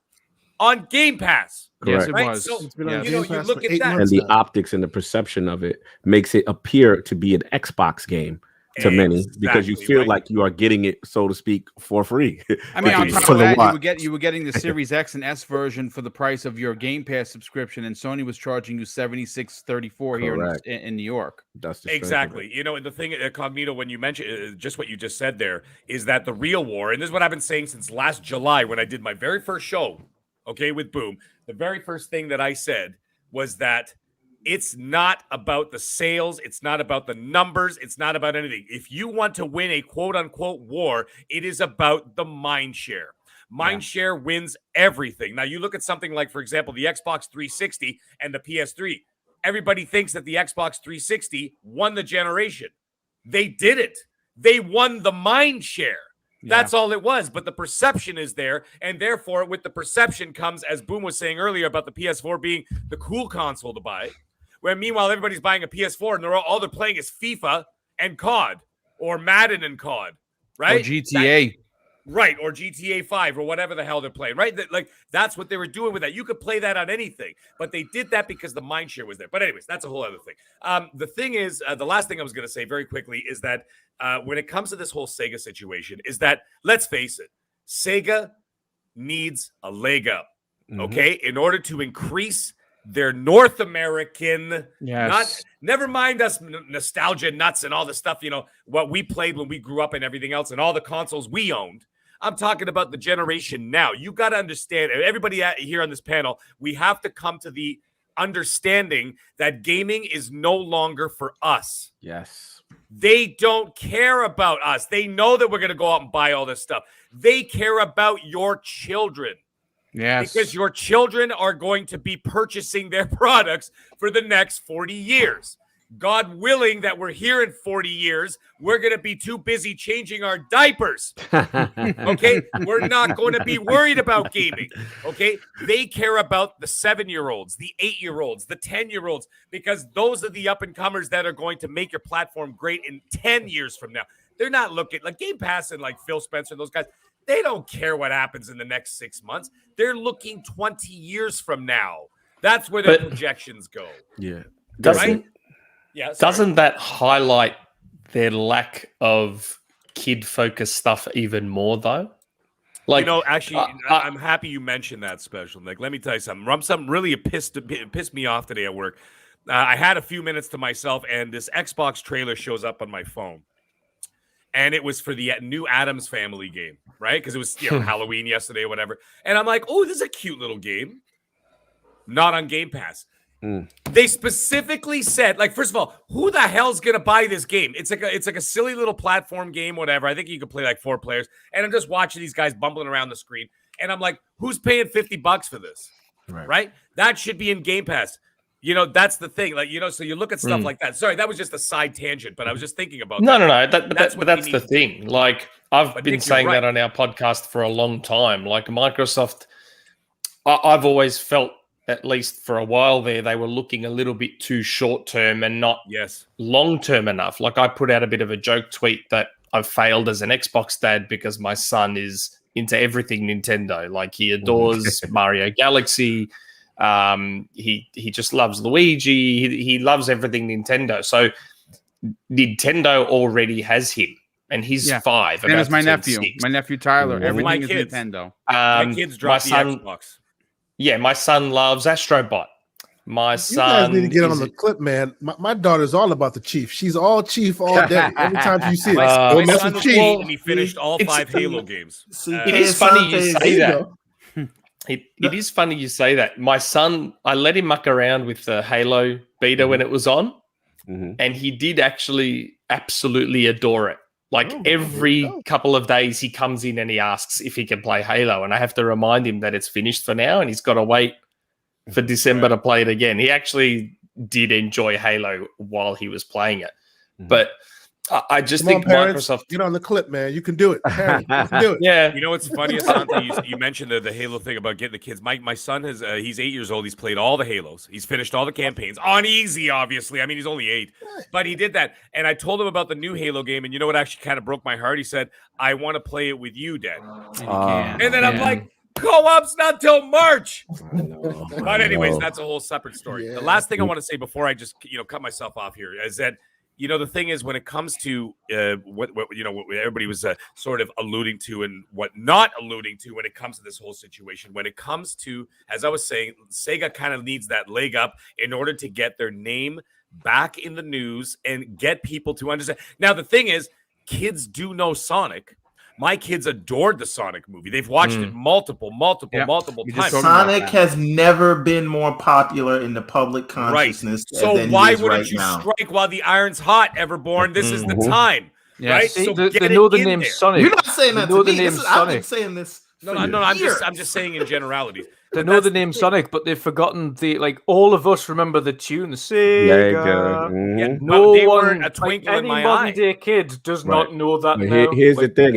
on Game Pass. Yes, it right? was. So, you look at that. And the optics and the perception of it makes it appear to be an Xbox game to many because you feel like you are getting it, so to speak, for free. I mean, on top For of the that, what? you were getting the Series X and S version for the price of your Game Pass subscription, and Sony was charging you $76.34 here in New York. That's the exactly. You know, and the thing, Cognito, when you mentioned just what you just said there, is that the real war, and this is what I've been saying since last July when I did my very first show, okay, with Boom. The very first thing that I said was that it's not about the sales. It's not about the numbers. It's not about anything. If you want to win a quote unquote war, it is about the mind share. Mind share wins everything. Now, you look at something like, for example, the Xbox 360 and the PS3. Everybody thinks that the Xbox 360 won the generation. They didn't. They won the mind share. That's all it was. But the perception is there. And therefore, with the perception comes, as Boom was saying earlier, about the PS4 being the cool console to buy. Where meanwhile, everybody's buying a PS4 and all they're playing is FIFA and COD or Madden and COD, right? Or GTA. Right, or GTA 5 or whatever the hell they're playing, right? That's what they were doing with that. You could play that on anything, but they did that because the mind share was there. But anyways, that's a whole other thing. The thing is, the last thing I was going to say very quickly is that when it comes to this whole Sega situation is that, let's face it, Sega needs a leg up, okay, in order to increase their North American, never mind us nostalgia nuts and all the stuff, you know, what we played when we grew up and everything else and all the consoles we owned. I'm talking about the generation now. You got to understand, everybody here on this panel, we have to come to the understanding that gaming is no longer for us. Yes. They don't care about us. They know that we're going to go out and buy all this stuff. They care about your children. Yes. Because your children are going to be purchasing their products for the next 40 years. God willing that we're here in 40 years, we're going to be too busy changing our diapers. Okay? We're not going to be worried about gaming. Okay? They care about the 7-year-olds, the 8-year-olds, the 10-year-olds, because those are the up-and-comers that are going to make your platform great in 10 years from now. They're not looking like Game Pass and like Phil Spencer and those guys. They don't care what happens in the next 6 months. They're looking 20 years from now. That's where their projections go. Yeah. Doesn't that highlight their lack of kid-focused stuff even more, though? Like, you know, actually, I'm happy you mentioned that, Special Nick. Let me tell you something. Something really pissed me off today at work. I had a few minutes to myself, and this Xbox trailer shows up on my phone. And it was for the new Addams Family game, right? Because it was Halloween yesterday or whatever. And I'm like, oh, this is a cute little game. Not on Game Pass. They specifically said, like, first of all, who the hell's gonna buy this game? It's like a silly little platform game, whatever. I think you could play like 4 players. And I'm just watching these guys bumbling around the screen. And I'm like, who's paying $50 for this? Right? That should be in Game Pass. You know, that's the thing. Like, you know, so you look at stuff like that. Sorry, that was just a side tangent, but I was just thinking about that. No. That's the thing. Like, I've been saying that on our podcast for a long time. Like, Microsoft, I've always felt, at least for a while there, they were looking a little bit too short-term and not long-term enough. Like, I put out a bit of a joke tweet that I've failed as an Xbox dad because my son is into everything Nintendo. Like, he adores Mario Galaxy. He just loves Luigi. He loves everything Nintendo. So Nintendo already has him, and he's 5. And it's my nephew, 6. my nephew Tyler. Everything is Nintendo. My kids drop the Xbox. Yeah, my son loves Astrobot. My son. You guys need to get on the clip, man. My daughter's all about the Chief. She's all Chief all day. Every time you see it, my son is Chief, and he finished all 5 Halo games. It is funny you say that. It is funny you say that. My son, I let him muck around with the Halo beta when it was on, and he did actually absolutely adore it. Like, every couple of days he comes in and he asks if he can play Halo, and I have to remind him that it's finished for now and he's got to wait for December to play it again. He actually did enjoy Halo while he was playing it. But I just think Microsoft... Get on the clip, man. You can do it. Parents, you can do it. Yeah. You know what's funny, Asante? You mentioned the Halo thing about getting the kids. My son has he's 8 years old. He's played all the Halos. He's finished all the campaigns on easy, obviously. I mean, he's only 8, but he did that. And I told him about the new Halo game, and you know what actually kind of broke my heart? He said, "I want to play it with you, Dad." And then I'm like, co-op's not till March. But anyways, that's a whole separate story. The last thing I want to say before I just cut myself off here is that you know, the thing is, when it comes to what you know, what everybody was sort of alluding to and what not alluding to when it comes to this whole situation, when it comes to, as I was saying, Sega kind of needs that leg up in order to get their name back in the news and get people to understand. Now, the thing is, kids do know Sonic. My kids adored the Sonic movie. They've watched it multiple times. Sonic has never been more popular in the public consciousness. Right. So why wouldn't you strike while the iron's hot, Everborn? This is the time. Yes. Right? See, so they know the name Sonic. You're not saying that to me. I've been saying this. No, I'm just saying in generalities. They know the name Sonic, but they've forgotten all of us remember the tune, the Sega. Yeah, no they one, weren't a twinkle in my any modern eye. day kid does not know that. Here's the thing.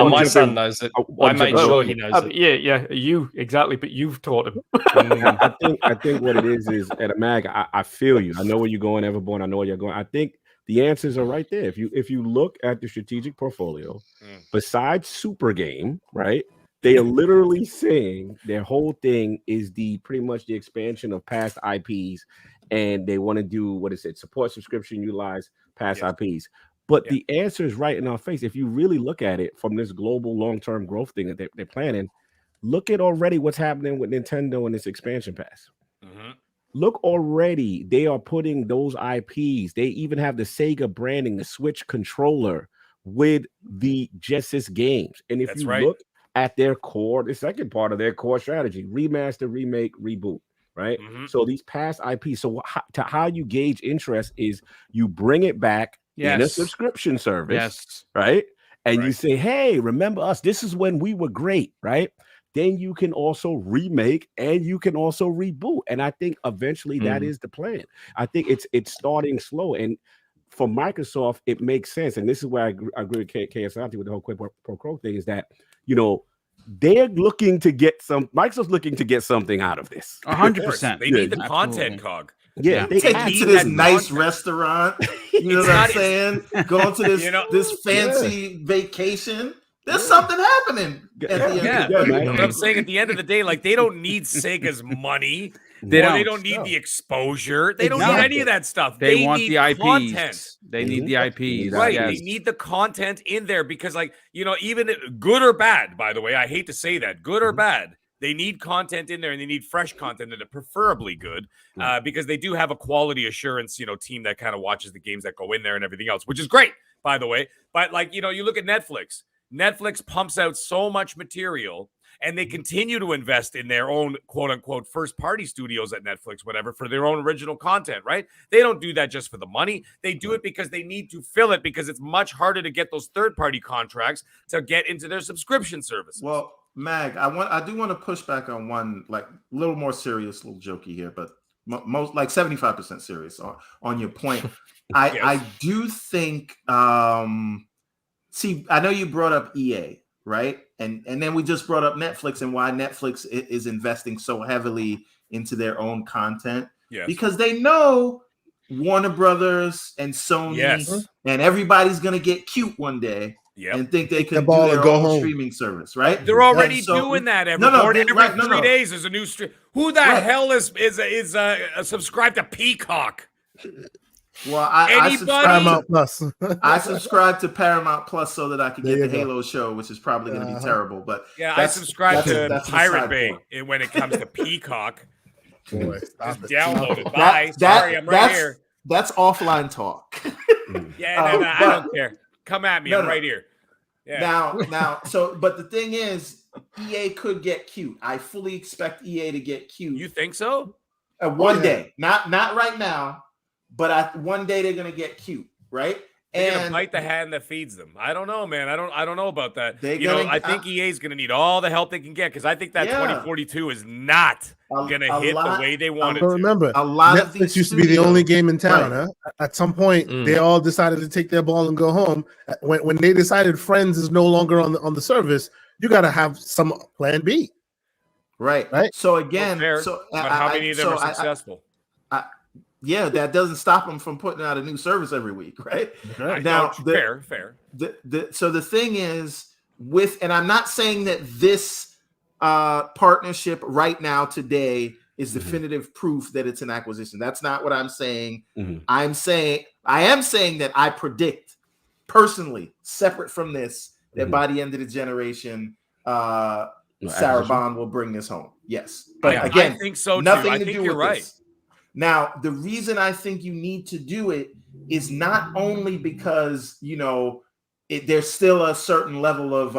My son knows it. I made sure he knows it. Yeah, you exactly, but you've taught him. I think what it is at a mag. I feel you. I know where you're going, Everborn. I know where you're going. I think the answers are right there. If you look at the strategic portfolio, besides Super Game, right? They are literally saying their whole thing is pretty much the expansion of past IPs, and they want to do support subscription, utilize past IPs. But the answer is right in our face. If you really look at it from this global long-term growth thing that they're planning, look at already what's happening with Nintendo and this expansion pass. Look already, they are putting those IPs. They even have the Sega branding, the Switch controller with the Genesis games. And if you look at their core, the second part of their core strategy, remaster, remake, reboot, right? So these past IPs, so how you gauge interest is you bring it back in a subscription service, right? And you say, hey, remember us? This is when we were great, right? Then you can also remake and you can also reboot. And I think eventually that is the plan. I think it's starting slow. And for Microsoft, it makes sense. And this is where I agree with KSanti with the whole Quid Pro Quo thing is that, you know, they're looking to get Microsoft's looking to get something out of this. 100%. They need the content, Cog. Yeah, they take you to this nice restaurant. You know what I'm saying? Going to this this fancy vacation. There's something happening at the end of the day. But I'm saying at the end of the day, like, they don't need Sega's money. They don't need the exposure. They don't need any of that stuff. They want need the IPs. Content. They need the IPs. Right. Yes. They need the content in there because, like, you know, even good or bad, by the way, I hate to say that, good or bad, they need content in there and they need fresh content in it, preferably good, because they do have a quality assurance, you know, team that kind of watches the games that go in there and everything else, which is great, by the way. But, like, you know, you look at Netflix. Netflix pumps out so much material and they continue to invest in their own quote unquote first party studios at Netflix, whatever, for their own original content, right? They don't do that just for the money. They do it because they need to fill it because it's much harder to get those third party contracts to get into their subscription service. Well, Mag, I do want to push back on one, like, a little more serious, little jokey here, but most like 75% serious on your point. I do think see, I know you brought up EA, right? And then we just brought up Netflix and why Netflix is investing so heavily into their own content. Yes. Because they know Warner Brothers and Sony and everybody's going to get cute one day and think they can do their own streaming service, right? They're already doing that every 3 days. There's a new stream. Who the hell is subscribed to Peacock? Well, I subscribe Plus. I subscribe to Paramount Plus so that I can get the Halo show, which is probably going to be terrible. But I subscribe to Pirate Bay when it comes to Peacock. Boy, just download it. Bye. Sorry, I'm right here. That's offline talk. I don't care. Come at me. I'm right here. Yeah. Now, but the thing is, EA could get cute. I fully expect EA to get cute. You think so? One day, not right now. But one day they're gonna get cute, right? They're gonna bite the hand that feeds them. I don't know, man. I don't know about that. I think EA is gonna need all the help they can get because I think that 2042 is not gonna hit the way they want it to. Remember, a lot of Netflix used to be the only game in town. Huh? At some point, they all decided to take their ball and go home. When they decided Friends is no longer on the service, you got to have some plan B. Right. So again, but how many of them are successful? Yeah, that doesn't stop them from putting out a new service every week, right? Now, fair. So the thing is and I'm not saying that this partnership right now today is definitive proof that it's an acquisition. That's not what I'm saying. I am saying that I predict personally, separate from this, that by the end of the generation, Sarah Bond will bring this home. Yes. But again, I think so too. Nothing I to think do you're with right. this. Now, the reason I think you need to do it is not only because, you know, there's still a certain level of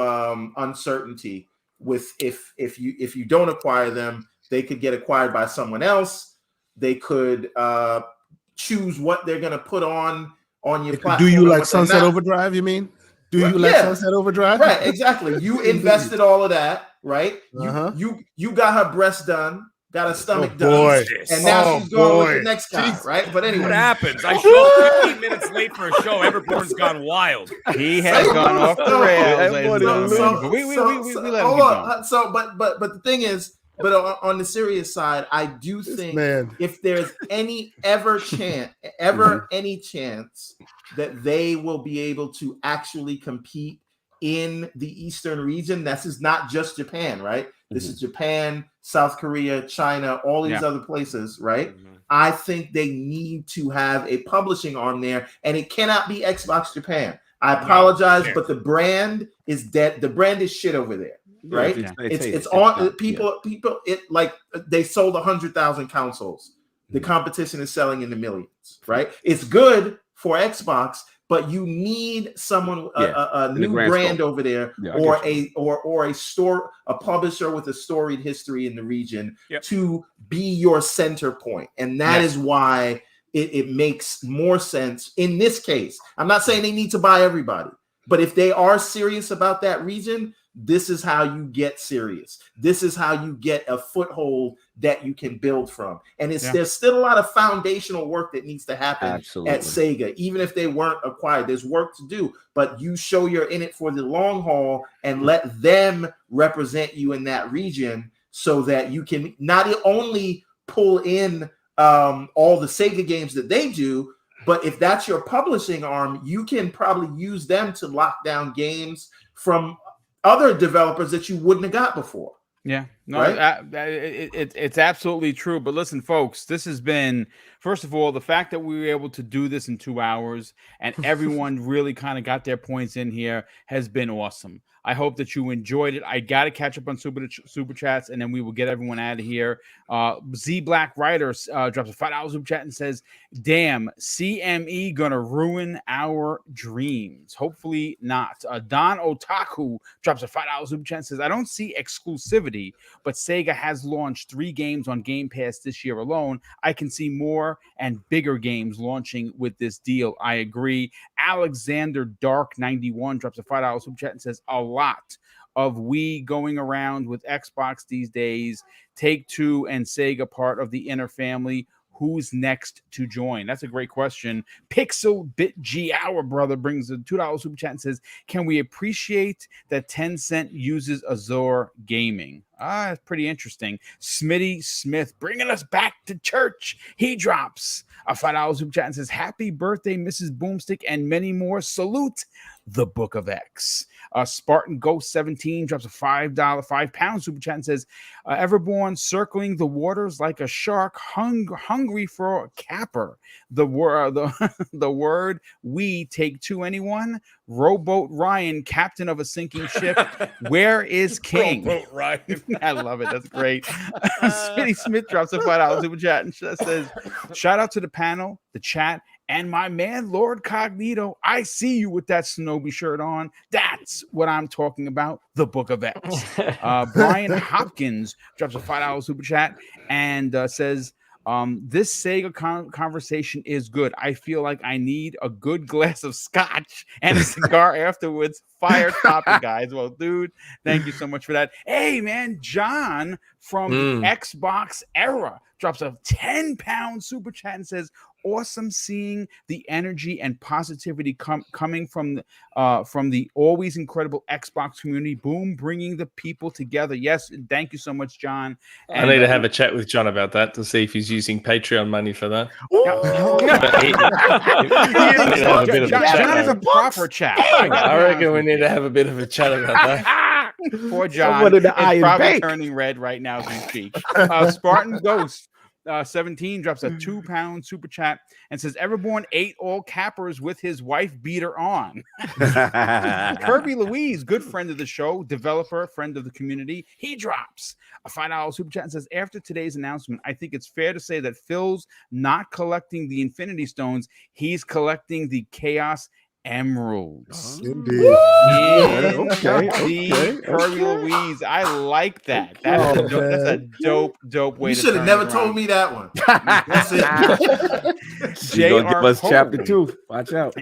uncertainty with if you don't acquire them, they could get acquired by someone else. They could choose what they're going to put on your platform. Do you like Sunset Overdrive, you mean? Do you like Sunset Overdrive? Right, exactly. You invested all of that, right? You got her breast done, got her stomach done, and now she's going with the next guy, right? But anyway, what happens? I show 15 minutes late for a show. Everborn's gone wild. He has gone off the rails. We let him go. So, but the thing is, but on the serious side, I do think if there's any chance that they will be able to actually compete in the Eastern region, this is not just Japan, right? This is Japan, South Korea, China, all these other places, right? I think they need to have a publishing arm there, and it cannot be Xbox Japan. I apologize, but the brand is dead. The brand is shit over there. Right, it's on people. It like they sold 100,000 consoles. The competition is selling in the millions. Right, it's good for Xbox, but you need someone a new brand over there, or a publisher with a storied history in the region to be your center point, and that is why it makes more sense in this case. I'm not saying they need to buy everybody, but if they are serious about that region, this is how you get serious. This is how you get a foothold that you can build from. And there's still a lot of foundational work that needs to happen at Sega. Even if they weren't acquired, there's work to do. But you show you're in it for the long haul and let them represent you in that region so that you can not only pull in all the Sega games that they do, but if that's your publishing arm, you can probably use them to lock down games from other developers that you wouldn't have got before. Yeah, no, right? It's absolutely true. But listen, folks, this has been, first of all, the fact that we were able to do this in 2 hours and everyone really kind of got their points in here has been awesome. I hope that you enjoyed it. I got to catch up on super chats, and then we will get everyone out of here. Z Black Writer drops a $5 super chat and says, "Damn, CME gonna ruin our dreams." Hopefully not. Don Otaku drops a $5 super chat and says, "I don't see exclusivity, but Sega has launched 3 games on Game Pass this year alone. I can see more and bigger games launching with this deal." I agree. Alexander Dark 91 drops a $5 super chat and says, "A lot of we going around with Xbox these days. Take-Two and Sega part of the inner family. Who's next to join?" That's a great question. Pixel Bit G, our brother, brings a $2 super chat and says, "Can we appreciate that Tencent uses Azure Gaming?" It's pretty interesting. Smitty Smith bringing us back to church. He drops a $5 super chat and says, "Happy birthday, Mrs. Boomstick, and many more. Salute the Book of X." Spartan Ghost 17 drops a £5 super chat and says, "Everborn circling the waters like a shark, hungry for a capper. The word we take to anyone. Rowboat Ryan, captain of a sinking ship. Where is King?" Rowboat Ryan. I love it. That's great. Smitty Smith drops a $5 super chat and says, "Shout out to the panel, the chat, and my man, Lord Cognito. I see you with that Shinobi shirt on. That's what I'm talking about. The Book of X." Brian Hopkins drops a $5 super chat and says, "This Sega conversation is good. I feel like I need a good glass of scotch and a cigar afterwards. Fire topic, guys." Well, dude, thank you so much for that. Hey, man, John from the Xbox era drops a £10 super chat and says, "Awesome seeing the energy and positivity coming from the always incredible Xbox community. Boom, bringing the people together." Yes, thank you so much, John. I need to have a chat with John about that to see if he's using Patreon money for that. John is a proper chat. I reckon we need to have a bit of a chat about that. Poor John Someone in the is Iron probably Bank. turning red right now as we speak. Spartan Ghost 17 drops a £2 super chat and says, Everborn ate all cappers with his wife beater on. Kirby Louise, good friend of the show, developer, friend of the community, he drops a $5 super chat and says, after today's announcement, I think it's fair to say that Phil's not collecting the Infinity Stones, he's collecting the Chaos Emeralds. Indeed. Okay. Kirby Louise, I like that. That's a dope way. You should have never told me that one. That's it. J.R. Give us chapter 2. Watch out.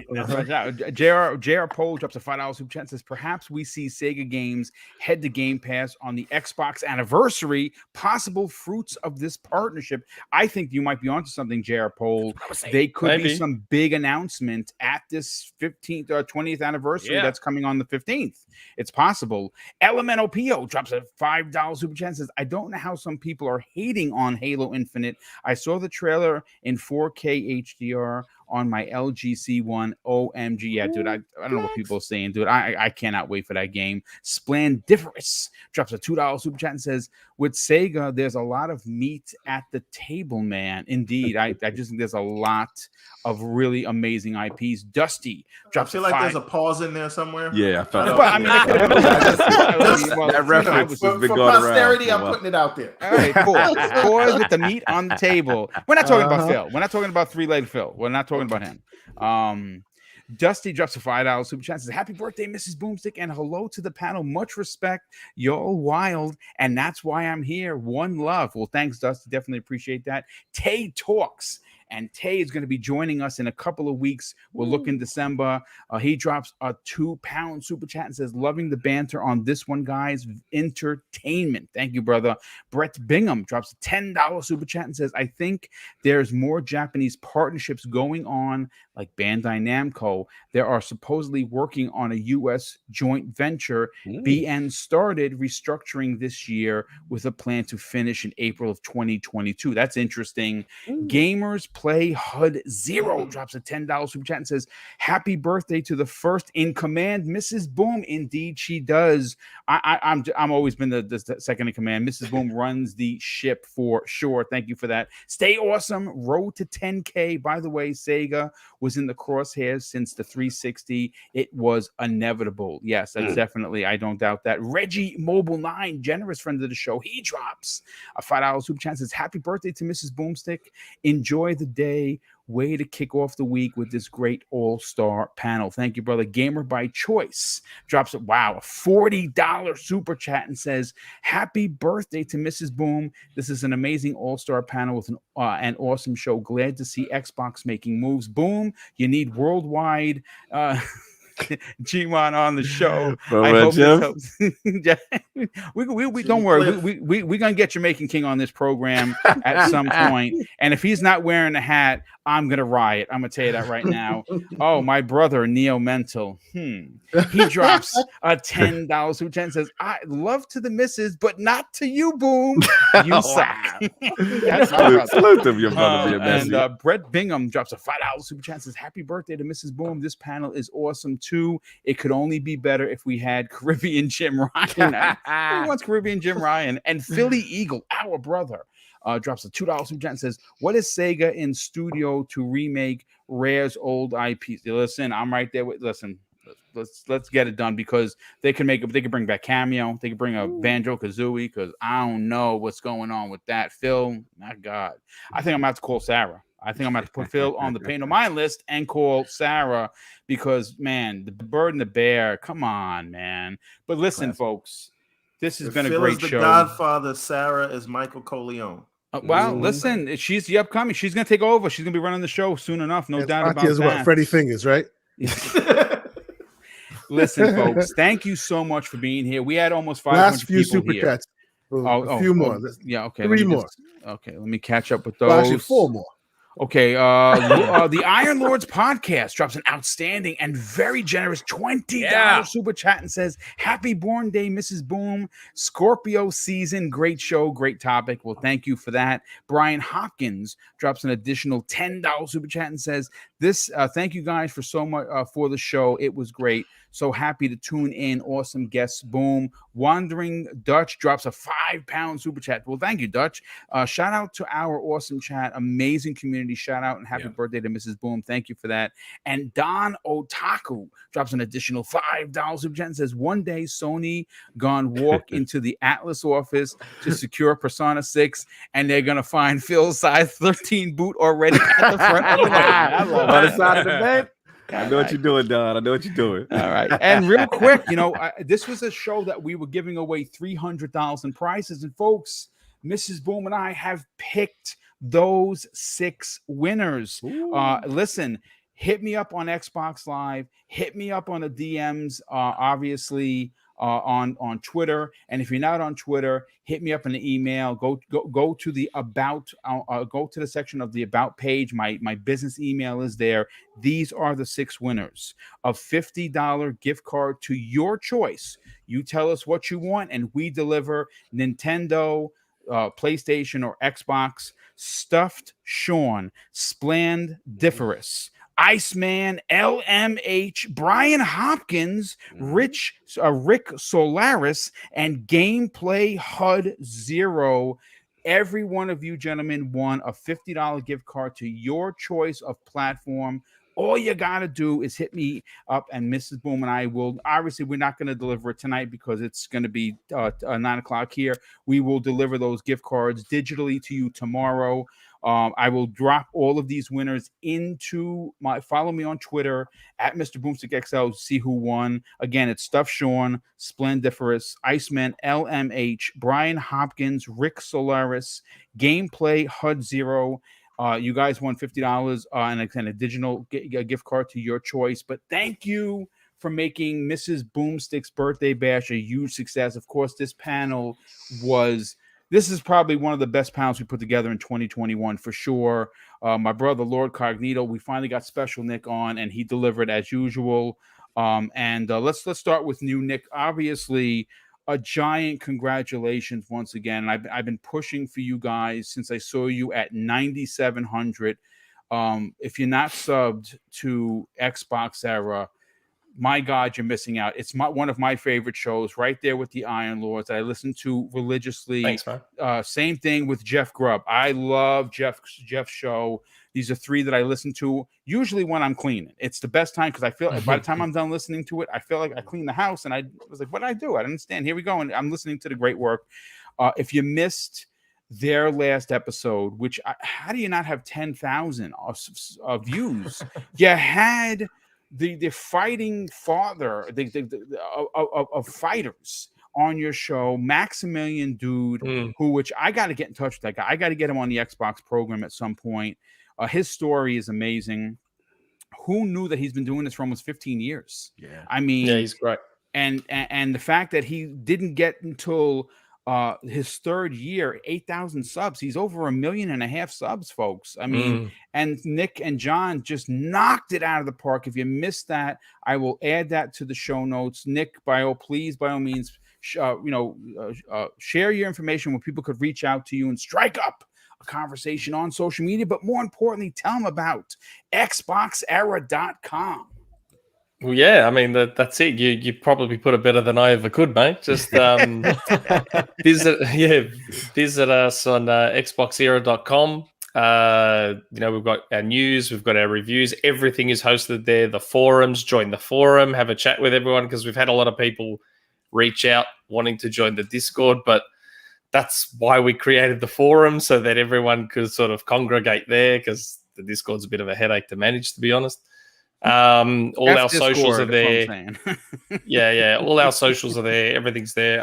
J.R. Poll drops a $5 super chat and says, perhaps we see Sega games head to Game Pass on the Xbox anniversary. Possible fruits of this partnership. I think you might be onto something, J.R. Poll. They could be some big announcement at this 15th or 20th anniversary that's coming on the 15th. It's possible. Elemental P.O. drops a $5 super chat and says, I don't know how some people are hating on Halo Infinite. I saw the trailer in 4K HDR on my LG C1. OMG. Yeah, dude, I don't know what people are saying, dude. I cannot wait for that game. Splendiferous drops a $2 super chat and says, with Sega, there's a lot of meat at the table, man. Indeed. I just think there's a lot of really amazing IPs. Dusty drops I feel like there's a pause in there somewhere. Yeah, I felt but I mean, that reference has been for going posterity, around. I'm putting it out there. All right, pause with the meat on the table. We're not talking about Phil. We're not talking about three-legged Phil. We're not talking about him. Dusty drops a $5 super chat. Says, happy birthday, Mrs. Boomstick, and hello to the panel. Much respect. Y'all wild, and that's why I'm here. One love. Well, thanks, Dusty. Definitely appreciate that. Tay talks. And Tay is going to be joining us in a couple of weeks. We'll look in December. He drops a £2 super chat and says, loving the banter on this one, guys. Entertainment. Thank you, brother. Brett Bingham drops a $10 super chat and says, I think there's more Japanese partnerships going on, like Bandai Namco. There are supposedly working on a U.S. joint venture. BN started restructuring this year with a plan to finish in April of 2022. That's interesting. Gamers Play HUD Zero drops a $10 super chat and says, happy birthday to the first in command, Mrs. Boom. Indeed, she does. I'm always been the second in command. Mrs. Boom runs the ship for sure. Thank you for that. Stay awesome. Road to 10K. By the way, Sega was in the crosshairs since the 360. It was inevitable. Yes, that's definitely, I don't doubt that. Reggie Mobile 9, generous friend of the show, he drops a $5 super chat and says, happy birthday to Mrs. Boomstick. Enjoy the day. Way to kick off the week with this great all-star panel. Thank you, brother. Gamer by Choice drops a $40 super chat and says, happy birthday to Mrs. Boom. This is an amazing all-star panel with an awesome show. Glad to see Xbox making moves. Boom, you need worldwide G-Mon on the show. I hope this helps. we don't worry. We're gonna get Jamaican King on this program at some point. And if he's not wearing a hat, I'm gonna riot. I'm gonna tell you that right now. Oh, my brother Neo Mental. He drops a $10 super chat and says, I love to the missus, but not to you, Boom. You suck. That's salute him, your brother being messy. And Brett Bingham drops a $5 super chat and says, happy birthday to Mrs. Boom. This panel is awesome too. It could only be better if we had Caribbean Jim Ryan. Who wants Caribbean Jim Ryan? And Philly Eagle, our brother, drops a $2 super chat and says, what is Sega in studio to remake Rare's old IPs? Listen, I'm right there with, let's get it done, because they can bring back Cameo, they can bring a Banjo Kazooie, because I don't know what's going on with that. Phil, my God, I think I'm gonna have to call Sarah. I think I'm going to put Phil on the Pain of Mind list and call Sarah, because, man, the bird and the bear, come on, man. But listen, folks, this has been a great show. The Godfather, Sarah is Michael Corleone. Listen, she's the upcoming. She's going to take over. She's going to be running the show soon enough. No doubt about that. What, Freddie Fingers, right? Listen, folks, thank you so much for being here. We had almost 500 last few people super here. chats. A few more. Yeah, okay. Three more. Okay, let me catch up with those. Well, actually, 4 more. Okay, the Iron Lords podcast drops an outstanding and very generous $20 super chat and says, happy born day, Mrs. Boom. Scorpio season, great show, great topic. Well, thank you for that. Brian Hopkins drops an additional $10 super chat and says, Thank you guys for so much for the show. It was great. So happy to tune in. Awesome guests. Boom. Wandering Dutch drops a £5 super chat. Well, thank you, Dutch. Shout out to our awesome chat. Amazing community. Shout out and happy birthday to Mrs. Boom. Thank you for that. And Don Otaku drops an additional $5 super chat and says, one day Sony gonna walk into the Atlas office to secure Persona 6 and they're gonna find Phil's size 13 boot already at the front of the line. On the side of the bed. I know what you're doing, Don. I know what you're doing. All right. And real quick, this was a show that we were giving away 300,000 prizes. And folks, Mrs. Boom and I have picked those 6 winners. Listen, hit me up on Xbox Live. Hit me up on the DMs, obviously, on Twitter. And if you're not on Twitter, hit me up in the email. Go to the about. Go to the section of the about page. My business email is there. These are the 6 winners of $50 gift card to your choice. You tell us what you want, and we deliver Nintendo, PlayStation, or Xbox. Stuffed Sean, Splendiferous, Iceman, LMH, Brian Hopkins, Rick Solaris, and Gameplay HUD 0. Every one of you gentlemen won a $50 gift card to your choice of platform. All you got to do is hit me up, and Mrs. Boom and I will, obviously, we're not going to deliver it tonight because it's going to be 9 o'clock here. We will deliver those gift cards digitally to you tomorrow. I will drop all of these winners into follow me on Twitter at Mr. BoomStick XL to see who won. Again, it's Stuff Sean, Splendiferous, Iceman, LMH, Brian Hopkins, Rick Solaris, Gameplay HUD 0. You guys won $50 and a digital gift card to your choice. But thank you for making Mrs. Boomstick's birthday bash a huge success. Of course, this is probably one of the best panels we put together in 2021 for sure. My brother, Lord Cognito, we finally got Special Nick on, and he delivered as usual. Let's start with new Nick. Obviously, a giant congratulations once again. I've been pushing for you guys since I saw you at 9,700. If you're not subbed to Xbox Era, my God, you're missing out. It's one of my favorite shows, right there with the Iron Lords that I listen to religiously. Thanks, man. Same thing with Jeff Grubb. I love Jeff's show. These are 3 that I listen to usually when I'm cleaning. It's the best time because I feel by the time I'm done listening to it, I feel like I clean the house, and I was like, what did I do? I don't understand. Here we go. And I'm listening to the great work. If you missed their last episode, which how do you not have 10,000 of views? You had the fighting father of fighters on your show, Maximilian Dude, which I got to get in touch with that guy. I got to get him on the Xbox program at some point. His story is amazing. Who knew that he's been doing this for almost 15 years? Yeah. I mean, yeah, he's great. And the fact that he didn't get until his 3rd year 8,000 subs. He's over 1.5 million subs, folks. I mean, and Nick and John just knocked it out of the park. If you missed that, I will add that to the show notes. Nick, please, by all means, share your information where people could reach out to you and strike up a conversation on social media. But more importantly, tell them about XboxEra.com. Well, yeah, I mean, that's it. You probably put it better than I ever could, mate. Just visit us on XboxEra.com. We've got our news, we've got our reviews. Everything is hosted there. The forums, join the forum, have a chat with everyone, because we've had a lot of people reach out wanting to join the Discord, but that's why we created the forum, so that everyone could sort of congregate there, because the Discord's a bit of a headache to manage, to be honest. All our socials are there. yeah. All our socials are there. Everything's there.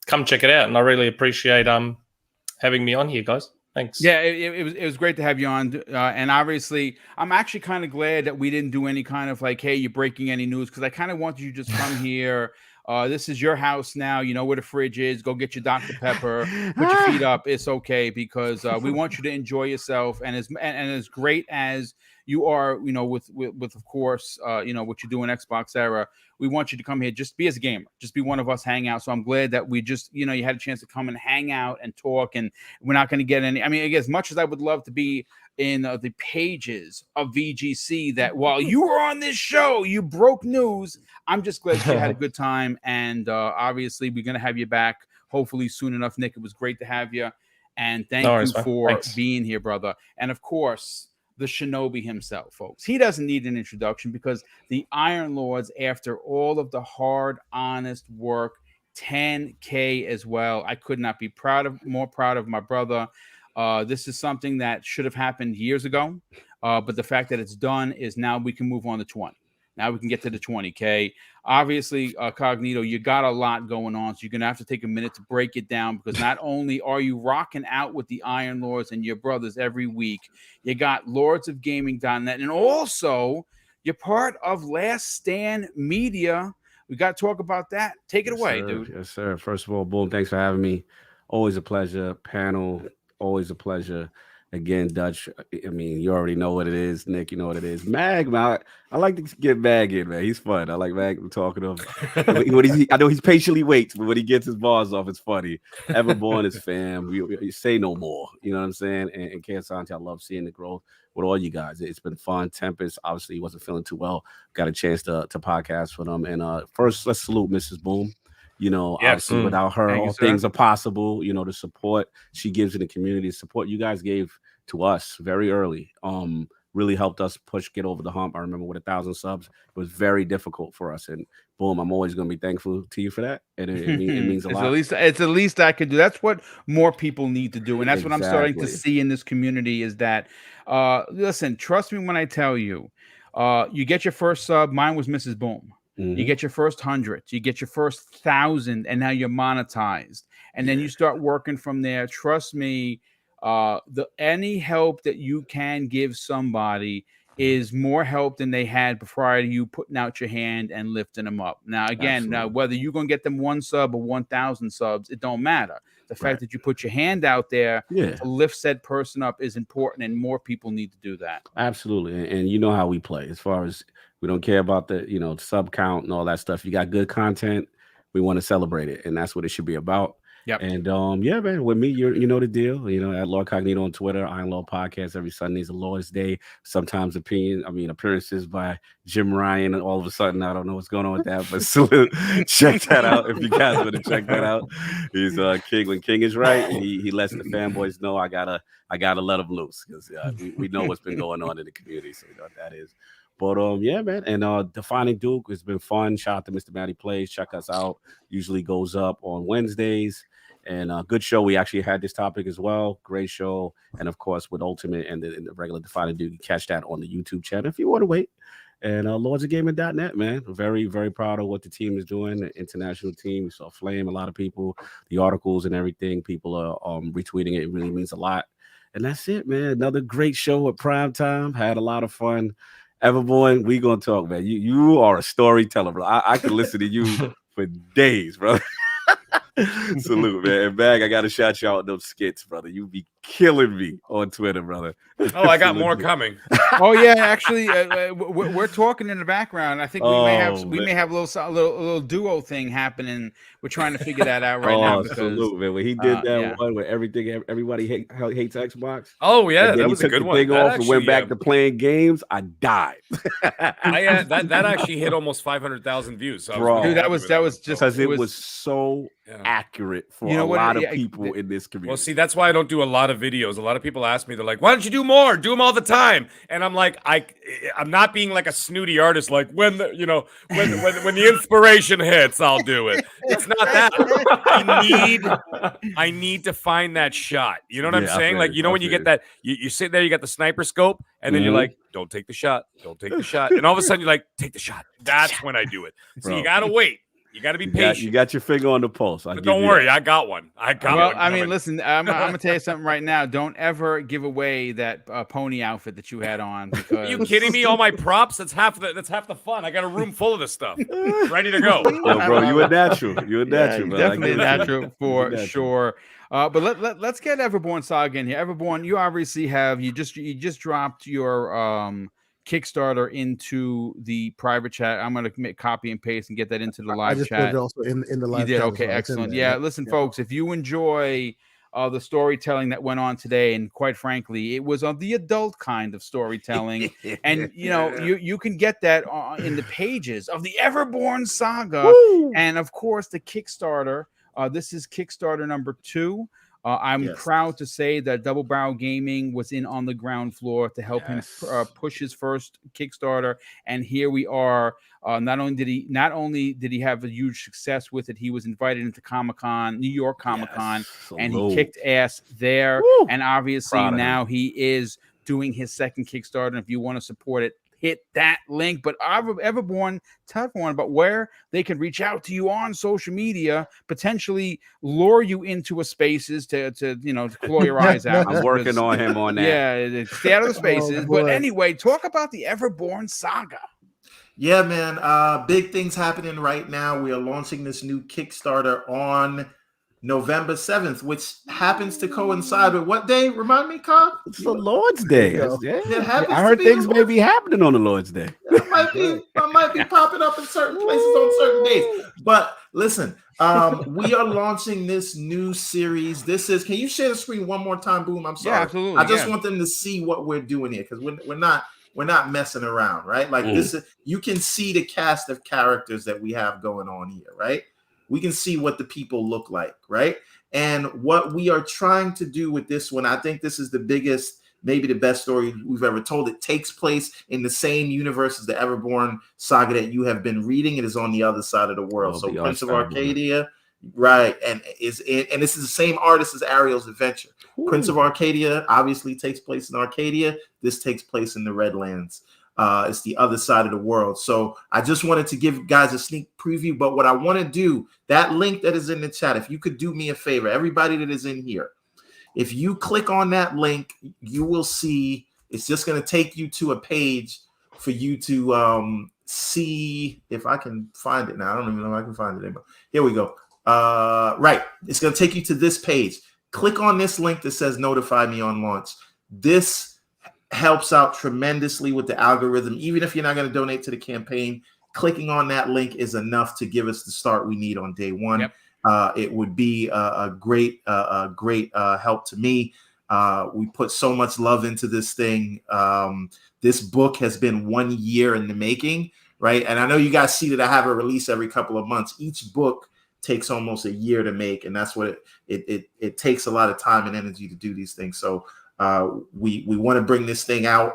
Come check it out, and I really appreciate having me on here, guys. Thanks. Yeah, it was great to have you on, and obviously, I'm actually kind of glad that we didn't do any kind of like, hey, you're breaking any news, because I kind of wanted you to just come here. This is your house now. You know where the fridge is. Go get your Dr. Pepper. Put your feet up. It's okay, because we want you to enjoy yourself. And as great as you are, with of course, what you do in Xbox era, we want you to come here, just be as a gamer, just be one of us, hang out. So I'm glad that we just, you had a chance to come and hang out and talk, and we're not going to get any, I mean, as much as I would love to be in the pages of VGC that while you were on this show, you broke news, I'm just glad you had a good time. And obviously we're going to have you back hopefully soon enough, Nick. It was great to have you. And thank you for being here, brother. And of course, the Shinobi himself, folks. He doesn't need an introduction because the Iron Lords, after all of the hard, honest work, 10K as well. I could not be more proud of my brother. This is something that should have happened years ago. But the fact that it's done is now we can move on to 20. Now we can get to the 20K. Obviously, Cognito, you got a lot going on, so you're going to have to take a minute to break it down, because not only are you rocking out with the Iron Lords and your brothers every week, you got lordsofgaming.net, and also you're part of Last Stand Media. We got to talk about that. Take it away, dude. Yes, sir. First of all, Boom, thanks for having me. Always a pleasure. Panel, always a pleasure. Again, Dutch, I mean, you already know what it is. Nick, you know what it is. Mag, man, I like to get Mag in, man. He's fun. I like Mag talking to him. I know he's patiently waits, but when he gets his bars off, it's funny. Everborn is fam. We say no more. You know what I'm saying? And Santi, I love seeing the growth with all you guys. It's been fun. Tempest, obviously, he wasn't feeling too well. Got a chance to podcast with him. And first, let's salute Mrs. Boom. Obviously, without her, all things are possible. The support she gives in the community, the support you guys gave to us very early, really helped us get over the hump. I remember with 1,000 subs, it was very difficult for us. And Boom, I'm always going to be thankful to you for that. And it means a lot. It's the least I could do. That's what more people need to do. And that's what I'm starting to see in this community is that, listen, trust me when I tell you, you get your first sub. Mine was Mrs. Boom. You get your first 100, you get your first 1,000, and now you're monetized. And then you start working from there. Trust me, any help that you can give somebody is more help than they had prior to you putting out your hand and lifting them up. Now, again, whether you're going to get them 1 sub or 1,000 subs, it don't matter. The fact that you put your hand out there to lift said person up is important, and more people need to do that. Absolutely. And you know how we play as far as we don't care about the, sub count and all that stuff. You got good content, we want to celebrate it. And that's what it should be about. Yep. And man, with me, you know the deal. At Lord Cognito on Twitter, Iron Law Podcast every Sunday is a Lord's Day. Sometimes appearances by Jim Ryan, and all of a sudden I don't know what's going on with that, but check that out if you guys want to check that out. He's king when king is right, and he lets the fanboys know I gotta let him loose, because we know what's been going on in the community, so you know what that is. But man, and Defining Duke has been fun. Shout out to Mr. Matty Plays. Check us out. Usually goes up on Wednesdays. And good show. We actually had this topic as well. Great show. And of course, with Ultimate and the regular Defining Duke, you catch that on the YouTube channel if you want to wait. And lordsofgaming.net, man. Very, very proud of what the team is doing. The international team. We saw Flame, a lot of people, the articles and everything. People are retweeting it. It really means a lot. And that's it, man. Another great show at prime time. Had a lot of fun. Everborn, we gonna talk, man. You are a storyteller, bro. I could listen to you for days, bro. Salute, man. And Bag, I gotta shout you out those skits, brother. You be killing me on Twitter, brother. Oh, I got more coming. Oh yeah, actually, we're talking in the background. I think we may have a little duo thing happening. We're trying to figure that out right now. Because, salute, man. When he did that one where everybody hates Xbox. Oh yeah, that was a good one. Thing off and went back to playing games. I died. That actually hit almost 500,000 views. So bro, dude, that was just because it was so accurate for a lot of people in this community. Well, see, that's why I don't do a lot of videos. A lot of people ask me, they're like, "Why don't you do more? Do them all the time." And I'm like, I'm not being like a snooty artist. Like when the when the inspiration hits, I'll do it. It's not that. I need to find that shot. You know what I'm saying? Like, when you get that, you sit there, you got the sniper scope, and then you're like, "Don't take the shot. Don't take the shot." And all of a sudden, you're like, "Take the shot." That's when I do it. So you gotta wait. You got to be You patient. got your finger on the pulse. But don't worry, I got one. Well, I mean, listen, I'm gonna tell you something right now. Don't ever give away that pony outfit that you had on. Because Are you kidding me? All my props. That's half the fun. I got a room full of this stuff, ready to go. Yo, bro, you a natural. You a natural, bro. Definitely a natural for sure. But let's get Everborn Saga in here. Everborn, you obviously you just dropped your Kickstarter into the private chat. I'm going to copy and paste and get that into the live I just chat. put it also in the live you did? chat. Okay, excellent. Yeah, listen, folks, if you enjoy the storytelling that went on today, and quite frankly, it was on the adult kind of storytelling, and you can get that in the pages of the Everborn Saga. Woo! And of course the Kickstarter. This is Kickstarter number 2. I'm proud to say that Double Barrel Gaming was in on the ground floor to help him push his first Kickstarter, and here we are. Not only did he have a huge success with it, he was invited into Comic-Con, New York Comic-Con, and he kicked ass there. Woo! And obviously now he is doing his second Kickstarter. And if you want to support it, hit that link. But Everborn, tell everyone about where they can reach out to you on social media, potentially lure you into a spaces to claw your eyes out. I'm working on him on that. Yeah, stay out of the spaces. But anyway, talk about the Everborn Saga. Yeah, man. Big things happening right now. We are launching this new Kickstarter on November 7th, which happens to coincide with what day? Remind me, Cobb? It's the Lord's Day. I heard things may be happening on the Lord's Day. It might be popping up in certain places on certain days. But listen, we are launching this new series. Can you share the screen one more time, Boom? I'm sorry. Yeah, absolutely. I just want them to see what we're doing here, because we're not messing around, right? Like this is, you can see the cast of characters that we have going on here, right? We can see what the people look like, right? And what we are trying to do with this one, I think this is the biggest, maybe the best story we've ever told. It takes place in the same universe as the Everborn Saga that you have been reading. It is on the other side of the world. So Prince of Arcadia, right? And this is the same artist as Ariel's Adventure. Ooh. Prince of Arcadia obviously takes place in Arcadia. This takes place in the Redlands. It's the other side of the world. So I just wanted to give guys a sneak preview. But what I want to do, that link that is in the chat, if you could do me a favor, everybody that is in here, if you click on that link, you will see it's just going to take you to a page for you to see if I can find it now. I don't even know if I can find it anymore. Here we go. Right. It's going to take you to this page. Click on this link that says notify me on launch. This helps out tremendously with the algorithm. Even if you're not going to donate to the campaign, clicking on that link is enough to give us the start we need on day one. Yep. It would be a great help to me. We put so much love into this thing. This book has been 1 year in the making, right? And I know you guys see that I have a release every couple of months. Each book takes almost a year to make, and that's what it takes a lot of time and energy to do these things. So we want to bring this thing out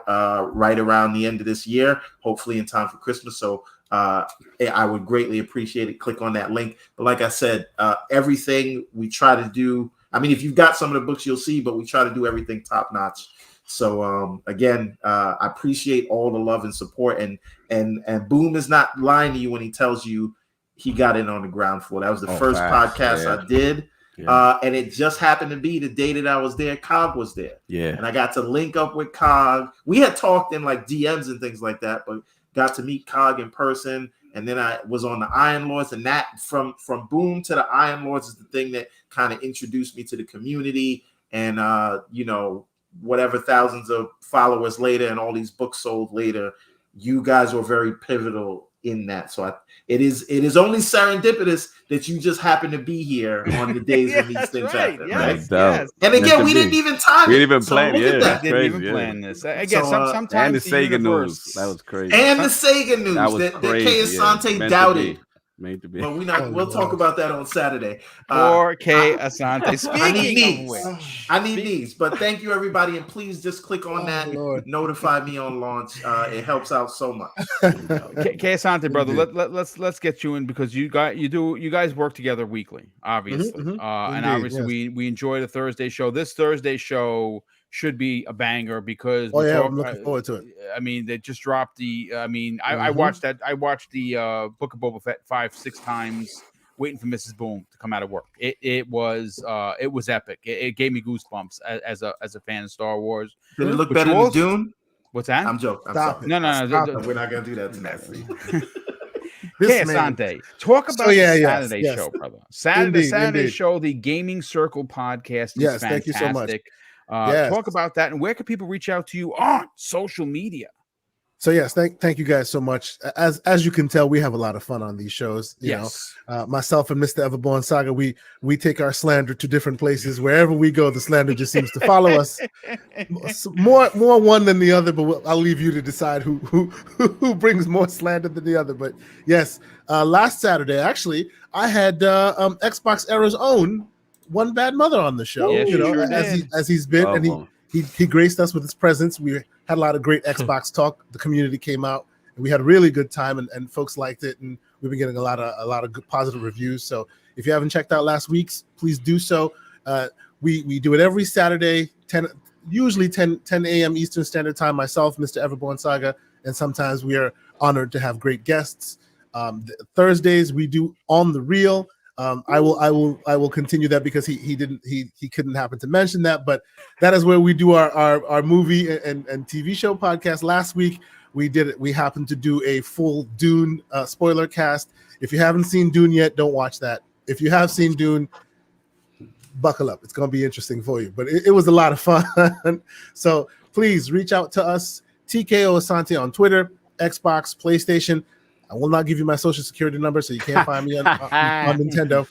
right around the end of this year, hopefully in time for Christmas. So I would greatly appreciate it. Click on that link. But like I said, everything we try to do, I mean, if you've got some of the books, you'll see, but we try to do everything top notch. So again, I appreciate all the love and support, and Boom is not lying to you when he tells you he got in on the ground floor. That was the first podcast I did. Yeah. And it just happened to be the day that I was there, Cog was there. Yeah. And I got to link up with Cog. We had talked in like DMs and things like that, but got to meet Cog in person. And then I was on the Iron Lords, and that from Boom to the Iron Lords is the thing that kind of introduced me to the community. And whatever thousands of followers later and all these books sold later, you guys were very pivotal in that. So it is only serendipitous that you just happen to be here on the days when these things happen. Yes, right? Yes. And again, we didn't even time it. We didn't even plan. Yeah, didn't even plan this. Again, sometimes and the Sega news. That was crazy. And the Sega news that Kay Asante doubted. Made to be. But we'll talk about that on Saturday. Poor Kay Asante. Speaking of which, I need these. But thank you, everybody, and please just click on that. Lord. Notify me on launch. It helps out so much. Kay Asante, brother, let's get you in, because you guys work together weekly, obviously. And obviously we enjoy the Thursday show. This Thursday show should be a banger because I'm looking forward to it. I mean, they just dropped the. I mean, I watched that. I watched the Book of Boba Fett 5-6 times, waiting for Mrs. Boom to come out of work. It was epic. It gave me goosebumps as a fan of Star Wars. Did it look better than Dune? What's that? I'm joking. Stop it. No. We're not gonna do that tonight. Asante, talk about the Saturday show, brother. Saturday Indeed. show, the Gaming Circle podcast is Yes, fantastic. thank you so much. Talk about that, and where can people reach out to you on social media? So yes, thank you guys so much. As you can tell, we have a lot of fun on these shows. You know, myself and Mr. Everborn Saga, we take our slander to different places. Wherever we go, the slander just seems to follow us. More one than the other, but I'll leave you to decide who brings more slander than the other. But yes, last Saturday, actually, I had Xbox Era's own One Bad Mother on the show. Yes, you know, sure as he's been, and he graced us with his presence. We had a lot of great Xbox talk. The community came out, and we had a really good time, and folks liked it. And we've been getting a lot of good positive reviews. So if you haven't checked out last week's, please do so. We do it every Saturday, usually 10 a.m. Eastern Standard Time. Myself, Mr. Everborn Saga, and sometimes we are honored to have great guests. Thursdays we do On the Reel. I will continue that because he couldn't happen to mention that, but that is where we do our movie and TV show podcast. Last week we happened to do a full Dune spoiler cast. If you haven't seen Dune yet, don't watch that. If you have seen Dune, buckle up. It's going to be interesting for you, but it was a lot of fun. So please reach out to us, TKO Asante on Twitter, Xbox, PlayStation. I will not give you my social security number, so you can't find me on Nintendo.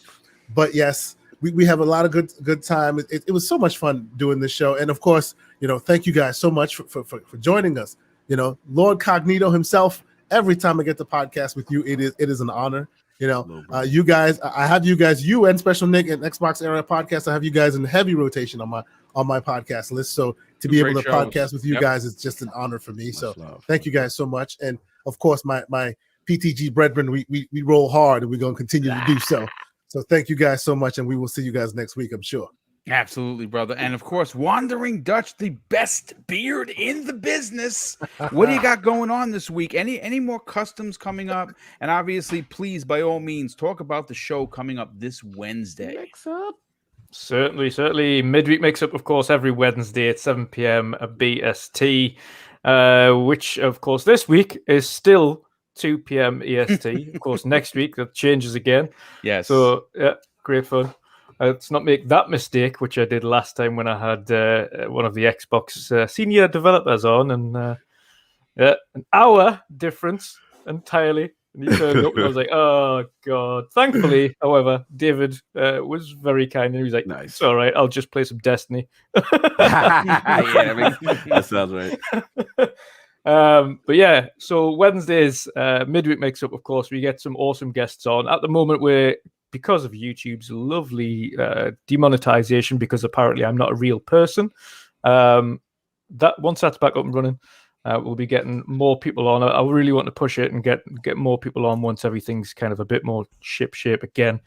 But yes, we have a lot of good time. It was so much fun doing this show, and of course, you know, thank you guys so much for joining us. You know, Lord Cognito himself. Every time I get the podcast with you, it is an honor. You know, you guys, I have you guys, you and Special Nick and Xbox Era podcast. I have you guys in heavy rotation on my podcast list. So to be able to podcast with you guys is just an honor for me. So thank you guys so much, and of course, my PTG brethren, we roll hard, and we're going to continue to do so. So thank you guys so much, and we will see you guys next week, I'm sure. Absolutely, brother. And of course, Wandering Dutch, the best beard in the business. What do you got going on this week? Any more customs coming up? And obviously, please, by all means, talk about the show coming up this Wednesday. Mix up. Certainly. Midweek mix up, of course, every Wednesday at 7 p.m. BST, which, of course, this week is still 2 p.m. EST. Of course, next week that changes again. Yes. So yeah, great fun. Let's not make that mistake, which I did last time when I had one of the Xbox senior developers on, and an hour difference entirely. And he turned up, and I was like, "Oh God!" Thankfully, however, David was very kind, and he was like, "Nice, it's all right. I'll just play some Destiny." That sounds right. But yeah, so Wednesdays, midweek mix up, of course, we get some awesome guests on. At the moment, we're, because of YouTube's lovely demonetization, because apparently I'm not a real person, that once that's back up and running, we'll be getting more people on. I really want to push it and get more people on once everything's kind of a bit more ship again.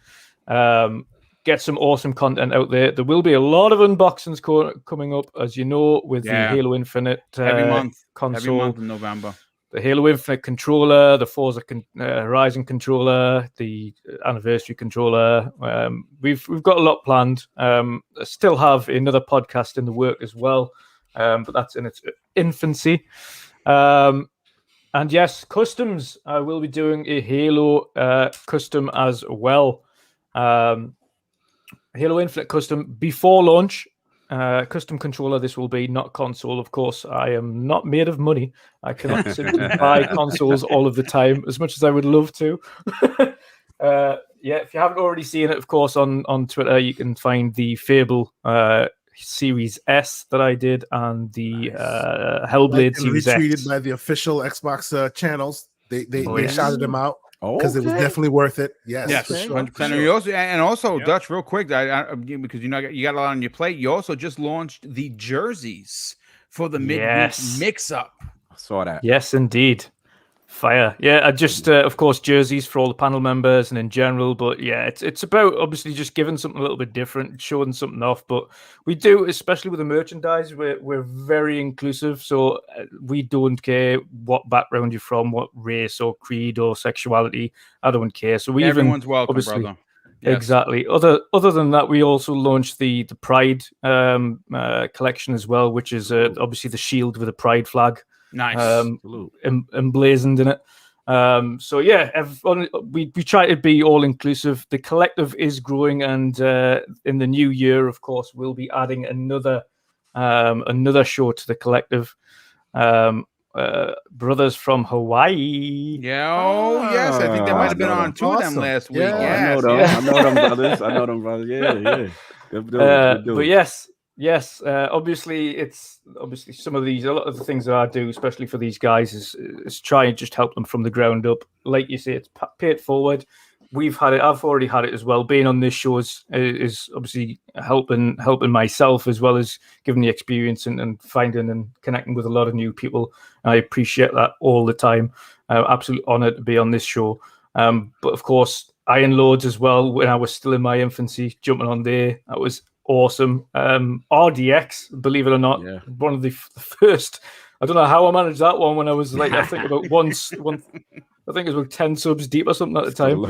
Get some awesome content out there. There will be a lot of unboxings coming up, as you know, with the Halo Infinite console. Every month in November. The Halo Infinite controller, the Forza Horizon controller, the anniversary controller. We've got a lot planned. I still have another podcast in the work as well, but that's in its infancy. And yes, customs. I will be doing a Halo custom as well. Halo Infinite custom before launch. Custom controller this will be, not console, of course. I am not made of money. I cannot simply buy consoles all of the time, as much as I would love to. If you haven't already seen it, of course, on Twitter, you can find the Fable Series S that I did, and the Hellblade Series X. Retweeted by the official Xbox channels. They shouted them out. Because it was definitely worth it. Yes, for sure. 100%. And also, Dutch, real quick, because you got a lot on your plate. You also just launched the jerseys for the midweek mix-up. I saw that. Yes, indeed. Fire. Yeah, I just, of course, jerseys for all the panel members and in general. But yeah, it's about obviously just giving something a little bit different, showing something off. But we do, especially with the merchandise, we're very inclusive. So we don't care what background you're from, what race or creed or sexuality. I don't care. So everyone's welcome, brother. Yes. Exactly. Other than that, we also launched the Pride collection as well, which is obviously the shield with a Pride flag. Nice. Emblazoned in it. So yeah, we try to be all inclusive. The collective is growing, and in the new year, of course, we'll be adding another show to the collective. Brothers from Hawaii. Yeah, yes, I think they might have been on two of them last week. Yeah, I know them brothers. Yeah. But yes. Obviously, some of these, a lot of the things that I do, especially for these guys, is try and just help them from the ground up. Like you say, it's pay it forward. We've had it. I've already had it as well. Being on this show is obviously helping myself as well as giving the experience and finding and connecting with a lot of new people. I appreciate that all the time. Absolutely honored to be on this show. But of course, Iron Lords as well. When I was still in my infancy, jumping on there, that was awesome. RDX, believe it or not, one of the first. I don't know how I managed that one when I was like, I think about one. I think it was about 10 subs deep or something at the time.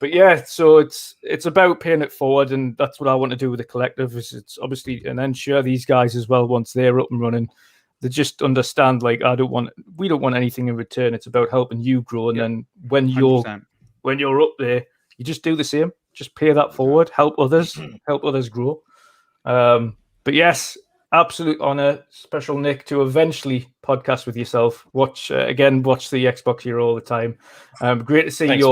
But yeah, so it's about paying it forward, and that's what I want to do with the collective. It's obviously, and then share these guys as well once they're up and running. They just understand, like, we don't want anything in return. It's about helping you grow, and then when you're up there, you just do the same. Just pay that forward, help others grow. But yes, absolute honor, special Nick, to eventually podcast with yourself. Watch the Xbox here all the time. Great to see. Thanks,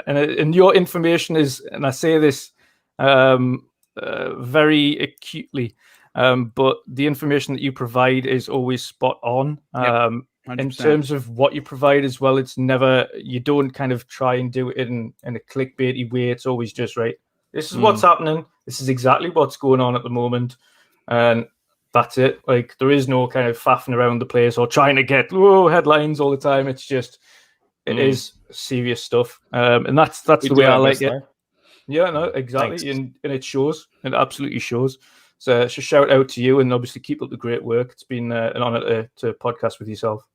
and your information is, and I say this very acutely, but the information that you provide is always spot on. In terms of what you provide as well, it's never, you don't kind of try and do it in a clickbaity way. It's always just right. This is what's happening. This is exactly what's going on at the moment. And that's it. Like, there is no kind of faffing around the place or trying to get headlines all the time. It's just, it is serious stuff. And that's the way I like it. Yeah, no, exactly. And it shows. It absolutely shows. So it's a shout out to you, and obviously keep up the great work. It's been an honor to podcast with yourself.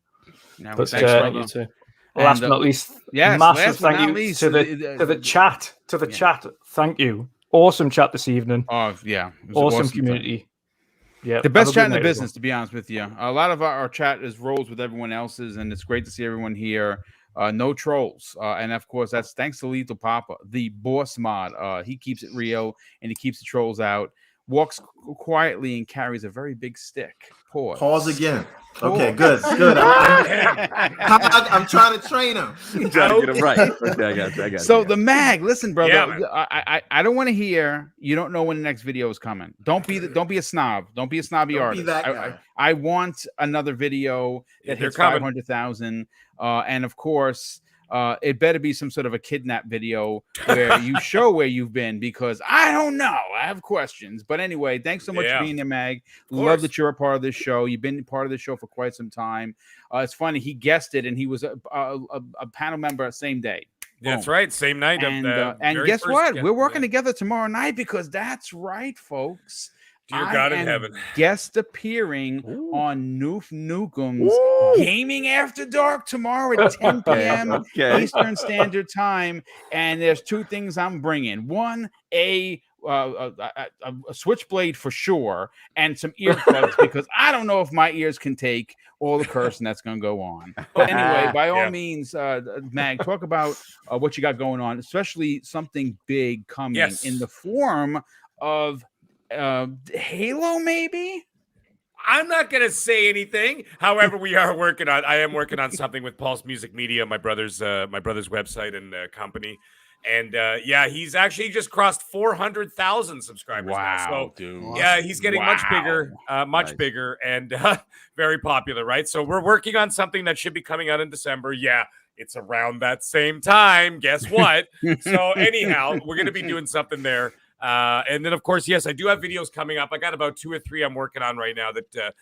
No, but thanks, you too. Last but not least, massive thank you to the chat. To the chat, thank you. Awesome chat this evening. Oh yeah, awesome community. Yeah, the best chat in the business, to be honest with you. A lot of our chat is rolls with everyone else's, and it's great to see everyone here. No trolls, and of course that's thanks to Lethal Papa, the boss mod. He keeps it real and he keeps the trolls out. Walks quietly and carries a very big stick. Pause again. Okay, good. I'm trying to train him. Trying to get him right. Okay, I got so the mag, listen, brother. Yeah, I don't want to hear you don't know when the next video is coming. Don't be a snob. Don't be a snobby artist. I want another video that hits 500,000. And of course, it better be some sort of a kidnap video where you show where you've been, because I don't know. I have questions. But anyway, thanks so much for being here, Mag. Love that you're a part of this show. You've been part of the show for quite some time. It's funny. He guessed it, and he was a panel member same day. Boom. That's right. Same night. And guess what? We're working together tomorrow night, because that's right, folks. Dear God in heaven. Guest appearing on Noof Nukem's Gaming After Dark tomorrow at 10 p.m. Eastern Standard Time. And there's two things I'm bringing. One, a switchblade for sure, and some earplugs, because I don't know if my ears can take all the cursing that's going to go on. But anyway, by all means, Mag, talk about what you got going on, especially something big coming in the form of Halo, maybe. I'm not gonna say anything. However, I am working on something with Pulse Music Media, my brother's website and company. And he's actually just crossed 400,000 subscribers. Wow, now. So, dude. Yeah, he's getting much bigger, and very popular, right? So we're working on something that should be coming out in December. Yeah, it's around that same time. Guess what? So anyhow, we're gonna be doing something there. And then, of course, yes, I do have videos coming up. I got about 2 or 3 I'm working on right now that,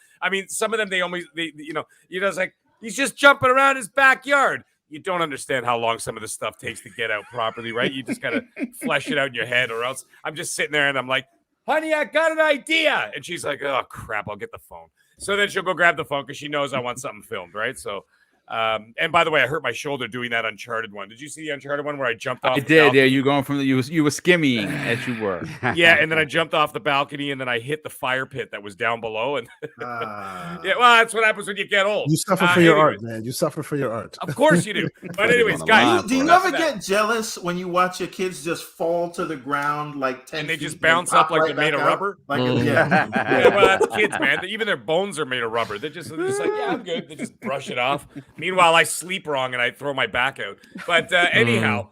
some of them, it's like, He's just jumping around his backyard. You don't understand how long some of this stuff takes to get out properly, right? You just got to flesh it out in your head, or else I'm just sitting there and I'm like, honey, I got an idea. And she's like, oh, crap, I'll get the phone. So then she'll go grab the phone because she knows I want something filmed, right? So, and by the way, I hurt my shoulder doing that Uncharted one. Did you see the Uncharted one where I jumped off? I did. Yeah, you going from you were skimmying as you were. Yeah, and then I jumped off the balcony and then I hit the fire pit that was down below. And yeah, well, that's what happens when you get old. You suffer for your art, man. You suffer for your art. Of course you do. But anyways, guys, do you ever get jealous when you watch your kids just fall to the ground like 10 and they feet just bounce up like they're made of rubber? Like yeah, well, that's kids, man. Even their bones are made of rubber. They're just like, yeah, I'm good. They just brush it off. Meanwhile, I sleep wrong and I throw my back out. But anyhow,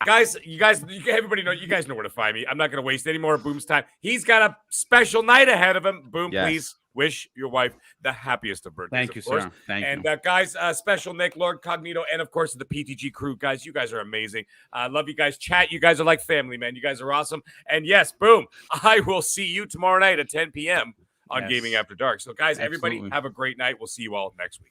guys, everybody know, you guys know where to find me. I'm not going to waste any more of Boom's time. He's got a special night ahead of him. Boom, please wish your wife the happiest of birthdays. Thank you, sir. Thank you. And guys, special Nick, Lord Cognito, and of course the PTG crew. Guys, you guys are amazing. I love you guys. Chat, you guys are like family, man. You guys are awesome. And yes, Boom, I will see you tomorrow night at 10 p.m. on Gaming After Dark. So guys, everybody have a great night. We'll see you all next week.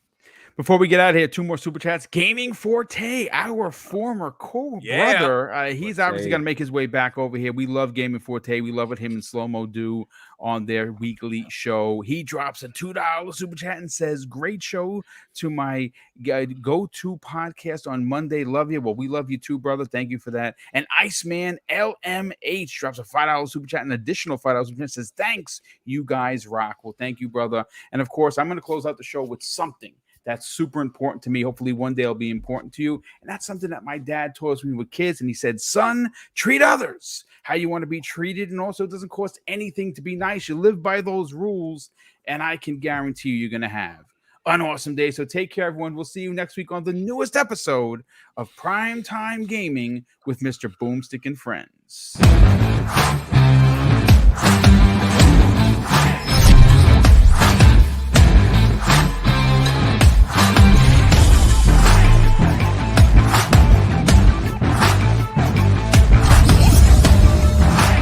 Before we get out of here, 2 more super chats. Gaming Forte, our former co-brother, he's obviously going to make his way back over here. We love Gaming Forte. We love what him and Slow-Mo do on their weekly show. He drops a $2 super chat and says, great show to my go-to podcast on Monday. Love you. Well, we love you too, brother. Thank you for that. And Iceman LMH drops a $5 super chat, an additional $5 super chat, says, thanks, you guys rock. Well, thank you, brother. And of course, I'm going to close out the show with something that's super important to me. Hopefully one day it'll be important to you. And that's something that my dad taught us when we were kids. And he said, son, treat others how you want to be treated. And also it doesn't cost anything to be nice. You live by those rules. And I can guarantee you're going to have an awesome day. So take care, everyone. We'll see you next week on the newest episode of Primetime Gaming with Mr. Boomstick and Friends.